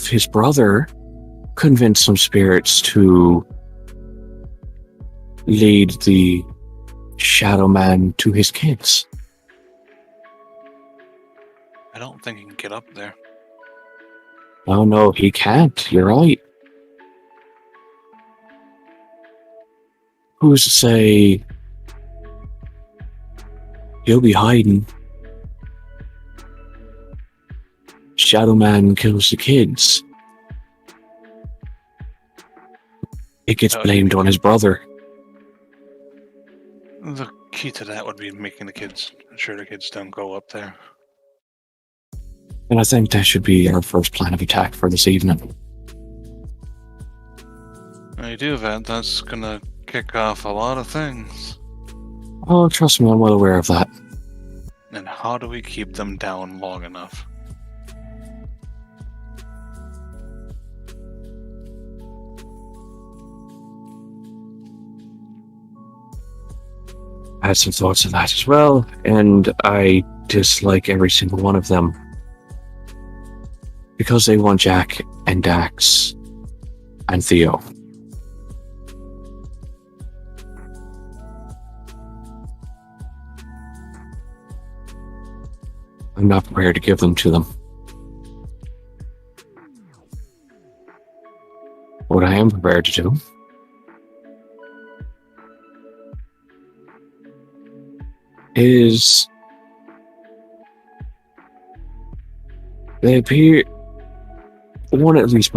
his brother convinced some spirits to lead the Shadow Man to his kids? I don't think he can get up there. Oh no, he can't. You're right. Who's to say he'll be hiding? Shadow Man kills the kids. It gets blamed on his brother. The key to that would be making the kids sure the kids don't go up there. And I think that should be our first plan of attack for this evening. When you do that, that's gonna kick off a lot of things. Oh, trust me, I'm well aware of that. And how do we keep them down long enough? I had some thoughts of that as well, and I dislike every single one of them. Because they want Jack and Dax and Theo. I'm not prepared to give them to them. What I am prepared to do is they appear, one at least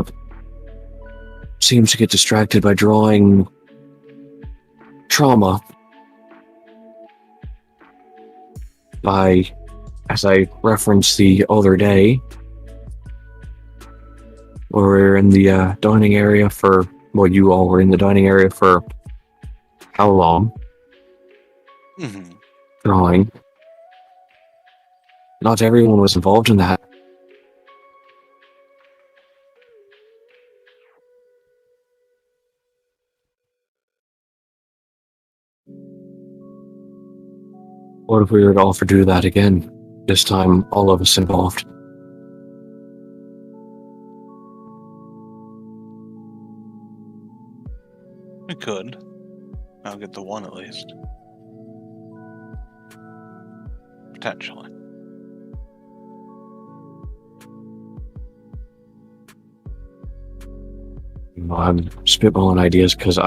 seems to get distracted by drawing trauma by, as I referenced the other day, where we were in the dining area for, well, you all were in the dining area for how long? Hmm. Drawing. Not everyone was involved in that. What if we were to offer to do that again? This time, all of us involved. We could. I'll get the one at least. Potentially. I'm spitballing ideas because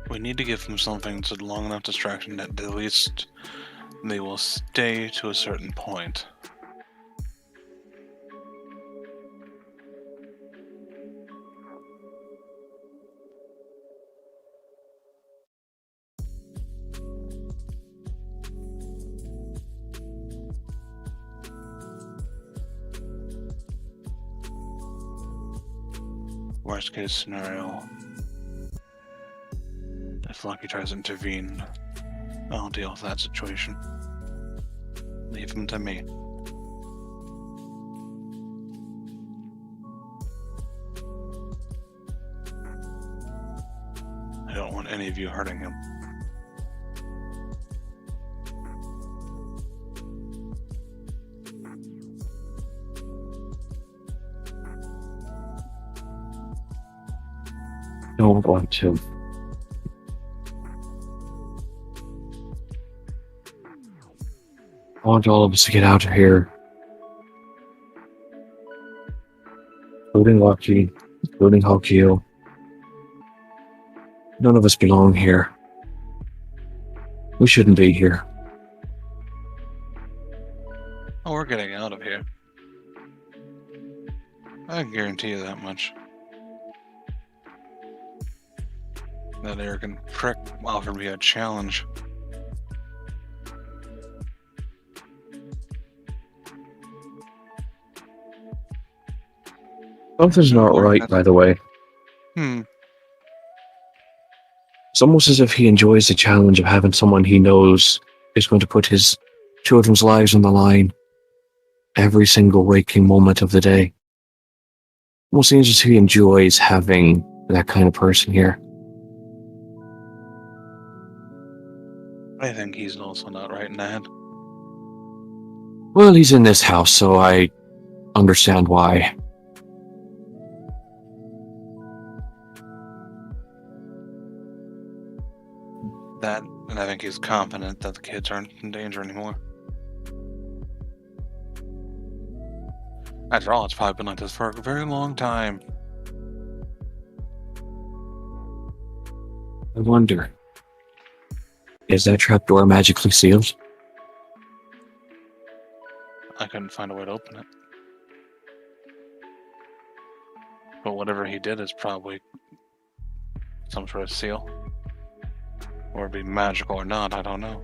We need to give them something that's a long enough distraction that at least they will stay to a certain point. Worst case scenario, if Lucky tries to intervene, I'll deal with that situation. Leave him to me. I don't want any of you hurting him. don't want to. I want all of us to get out of here. Including Lucky, including Hokio. None of us belong here. We shouldn't be here. Oh, we're getting out of here. I can guarantee you that much. That arrogant prick offered me a challenge. Something's not right, by the way. It's almost as if he enjoys the challenge of having someone he knows is going to put his children's lives on the line every single waking moment of the day. Almost seems as if he enjoys having that kind of person here. I think he's also not right in the head. Well, he's in this house, so I understand why. That, and I think he's confident that the kids aren't in danger anymore. After all, it's probably been like this for a very long time. I wonder, is that trapdoor magically sealed? I couldn't find a way to open it. But whatever he did is probably some sort of seal. Or it'd be magical or not, I don't know.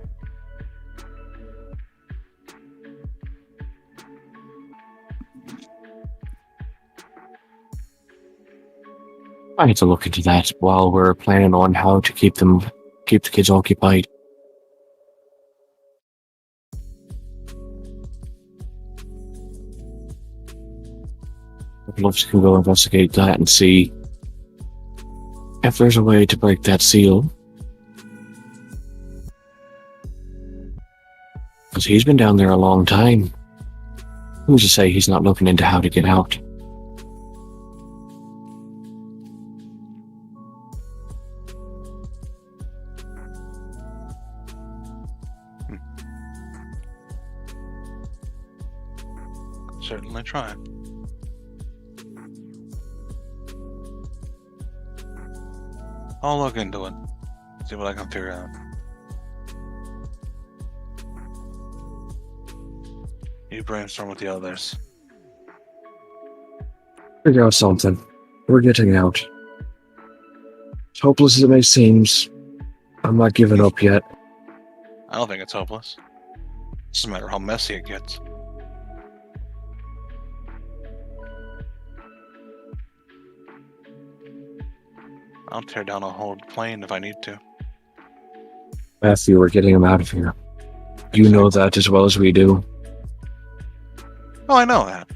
I need to look into that while we're planning on how to keep the kids occupied. I'd love to go investigate that and see if there's a way to break that seal. Because he's been down there a long time. Who's to say he's not looking into how to get out? certainly try. I'll look into it. See what I can figure out. You brainstorm with the others. Figure out something. We're getting out. As hopeless as it may seem, I'm not giving up yet. I don't think it's hopeless. It's just a matter of how messy it gets. I'll tear down a whole plane if I need to. Matthew, we're getting him out of here. You know that as well as we do. Oh, I know that.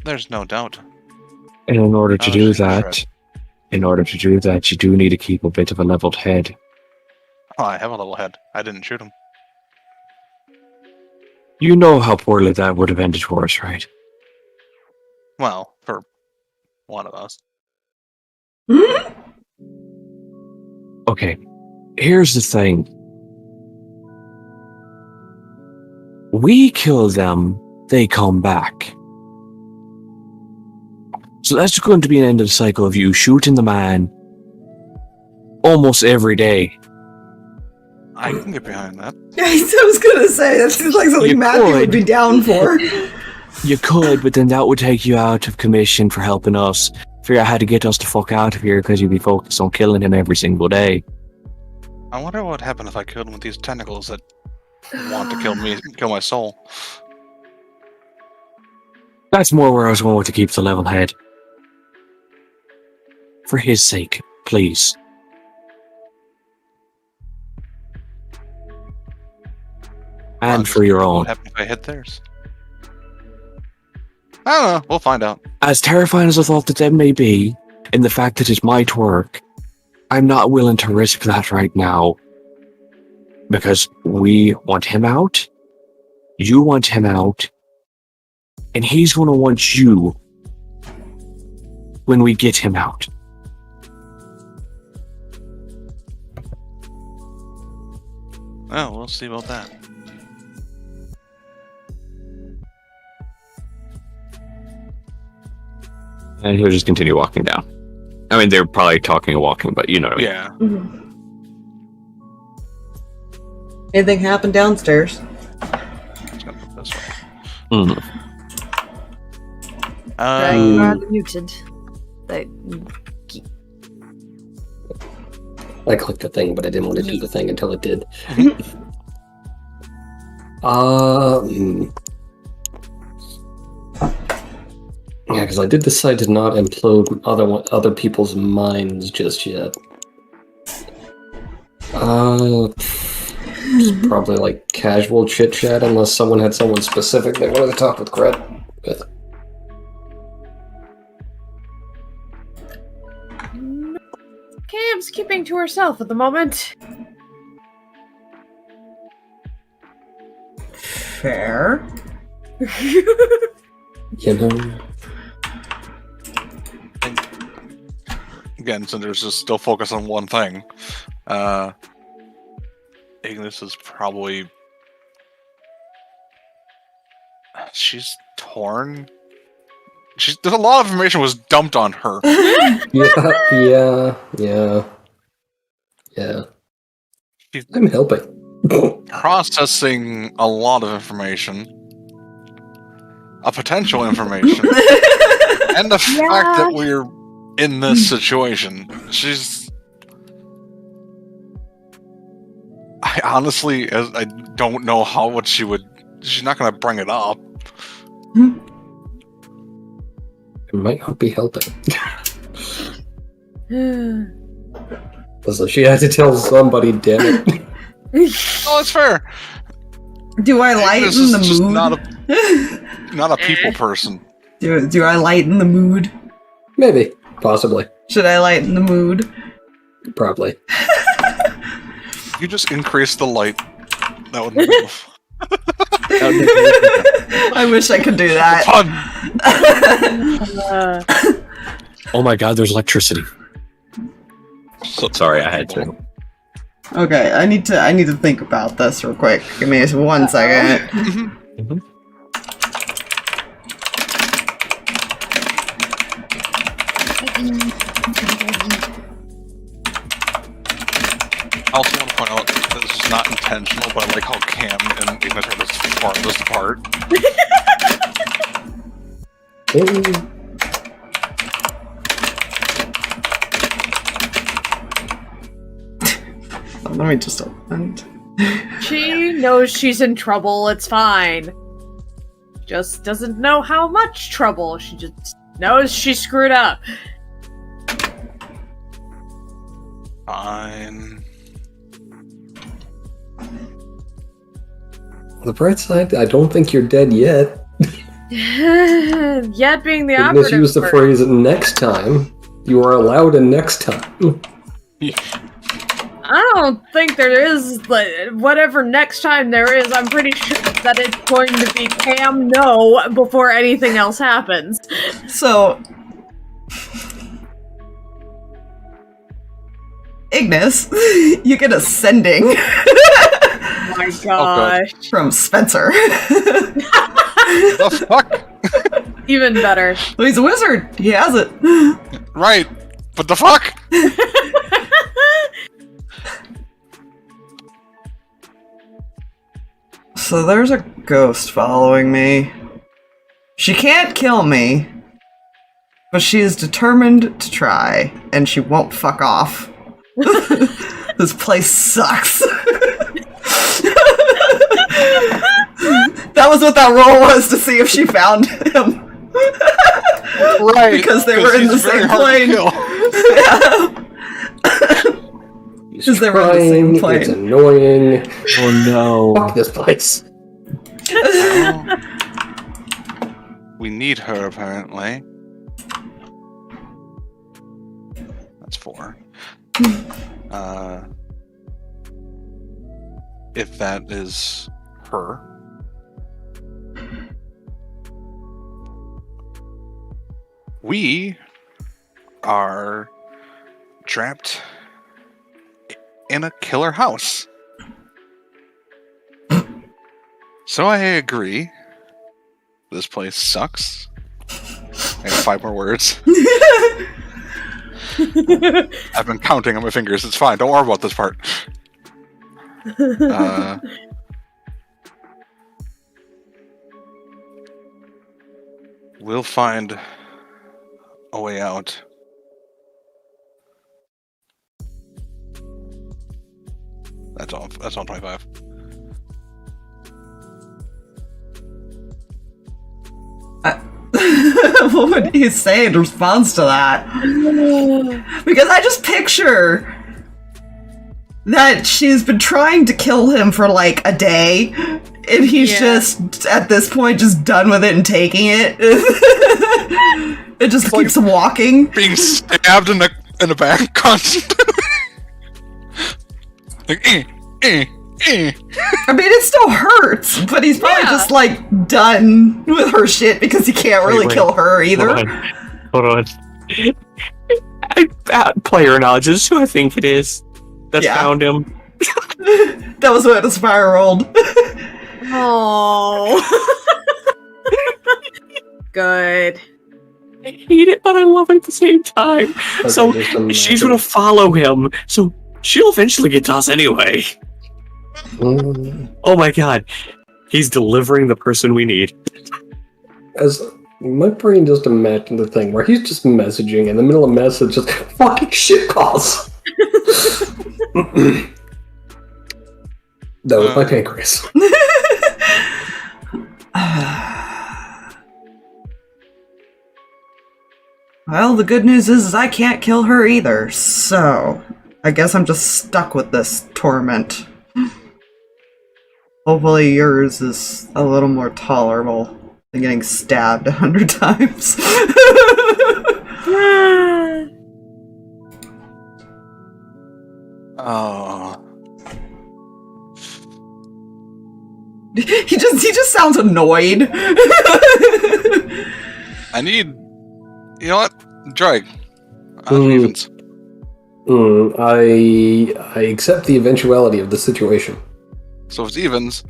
There's no doubt. And in order to do Shred. that, you do need to keep a bit of a leveled head. Oh, I have a little head. I didn't shoot him. You know how poorly that would have ended for us, right? Well, for one of us. Okay, here's the thing. We kill them, they come back. So that's going to be an end of the cycle of you shooting the man almost every day. I can get behind that. I was gonna say, that seems like something You Matthew would could. be down for. You could, but then that would take you out of commission for helping us figure out how to get us the fuck out of here because you'd be focused on killing him every single day. I wonder what would happen if I killed him with these tentacles that want to kill my soul. That's more where I was going with to keep the level head. For his sake, please. And for your own. What happened if I hit theirs? I don't know. We'll find out. As terrifying as I thought that they may be, in the fact that it might work, I'm not willing to risk that right now. Because we want him out, you want him out, and he's going to want you when we get him out. Oh, we'll see about that. And he'll just continue walking down. I mean, they're probably talking and walking, but you know what I mean. Yeah. Mm-hmm. Anything happened downstairs? Let's go this way. Mm. DragDread muted. I clicked the thing, but I didn't want to do the thing until it did. Yeah, because I did decide to not implode other people's minds just yet. It's probably like casual chit chat, unless someone had someone specific they wanted to talk with Kreh with. Cam's keeping to herself at the moment. Fair. You know, Again, Cinder's just still focused on one thing. Ignis is probably... She's torn. There's a lot of information was dumped on her. yeah. I'm helping. Processing a lot of information. A potential information. And the fact that we're in this situation. I honestly, I don't know what she would... She's not going to bring it up. It might not be helping. So she had to tell somebody, damn it. Oh, it's fair. Do I lighten Ignis the is just mood? not a people person. Do I lighten the mood? Maybe. Possibly. Should I lighten the mood? Probably. You just increase the light. That would make it I wish I could do that. fun. Oh my god, there's electricity. So sorry, I had to. Okay, I need to think about this real quick. Give me just 1 second. I also want to point out that this is not intentional, but I like how Cam and Ignis are this farthest apart. Let me just open. She knows she's in trouble, it's fine. Just doesn't know how much trouble. She just knows she screwed up. Fine. On the bright side, I don't think you're dead yet. Yet being the Ignis operative used the word. phrase next time. You are allowed a next time. I don't think there is, like, whatever next time there is, I'm pretty sure that it's going to be Cam no before anything else happens. So, Ignis, you get a sending Oh my gosh. from Spencer. The fuck? Even better. Well, he's a wizard. He has it. Right. But the fuck? So there's a ghost following me. She can't kill me, but she is determined to try, and she won't fuck off. This place sucks. That was what that roll was, to see if she found him. Right. Because they were in the he's very same hard to plane. kill. He's 'Cause they were on the same crying, plane. it's annoying. Oh no. Fuck this place. Well, we need her, apparently. That's 4. If that is her. We are trapped in a killer house. So I agree. This place sucks. I have 5 more words. I've been counting on my fingers. It's fine. Don't worry about this part. We'll find a way out. That's all. That's all 25. What would you say in response to that? Because I just picture that she's been trying to kill him for like a day, and he's Yeah. just at this point just done with it and taking it. It just keeps walking. Being stabbed in the back constantly. Like, eh. I mean, it still hurts, but he's probably Yeah. just like done with her shit because he can't really Wait. kill her either. Hold on. Player knowledge, this is who I think it is that Yeah. found him. That was what Aspire rolled. Oh. Good. I hate it, but I love it at the same time. So Just imagine. she's gonna follow him, so she'll eventually get to us anyway. Mm, Oh my god. He's delivering the person we need. As my brain just imagined the thing where he's just messaging in the middle of message, just fucking shit calls. That was my pancreas. Well, the good news is I can't kill her either, so I guess I'm just stuck with this torment. Hopefully yours is a little more tolerable than getting stabbed 100 times. Oh. He just sounds annoyed. I need. You know what? Drag. Mm. Evens. I accept the eventuality of the situation. So if it's evens,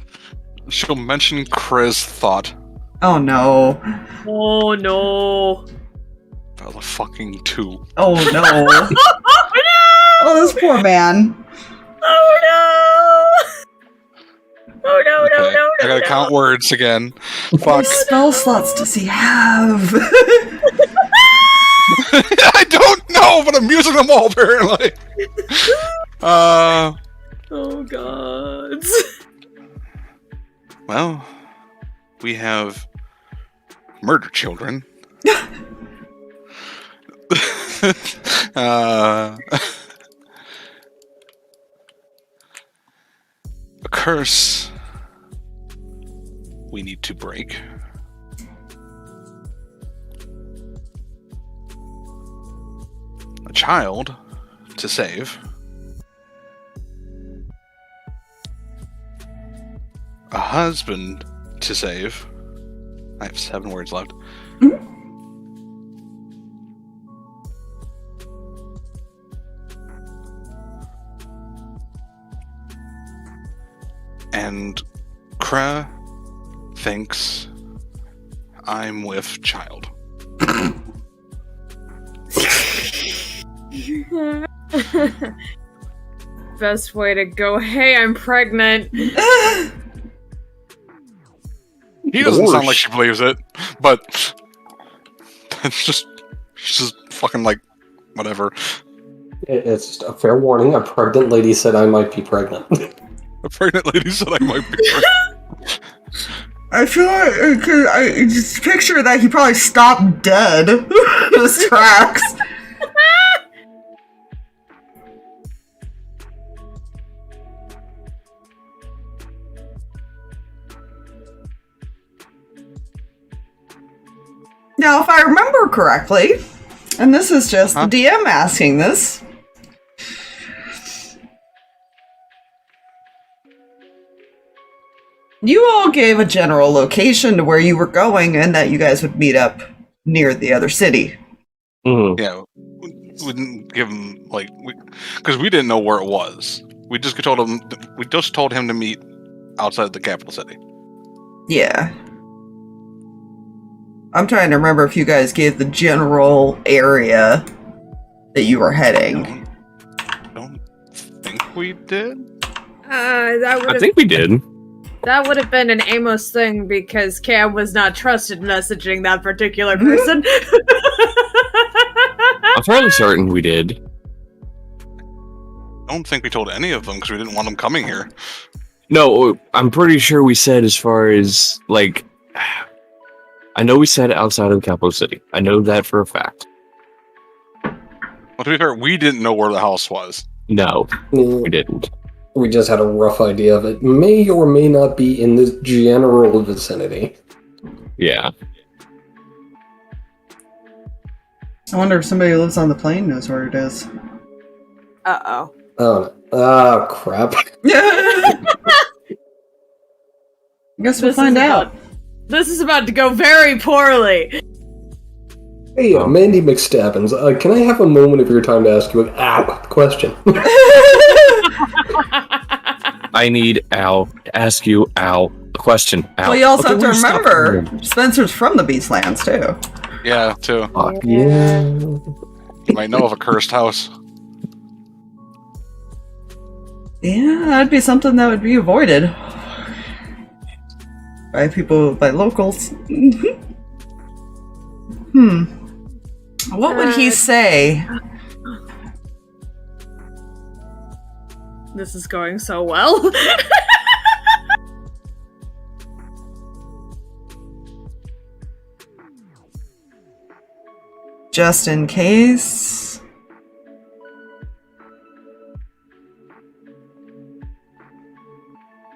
she'll mention Kreh's thought. Oh no. Oh no. That was a fucking 2. Oh no. Oh Oh, this poor man. Oh no! Oh no, Okay, no, no, I gotta no, count words again. What Fuck. spell slots does he have? I don't know, but I'm using them all apparently. Oh god. Well, we have murder children. A curse we need to break. A child to save. A husband to save. I have 7 words left. And Kreh thinks I'm with child. Best way to go, hey, I'm pregnant. He doesn't sound like she believes it, but it's just, she's just fucking like, whatever. It's just a fair warning. A pregnant lady said I might be pregnant. A pregnant lady said I might be pregnant. I feel like I just picture that he probably stopped dead in his tracks. Now, if I remember correctly, and this is just the DM asking this, you all gave a general location to where you were going and that you guys would meet up near the other city. Mhm. Yeah, we didn't give him like because we didn't know where it was. We just told him. We just told him to meet outside the capital city. Yeah. I'm trying to remember if you guys gave the general area that you were heading. I don't think we did. That would I have think we did. that would have been an Amos thing because Cam was not trusted messaging that particular person. I'm fairly certain we did. I don't think we told any of them because we didn't want them coming here. No, I'm pretty sure we said as far as, like... I know we said outside of the capital city. I know that for a fact. Well, to be fair, we didn't know where the house was. No, we didn't. We just had a rough idea of it. May or may not be in this general vicinity. Yeah. I wonder if somebody who lives on the plane knows where it is. Uh-oh. Oh, no. Crap. I guess we'll find out. This is about to go very poorly. Hey, Mandy McStabbins, can I have a moment of your time to ask you a question? I need Al to ask you, Al, a question. Al. Well, you also have to will you stop remember, for Spencer's from the Beastlands, too. Yeah, too. Fuck. Yeah. You might know of a cursed house. Yeah, that'd be something that would be avoided. By locals. What would he say? This is going so well. Just in case.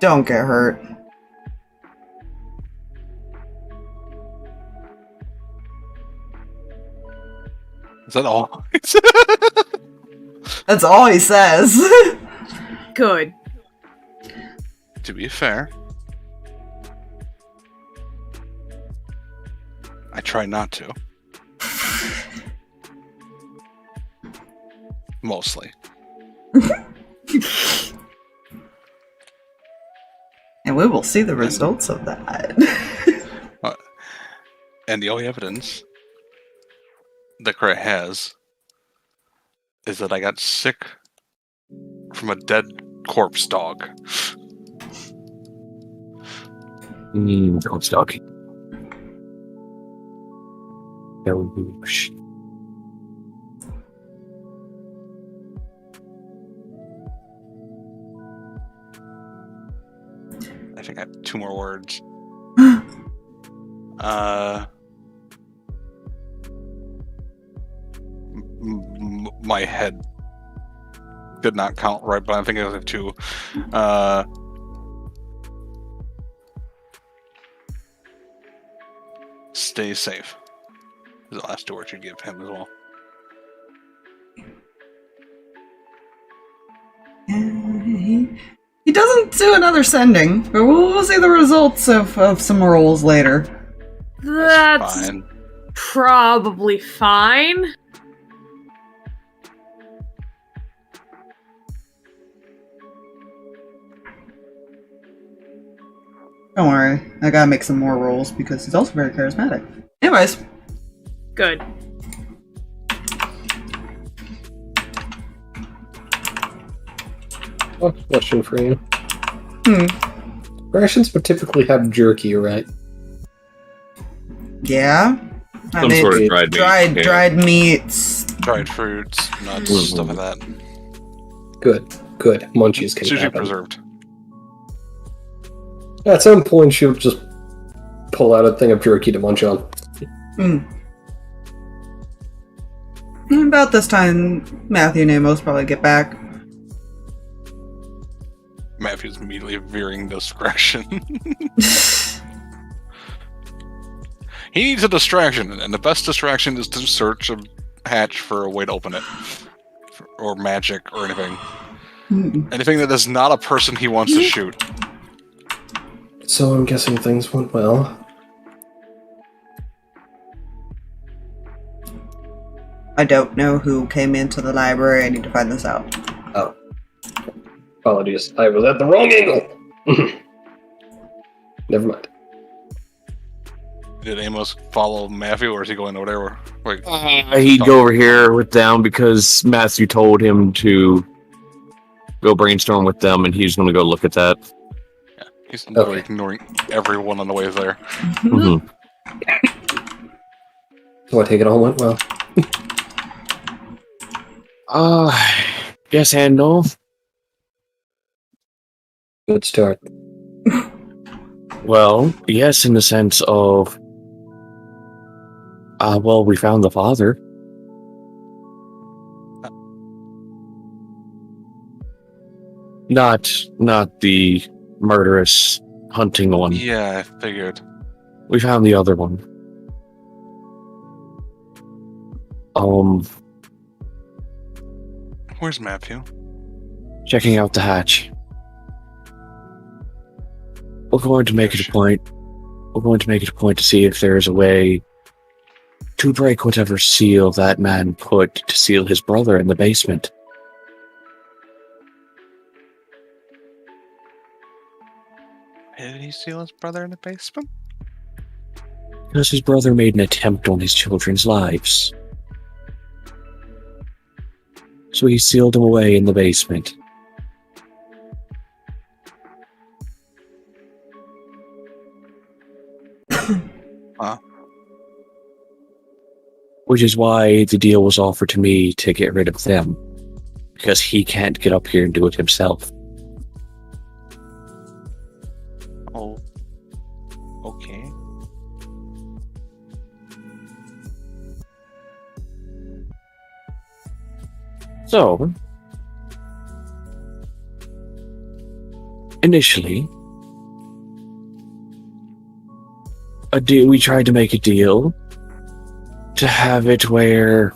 Don't get hurt. Is that all? That's all he says. Good. To be fair, I try not to. Mostly. And we will see the results of that. And the only evidence that Kreh has is that I got sick from a dead corpse dog. Corpse dog. That would be. I think I have 2 more words. My head did not count right, but I think I have 2. Stay safe. Is the last 2 words you give him as well. He doesn't do another sending, but we'll see the results of some rolls later. That's fine. probably fine. Don't worry, I gotta make some more rolls because he's also very charismatic. Anyways. Good. Question for you. Hmm. Rations would typically have jerky, right? Yeah. Some sort of dried meat. Dried meats. Dried fruits, nuts, stuff like that. Good. Munchies can It's usually happen. preserved. At some point, she'll just pull out a thing of jerky to munch on. About this time, Matthew and Amos probably get back. Matthew's immediately veering discretion. He needs a distraction, and the best distraction is to search a hatch for a way to open it. Or magic, or anything. Anything that is not a person he wants to shoot. So I'm guessing things went well. I don't know who came into the library. I need to find this out. Oh. Apologies. I was at the wrong angle! Never mind. Did Amos follow Matthew, or is he going over there? Like, He'd go over here with them because Matthew told him to go brainstorm with them, and he's going to go look at that. yeah, he's literally ignoring everyone on the way there. Mm-hmm. So I take it all went well. Yes and no. Good start. Well, yes, in the sense of, well, we found the father. Not the murderous hunting one. Yeah, I figured. We found the other one. Where's Matthew? Checking out the hatch. We're going to make it a point. We're going to make it a point to see if there is a way to break whatever seal that man put to seal his brother in the basement. Why did he steal his brother in the basement? Because his brother made an attempt on his children's lives. So he sealed him away in the basement. Huh? Which is why the deal was offered to me to get rid of them. Because he can't get up here and do it himself. Oh. Okay. So, initially, we tried to make a deal to have it where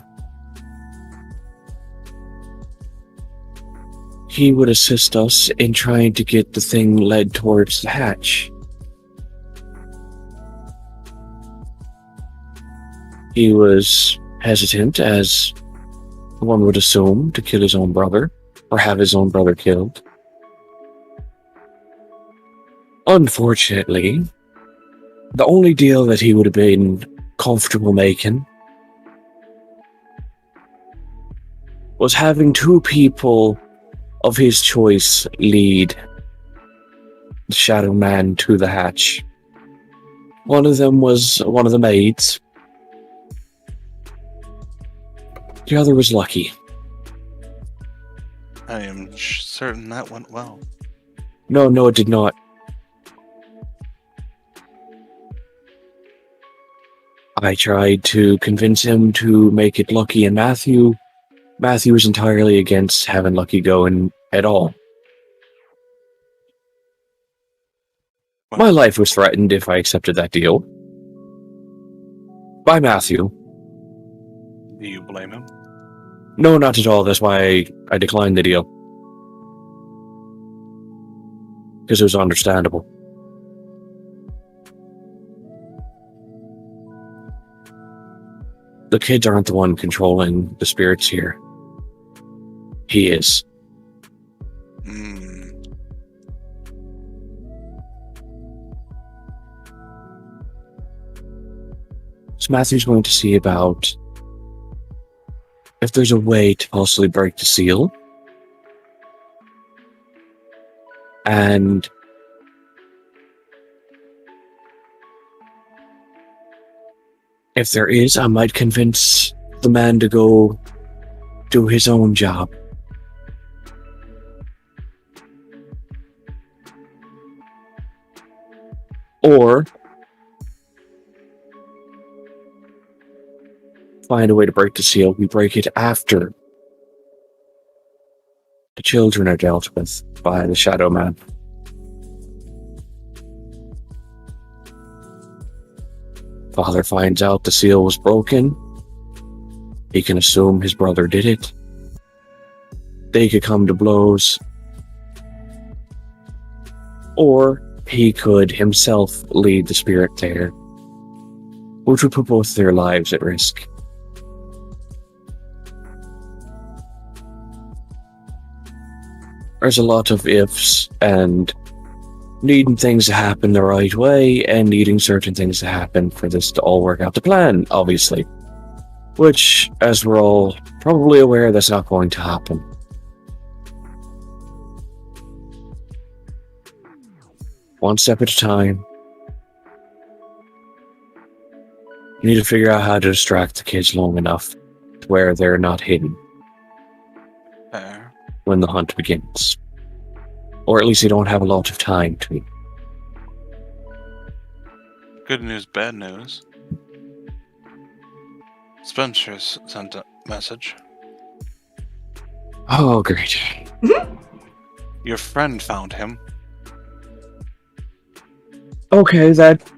he would assist us in trying to get the thing led towards the hatch. He was hesitant, as one would assume, to kill his own brother, or have his own brother killed. Unfortunately, the only deal that he would have been comfortable making was having two people of his choice lead the Shadow Man to the hatch. One of them was one of the maids. The other was Lucky. I am certain that went well. No, it did not. I tried to convince him to make it Lucky and Matthew. Matthew was entirely against having Lucky go in at all. My life was threatened if I accepted that deal. By Matthew. Do you blame him? No, not at all. That's why I declined the deal. Because it was understandable. The kids aren't the one controlling the spirits here. He is. So Matthew's going to see about if there's a way to possibly break the seal. And if there is, I might convince the man to go do his own job. Or find a way to break the seal. We break it after the children are dealt with by the Shadow Man. Father finds out the seal was broken. He can assume his brother did it. They could come to blows. Or he could himself lead the spirit there, which would put both their lives at risk. There's a lot of ifs and needing things to happen the right way and needing certain things to happen for this to all work out to plan, obviously. Which, as we're all probably aware, that's not going to happen. One step at a time. You need to figure out how to distract the kids long enough to where they're not hidden when the hunt begins. Or at least you don't have a lot of time to. Good news, bad news. Spencer's sent a message. Oh, great. Your friend found him. Okay, that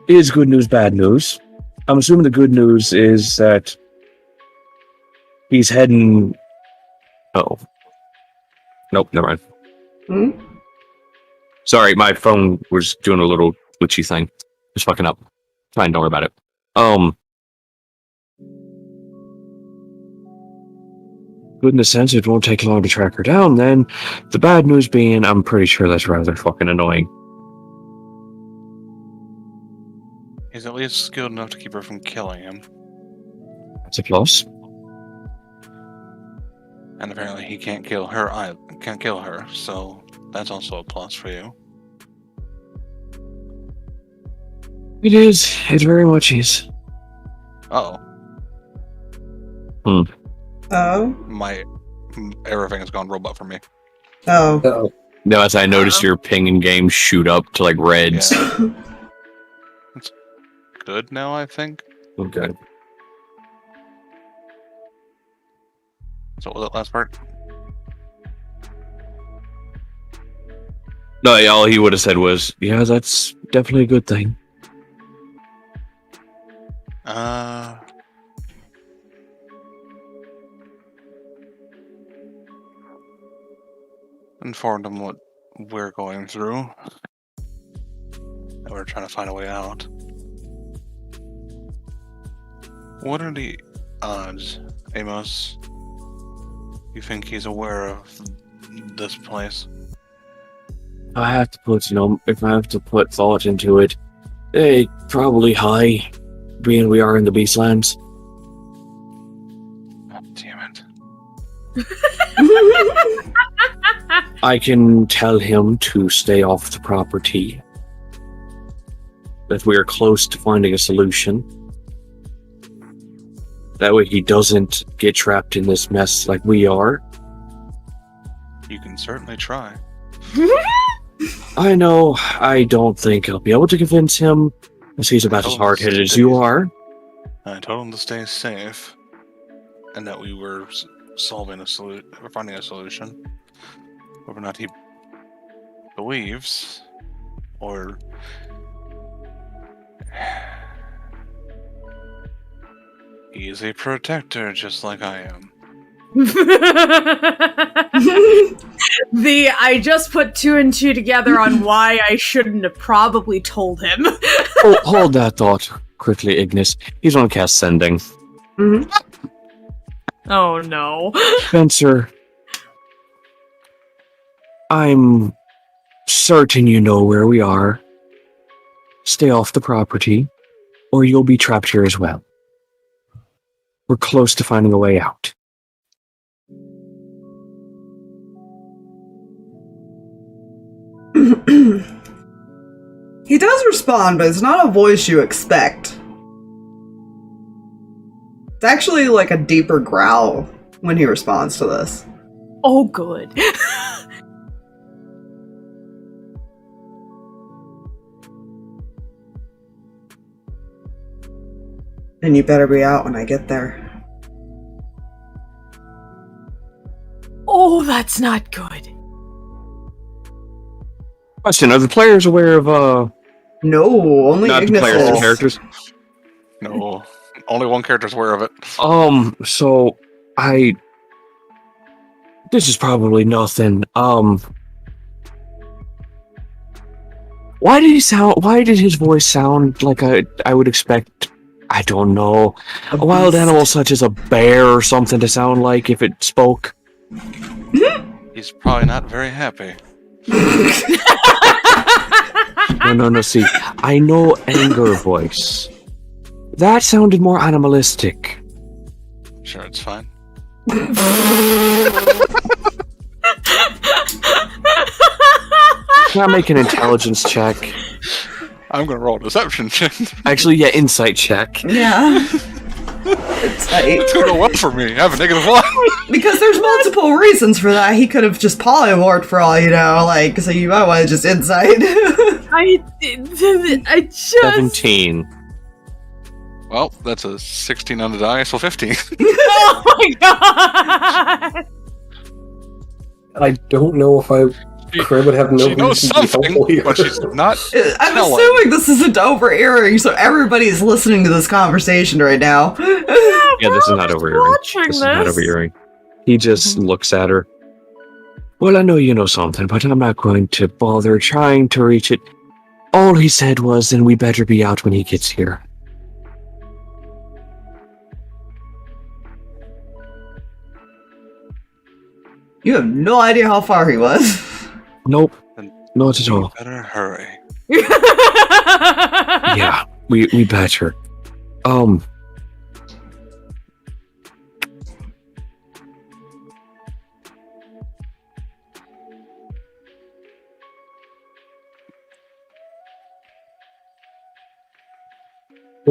is good news, bad news. I'm assuming the good news is that he's heading... Oh. Nope, never mind. Sorry, my phone was doing a little glitchy thing. Just fucking up. Fine, don't worry about it. Good in the sense it won't take long to track her down, then. The bad news being, I'm pretty sure that's rather fucking annoying. He's at least skilled enough to keep her from killing him. That's a plus. And apparently he can't kill her so that's also a plus for you. It is. It very much is. Uh-oh. My everything has gone robot for me. Oh. No, as I noticed your ping in game shoot up to like reds. Yeah. It's good now, I think. Okay. So what was that last part? No, yeah, all he would have said was, yeah, that's definitely a good thing. Informed him what we're going through. And we're trying to find a way out. What are the odds, Amos? You think he's aware of this place? I have to put, if I have to put thought into it, probably high, being we are in the Beastlands. God damn it. I can tell him to stay off the property. That we are close to finding a solution. That way he doesn't get trapped in this mess like we are. You can certainly try. I know, I don't think I'll be able to convince him, as he's about as hard-headed as you are. I told him to stay safe, and that we were solving a solution, or finding a solution. Whether or not he believes, or he is a protector, just like I am. I just put 2 and 2 together on why I shouldn't have probably told him. Oh, hold that thought quickly, Ignis. He's on cast sending. Mhm. Oh no. Spencer, I'm certain you know where we are. Stay off the property, or you'll be trapped here as well. We're close to finding a way out. He does respond, but it's not a voice you expect. It's actually like a deeper growl when he responds to this. Oh good. And you better be out when I get there. Oh, that's not good. Question, are the players aware of, No, only not the Ignis players, the is. characters? No, only one character's aware of it. So, this is probably nothing, why did his voice sound like I would expect, I don't know, a wild beast. animal such as a bear or something to sound like if it spoke? He's probably not very happy. No, see, I know anger voice. That sounded more animalistic. Sure, it's fine. Can I make an intelligence check? I'm gonna roll a deception check. Actually, yeah, insight check. Yeah. It's tight. It's gonna go well for me. I have a -1. Because there's multiple reasons for that. He could have just polymorphed for all you know, like, so you might want to just insight. I just 17. Well, that's a 16 on the die, so 15. Oh my god! I don't know if Kreh would have no She knows reason to be something, helpful here. but she's not. I'm telling. assuming this isn't overhearing, so everybody's listening to this conversation right now. Yeah, this is not overhearing. watching This is not this. overhearing. He just looks at her. Well, I know you know something, but I'm not going to bother trying to reach it. All he said was, then we better be out when he gets here. You have no idea how far he was. Nope, Then not at all. Better hurry. Yeah, we better.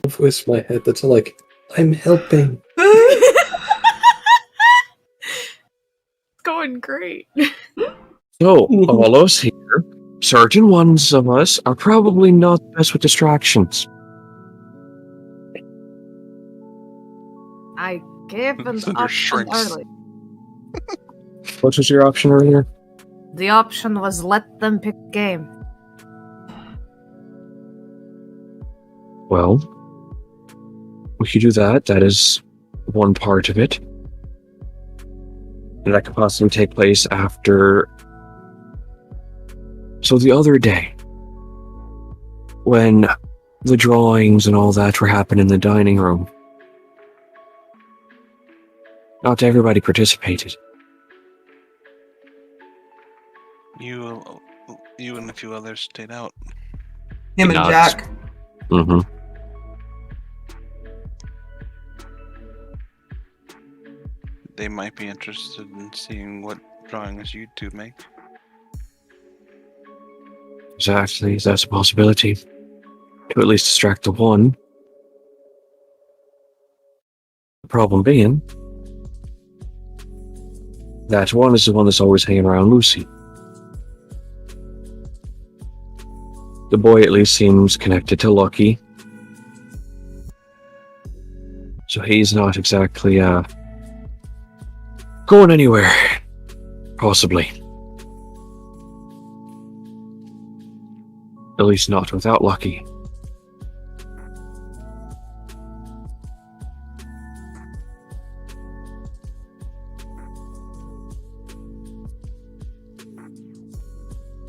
Voice in my head that's like, I'm helping. Going great. So, all us here, certain ones of us are probably not the best with distractions. I gave an Cinder option shrinks. early. What was your option earlier? The option was let them pick game. Well, we could do that. That is one part of it. And that could possibly take place after. So the other day, when the drawings and all that were happening in the dining room, not everybody participated. You and a few others stayed out. Him and Nuts. Jack. Mm-hmm. they might be interested in seeing what drawings you two make. Exactly, that's a possibility. To at least distract the one. The problem being, that one is the one that's always hanging around Lucy. The boy at least seems connected to Lucky. So he's not exactly, going anywhere. Possibly. At least not without Lucky.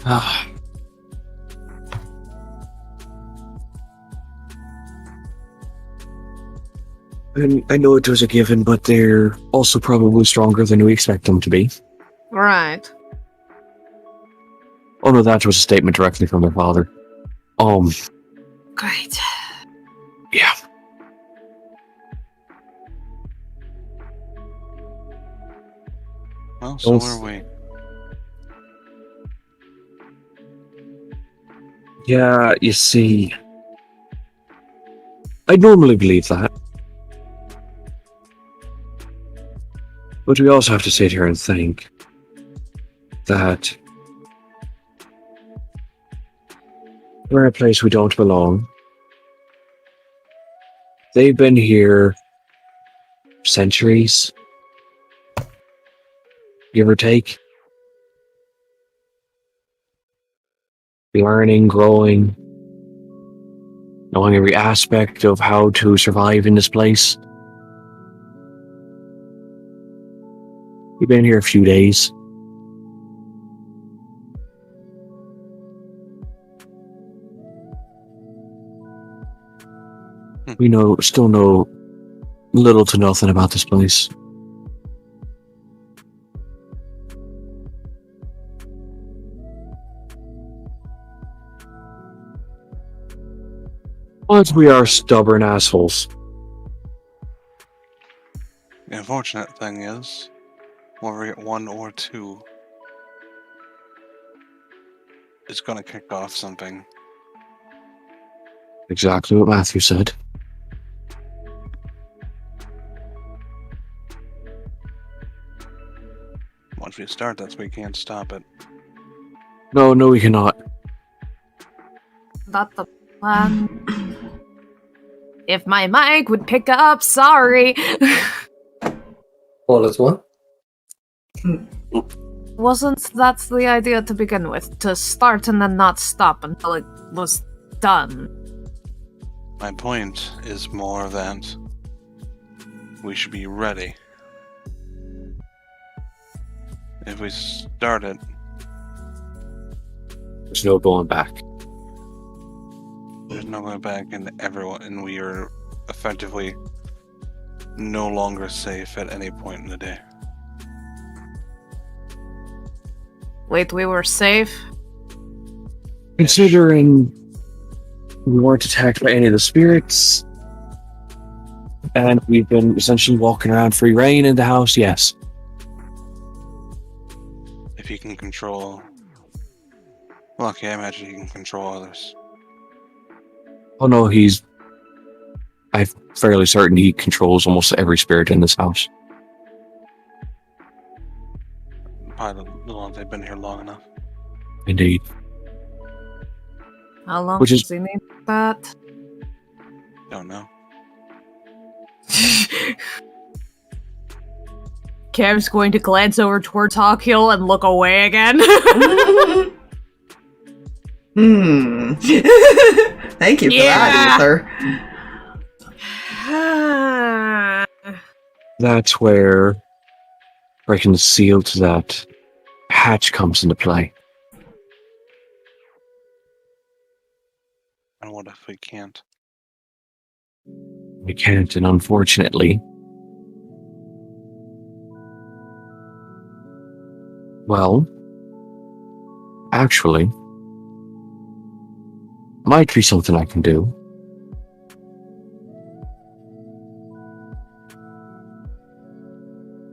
Ah. And I know it was a given, but they're also probably stronger than we expect them to be. Right. Oh no, that was a statement directly from their father. Great. Yeah. Well, so Don't- are we. Yeah, you see, I normally believe that. But we also have to sit here and think that we're in a place we don't belong. They've been here centuries, give or take. Learning, growing, knowing every aspect of how to survive in this place. We've been here a few days. We still know little to nothing about this place. But we are stubborn assholes. The unfortunate thing is, whether we get one or two, it's gonna kick off something. Exactly what Matthew said. Once we start this, we can't stop it. No, we cannot. That's the plan. If my mic would pick up, sorry. All is one. Wasn't that the idea to begin with? To start and then not stop until it was done. My point is more that we should be ready. If we start it, There's no going back. there's no going back, and we are effectively no longer safe at any point in the day. Wait, we were safe? Considering we weren't attacked by any of the spirits, and we've been essentially walking around free reign in the house, yes. If he can control... Lucky, I imagine he can control others. Oh no, I'm fairly certain he controls almost every spirit in this house. Probably the ones they've been here long enough. Indeed. How long Which is- does he need that? Don't know. Kev's going to glance over towards Hawkhill and look away again. Thank you for that, Ether. That's where breaking the seal to that hatch comes into play. And what if we can't? We can't, and unfortunately, well, actually, might be something I can do.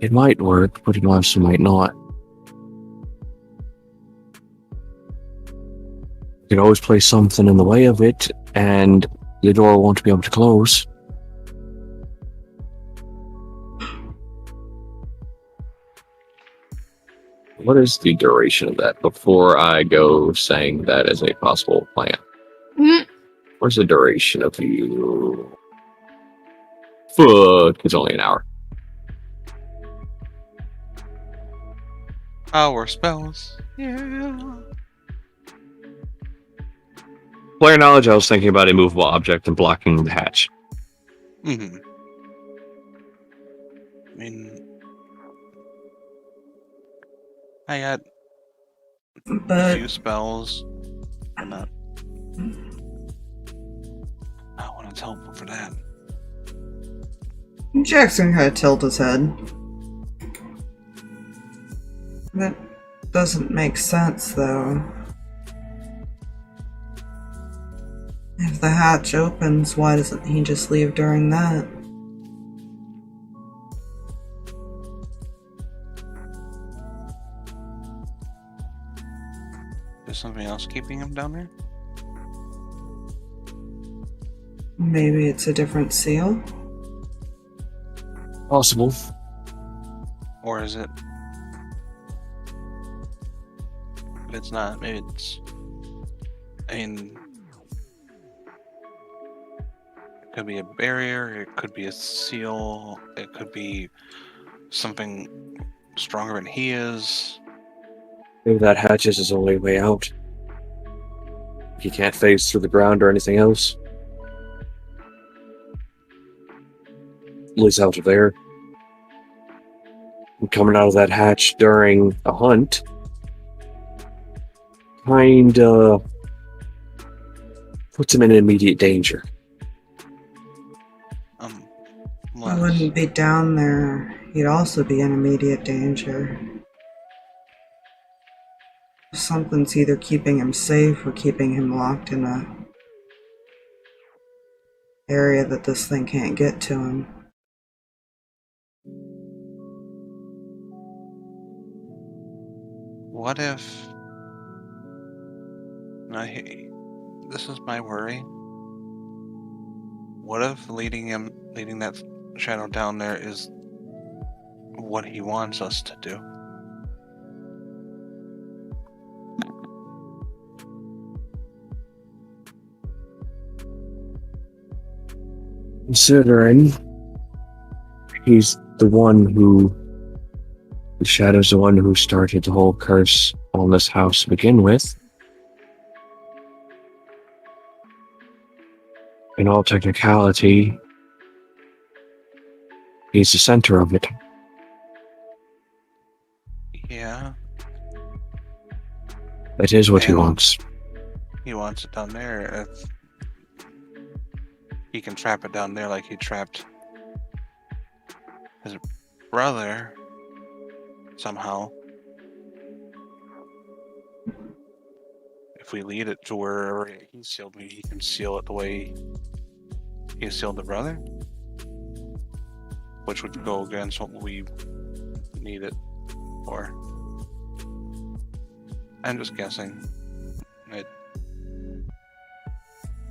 It might work, but it also might not. You could always place something in the way of it, and the door won't be able to close. What is the duration of that before I go saying that as a possible plan? Mm. What's the duration of you? Fuck, it's only an hour. Our spells. Yeah. Player knowledge, I was thinking about a movable object and blocking the hatch. Mm-hmm. I mean, I got a But few spells. I'm not when it's helpful for that. Jackson kind of tilt his head. That doesn't make sense, though. If the hatch opens, why doesn't he just leave during that? Is something else keeping him down there? Maybe it's a different seal? Possible. Or is it? If it's not, maybe it's. I mean, it could be a barrier, it could be a seal, it could be something stronger than he is. Maybe that hatch is his only way out. He can't phase through the ground or anything else. At least out of there. And coming out of that hatch during a hunt kinda puts him in immediate danger. I wouldn't be down there. He'd also be in immediate danger. Something's either keeping him safe or keeping him locked in a area that this thing can't get to him. What if? This is my worry. What if leading that shadow down there is what he wants us to do? Considering he's the Shadow's the one who started the whole curse on this house to begin with. In all technicality, he's the center of it. Yeah. That is what he And wants. He wants it down there. If he can trap it down there like he trapped his brother somehow. If we lead it to wherever he sealed me, he can seal it the way he sealed the brother, which would go against what we need it for. I'm just guessing.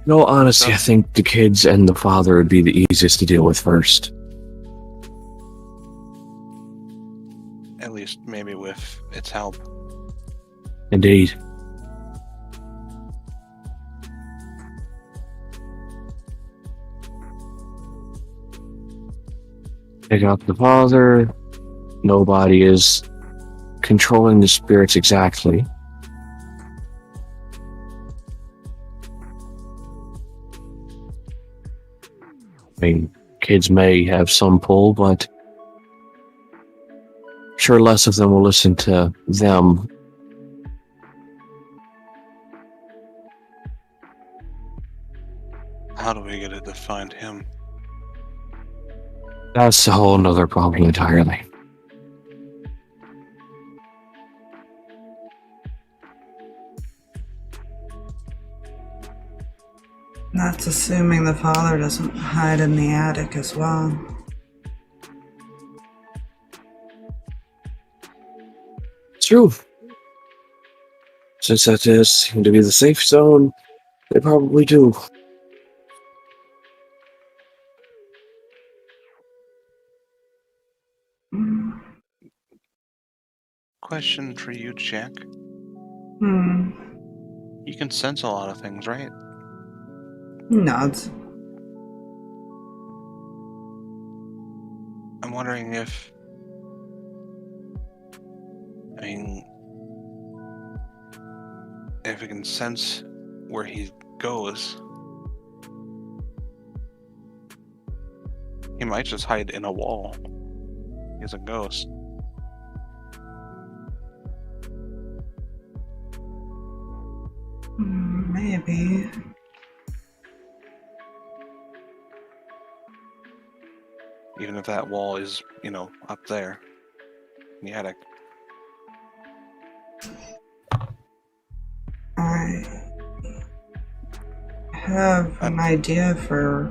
No, honestly, I think the kids and the father would be the easiest to deal with first. At least maybe with its help. Indeed. Take out the father. Nobody is controlling the spirits exactly. I mean, kids may have some pull, but sure less of them will listen to them. How do we get it to find him? That's a whole nother problem entirely. That's assuming the father doesn't hide in the attic as well. true. Since that is seemed to be the safe zone, they probably do. Question for you, Jack. Hmm. You can sense a lot of things, right? Nods. I'm wondering if... if it can sense where he goes. He might just hide in a wall. He's a ghost. Maybe. Even if that wall is, up there in the attic. I have an idea for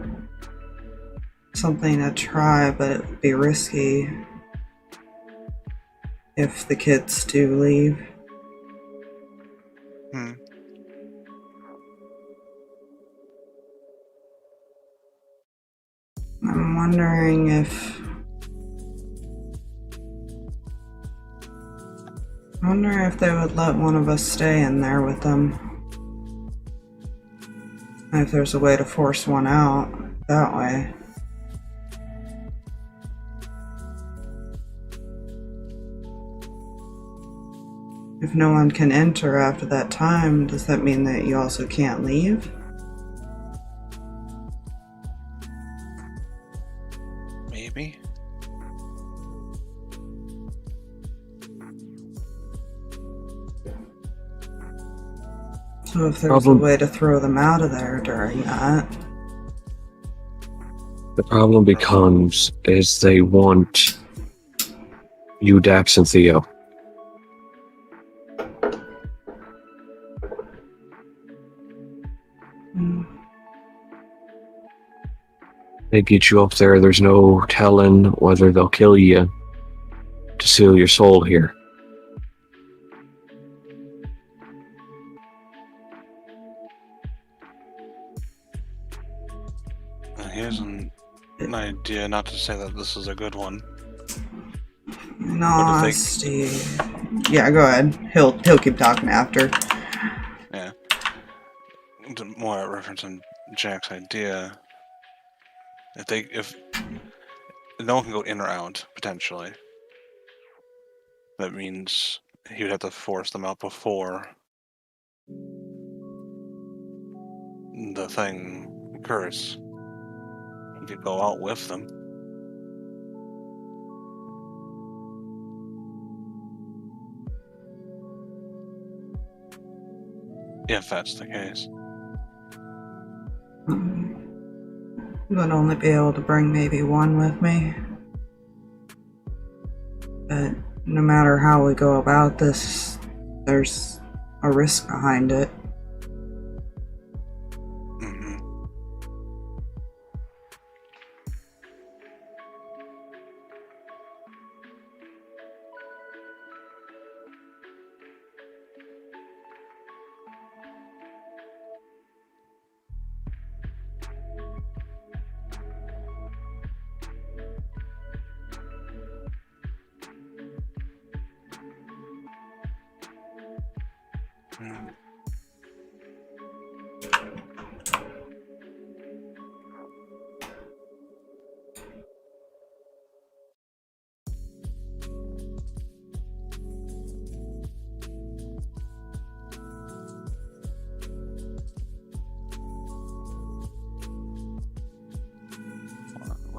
something to try, but it would be risky if the kids do leave. I'm wondering if... they would let one of us stay in there with them. And if there's a way to force one out that way. If no one can enter after that time, does that mean that you also can't leave? Maybe. So if there's a way to throw them out of there during that... The problem becomes is they want you, Dax, and Theo. They get you up there, there's no telling whether they'll kill you to seal your soul here. Here's an idea, not to say that this is a good one. In all honesty... Yeah, go ahead. He'll keep talking after. Yeah. More referencing Jack's idea. If no one can go in or out, potentially, that means he would have to force them out before the thing occurs. He could go out with them. If that's the case. Would only be able to bring maybe one with me. But no matter how we go about this, there's a risk behind it.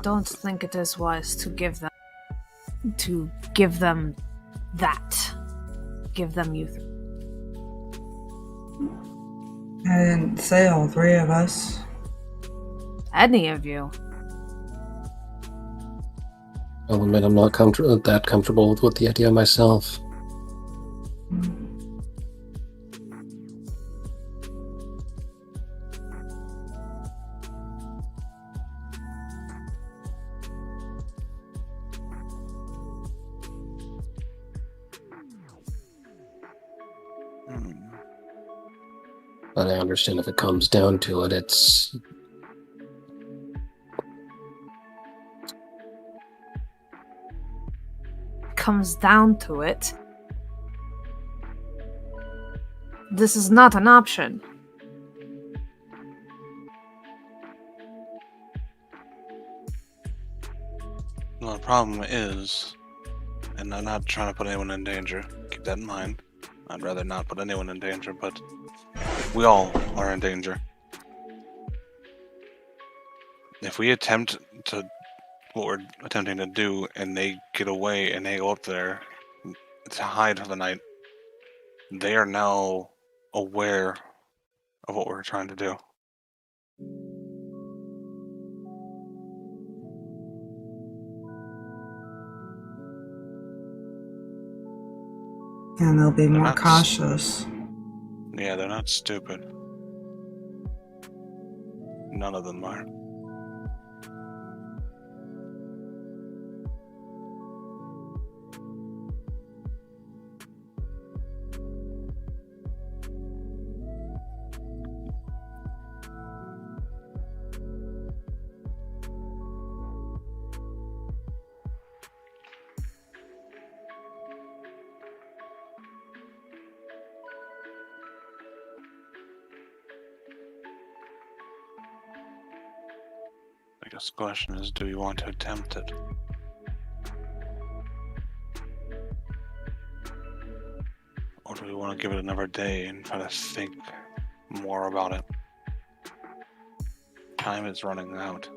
Don't think it is wise to give them that. Give them youth. I didn't say all three of us. Any of you. I'll admit I'm not that comfortable with the idea myself. But I understand if it comes down to it, it's... Comes down to it. This is not an option. Well, the problem is, and I'm not trying to put anyone in danger, keep that in mind. I'd rather not put anyone in danger, but we all are in danger. If we attempt to what we're attempting to do and they get away and they go up there to hide for the night, they are now aware of what we're trying to do. And they'll be They're more not cautious. Yeah, they're not stupid. None of them are. I guess the question is, do we want to attempt it? Or do we want to give it another day and try to think more about it? Time is running out.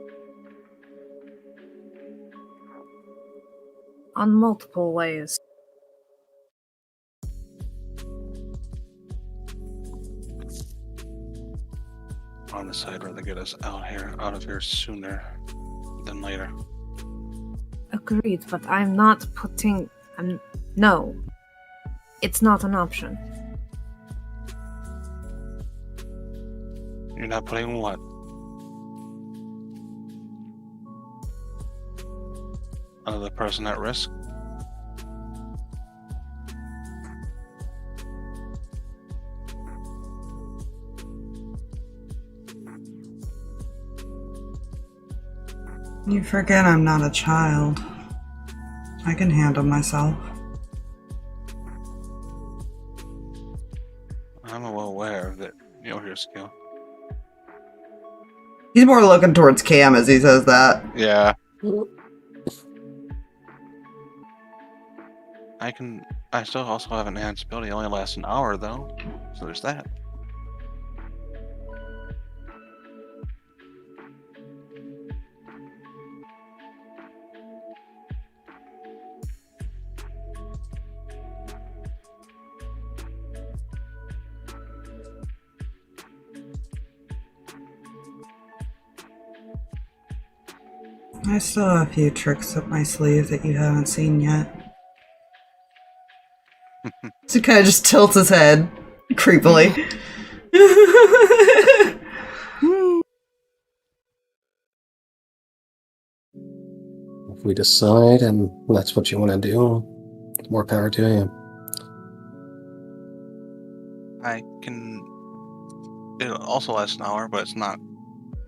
On multiple ways. Honestly, I'd rather get us out of here sooner than later. Agreed, but I'm not putting... No. It's not an option. You're not putting what? Another person at risk? You forget I'm not a child. I can handle myself. I'm well aware that you're your skill. He's more looking towards Cam as he says that. Yeah. I still also have enhanced ability. It only lasts an hour though. So there's that. I still have a few tricks up my sleeve that you haven't seen yet. So he kind of just tilts his head creepily. If we decide and that's what you want to do, more power to you. I can. It also lasts an hour, but it's not.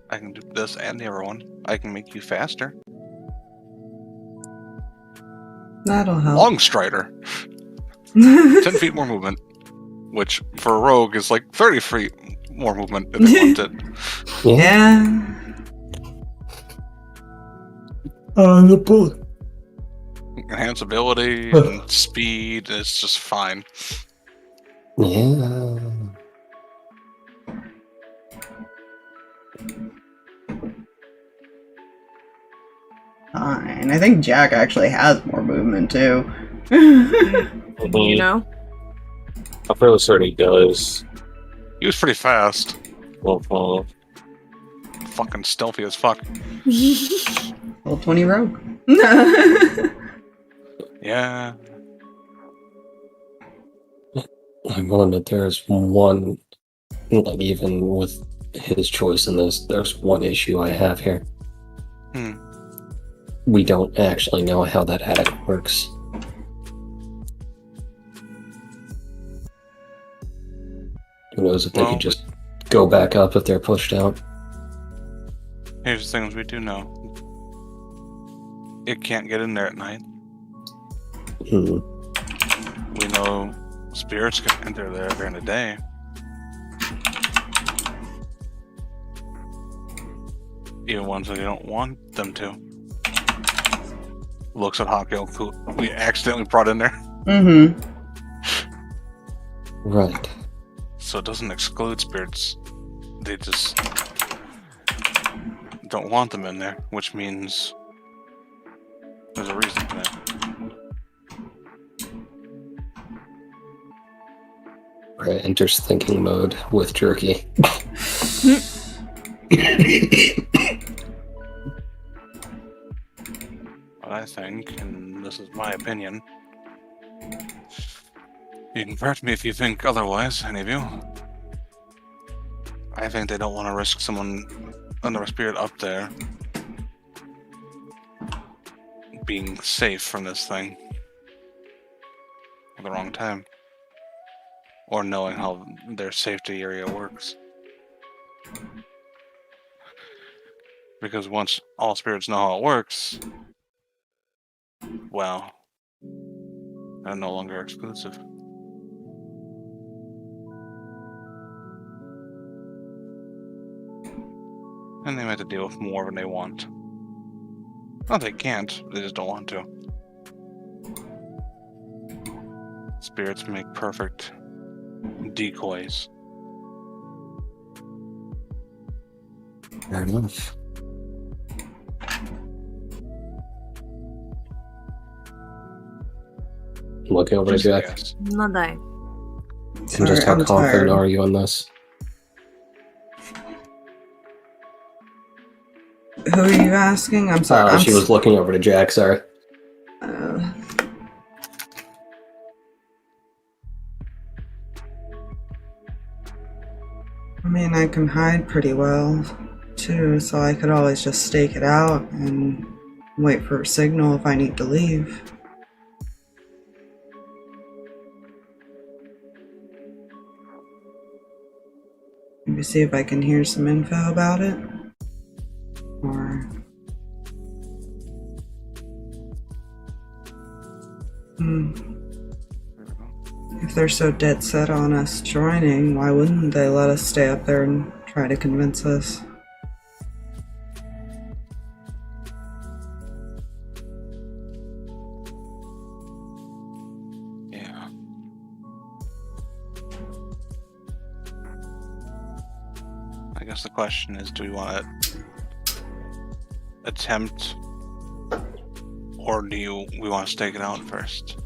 I can do this and the other one. I can make you faster. That'll help. Long strider. 10 feet more movement. Which, for a rogue, is like 30 feet more movement if they wanted. Yeah. The bullet. Enhance ability and speed is just fine. Yeah. Fine. I think Jack actually has more movement too. You know? I'm fairly certain he does. He was pretty fast. Well, Fucking stealthy as fuck. Level 20 rogue. Yeah. I'm willing that there's one, like even with his choice in this, there's one issue I have here. We don't actually know how that attic works. knows if they Well, could just go back up if they're pushed out. Here's the things we do know. It can't get in there at night. Hmm. We know spirits can enter there during the day. Even ones that you don't want them to. Looks at Hakko, who we accidentally brought in there. Mm-hmm. Right. So it doesn't exclude spirits. They just don't want them in there, which means there's a reason for that. Right, enters thinking mode with jerky. What I think, and this is my opinion, you can correct me if you think otherwise, any of you. I think they don't want to risk someone under a spirit up there being safe from this thing at the wrong time, or knowing how their safety area works. Because once all spirits know how it works, well, they're no longer exclusive. And they might have to deal with more than they want. Well, they can't, they just don't want to. Spirits make perfect decoys. Fair enough. Looking over to Just a Jack. guess. Nothing. And just how I'm confident tired. are you on this? Who are you asking? I'm sorry. She was looking over to Jack, sorry. I mean, I can hide pretty well, too, so I could always just stake it out and wait for a signal if I need to leave. Maybe see if I can hear some info about it. Or... If they're so dead set on us joining, why wouldn't they let us stay up there and try to convince us? Yeah. I guess the question is, do we want to attempt, or do we want to stake it out first?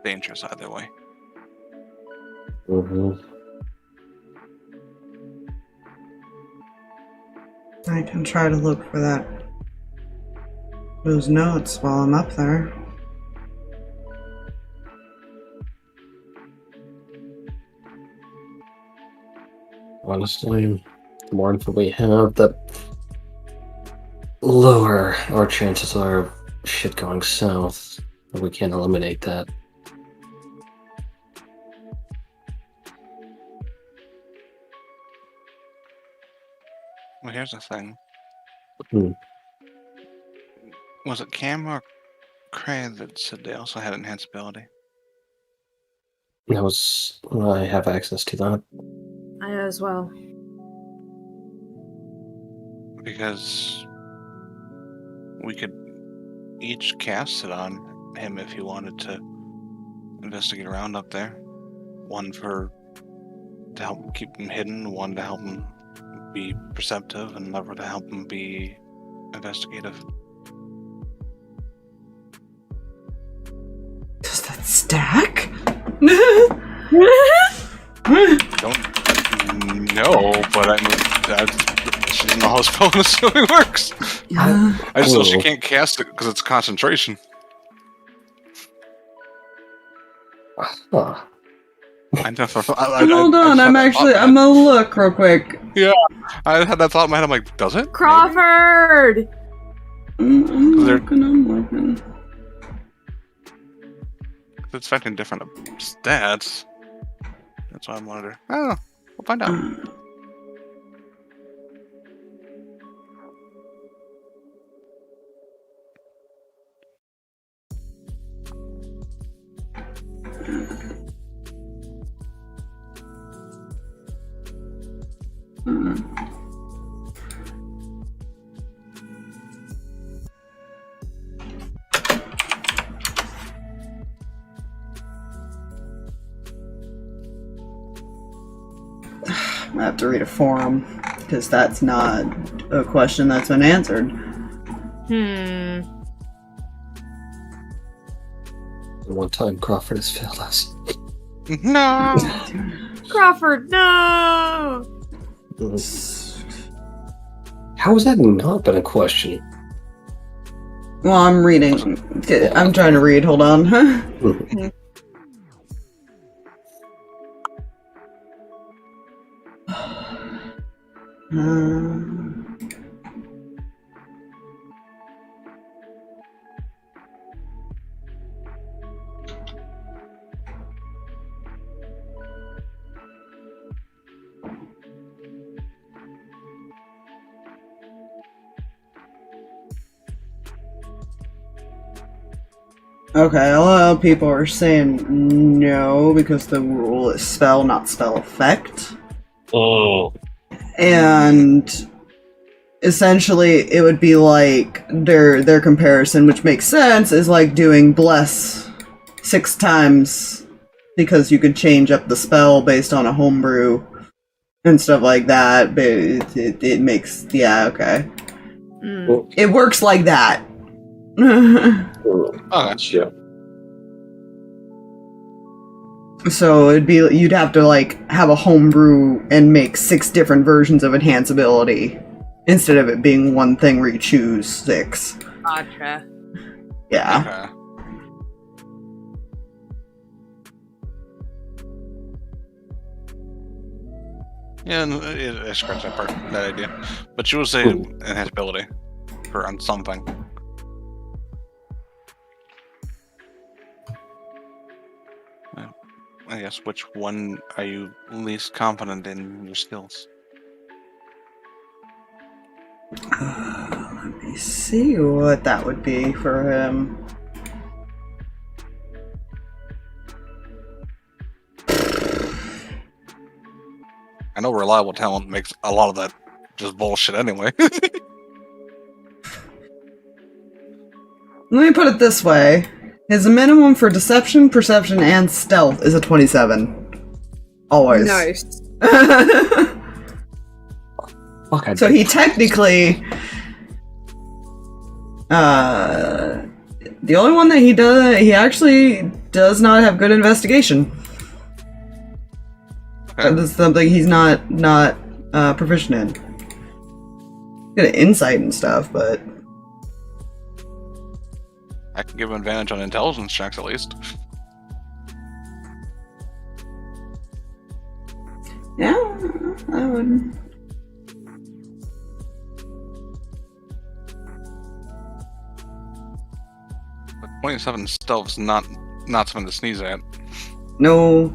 Dangerous either way. Mm-hmm. I can try to look for those notes while I'm up there. Honestly, the more info we have, the lower our chances are of shit going south. If we can't eliminate that. Well, here's the thing. Hmm. Was it Cam or Kreh that said they also had enhanced ability? That was... I have access to that. I as well. Because we could each cast it on him if he wanted to investigate around up there. One to help him keep him hidden, one to help him be perceptive, and another to help him be investigative. Does that stack? Don't know, but I mean, she doesn't know how spell assuming works. Yeah. I just know she Oh. can't cast it because it's concentration. Huh. I never. Hold on, I'm gonna look real quick. Yeah, I had that thought in my head. I'm like, does it? Crawford! I'm looking. It's affecting different stats. That's why I'm wondering. I don't know. We'll find out. I have to read a forum, because that's not a question that's been answered. One time Crawford has failed us. No! Crawford, no! How has that not been a question? Well, I'm reading. I'm trying to read, hold on. Okay, a lot of people are saying no because the rule is spell, not spell effect. Oh. And essentially it would be like their comparison, which makes sense, is like doing bless 6 times because you could change up the spell based on a homebrew and stuff like that, but it makes, yeah, okay. It works like that. Yeah. So it'd be, you'd have to like have a homebrew and make 6 different versions of enhanceability instead of it being one thing where you choose 6. Gotcha. Yeah. Okay. Yeah, and I scratched that part, that idea. But you would say enhanceability for on something. I guess which one are you least confident in your skills? Let me see what that would be for him. I know reliable talent makes a lot of that just bullshit anyway. Let me put it this way. His minimum for deception, perception, and stealth is a 27. Always. Nice. Fuck, So he technically... the only one that he actually does not have good investigation. Okay. That's something he's not proficient in. Good at insight and stuff, but... I can give him advantage on intelligence checks at least. Yeah, I would... 27 stealth's not something to sneeze at. No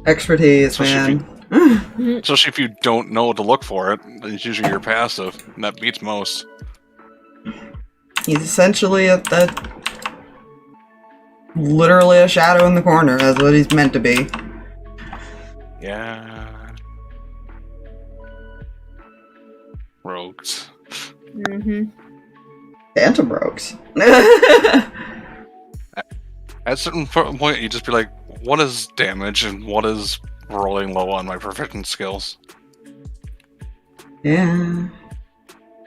expertise, Especially man. Especially if you don't know what to look for it, then it's usually your passive, and that beats most. He's essentially literally a shadow in the corner. That's what he's meant to be. Yeah. Rogues. Phantom rogues. At a certain point, you just be like, what is damage and what is rolling low on my proficient skills? Yeah.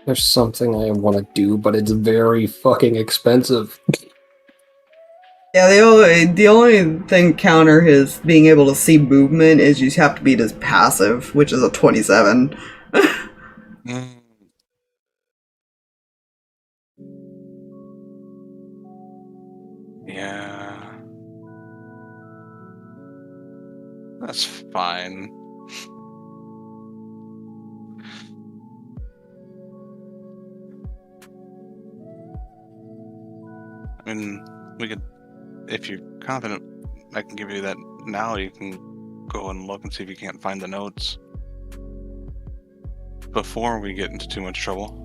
There's something I want to do, but it's very fucking expensive. Yeah, the only thing counter his being able to see movement is you have to beat his passive, which is a 27. Yeah. That's fine. I mean, we could, if you're confident, I can give you that now. You can go and look and see if you can't find the notes before we get into too much trouble.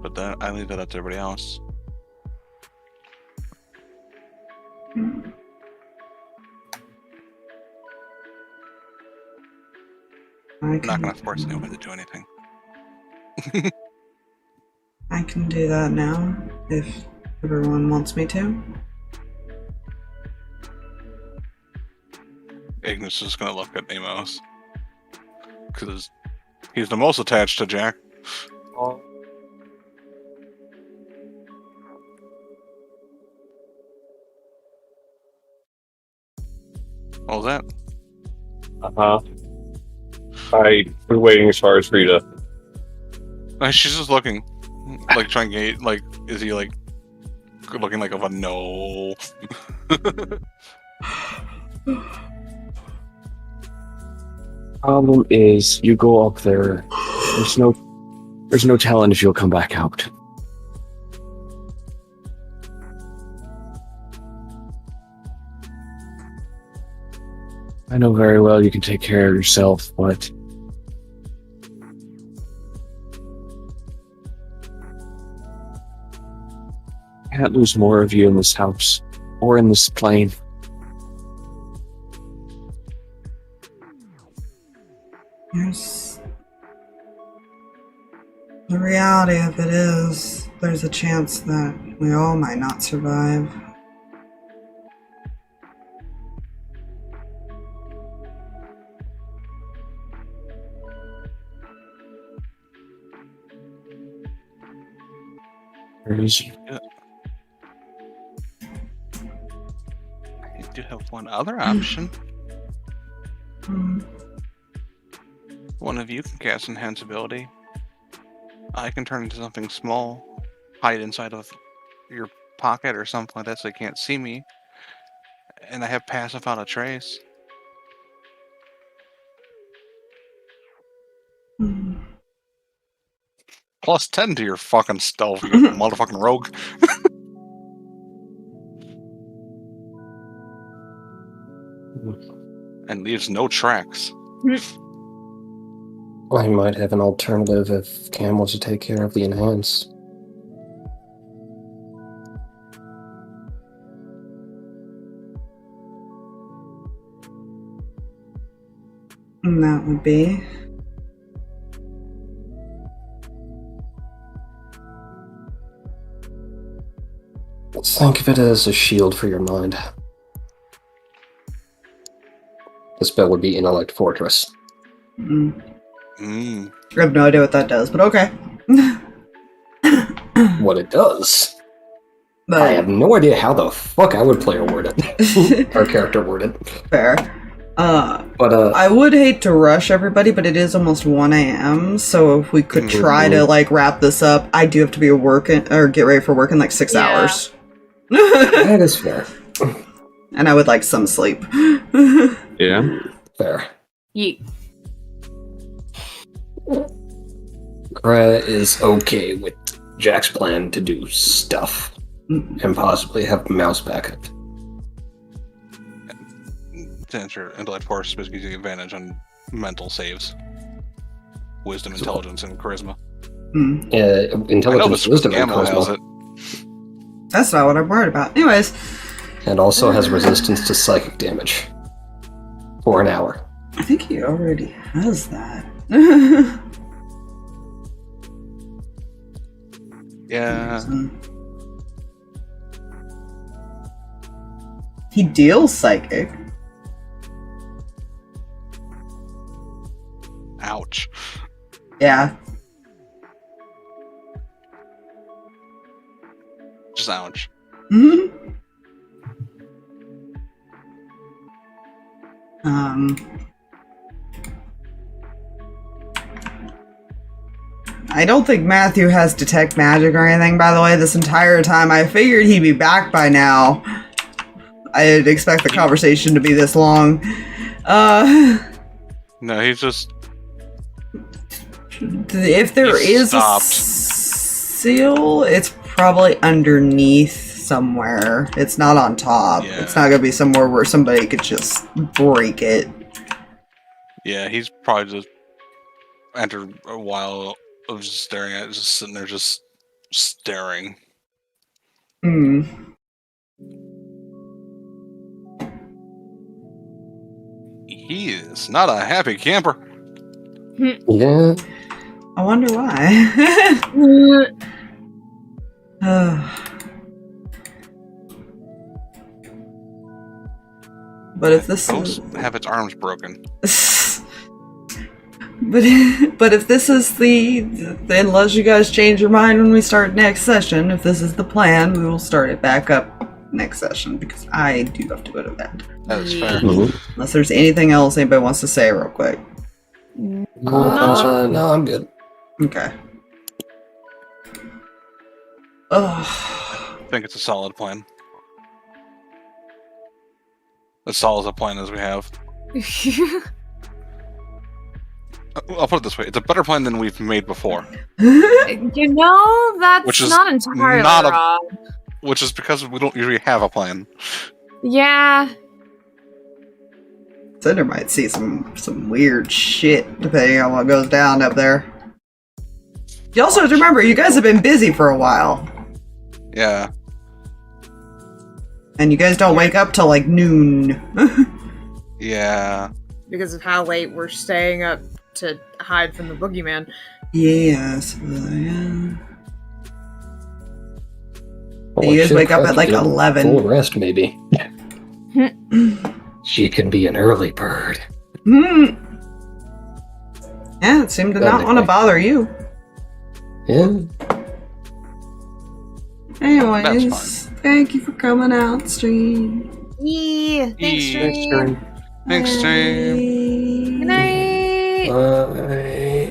But that, I leave that up to everybody else. I'm not going to force anyone to do anything. I can do that now, if everyone wants me to. Ignis is going to look at Amos. Because he's the most attached to Jack. What was that? Uh-huh. I've been waiting as far as for you to... She's just looking. Like, trying to gauge, like, is he, like, looking like of a no? Problem is, you go up there, there's no telling if you'll come back out. I know very well you can take care of yourself, but I can't lose more of you in this house or in this plane. There's... The reality of it is, there's a chance that we all might not survive. Crazy. I do have one other option. One of you can cast Enhance ability. I can turn into something small, hide inside of your pocket or something like that so they can't see me. And I have Pass Without a Trace. Plus 10 to your fucking stealth, you motherfucking rogue. And leaves no tracks. I might have an alternative if Cam wants to take care of the Enhance. And that would be... Think of it as a shield for your mind. The spell would be Intellect Fortress. I have no idea what that does, but okay. What it does? But I have no idea how the fuck I would player word it. Our character word it. fair. But I would hate to rush everybody, but it is almost 1 a.m., so if we could try to, like, wrap this up, I do have to be working, or get ready for work in, like, 6 hours. that is fair. And I would like some sleep. Yeah. Fair. Yeet. Kreh is okay with Jack's plan to do stuff. And possibly have mouse backup. To enter Intellect Force gives you the advantage on mental saves. Wisdom, intelligence, and charisma. Intelligence, wisdom, and Ammo has charisma. it. That's not what I'm worried about. Anyways. And also has resistance to psychic damage. For an hour. I think he already has that. Yeah. He deals psychic. Ouch. Yeah. Just ouch. I don't think Matthew has detect magic or anything, by the way, this entire time. I figured he'd be back by now. I didn't expect the conversation to be this long. No, he's just. If there He is stopped. a seal, it's probably underneath somewhere. It's not on top. Yeah. It's not gonna be somewhere where somebody could just break it. Yeah, he's probably just after a while of just staring at it, just sitting there, just staring. Hmm. He is not a happy camper. Yeah. I wonder why. But if this Ghost have its arms broken. but if this is then unless you guys change your mind when we start next session, if this is the plan, we will start it back up next session because I do have to go to bed. That is fair. Unless there's anything else anybody wants to say real quick. No, I'm good. Okay. Ugh. I think it's a solid plan. As solid a plan as we have. I'll put it this way: it's a better plan than we've made before. You know, that's Which is not entirely not a- wrong. Which is because we don't usually have a plan. Yeah. Cinder might see some weird shit depending on what goes down up there. You also have to remember, you guys have been busy for a while. Yeah. And you guys don't wake up till like noon. Yeah. Because of how late we're staying up to hide from the boogeyman. Yes. Yeah. Well, You guys shit, wake up at Kreh like could get 11. Full rest, maybe. She can be an early bird. Hmm. Yeah, it seemed to not want to bother you. Yeah. Anyways, thank you for coming out, stream. Yeah. Thanks, Yeah. Stream. Thanks, Stream. Good night. Bye.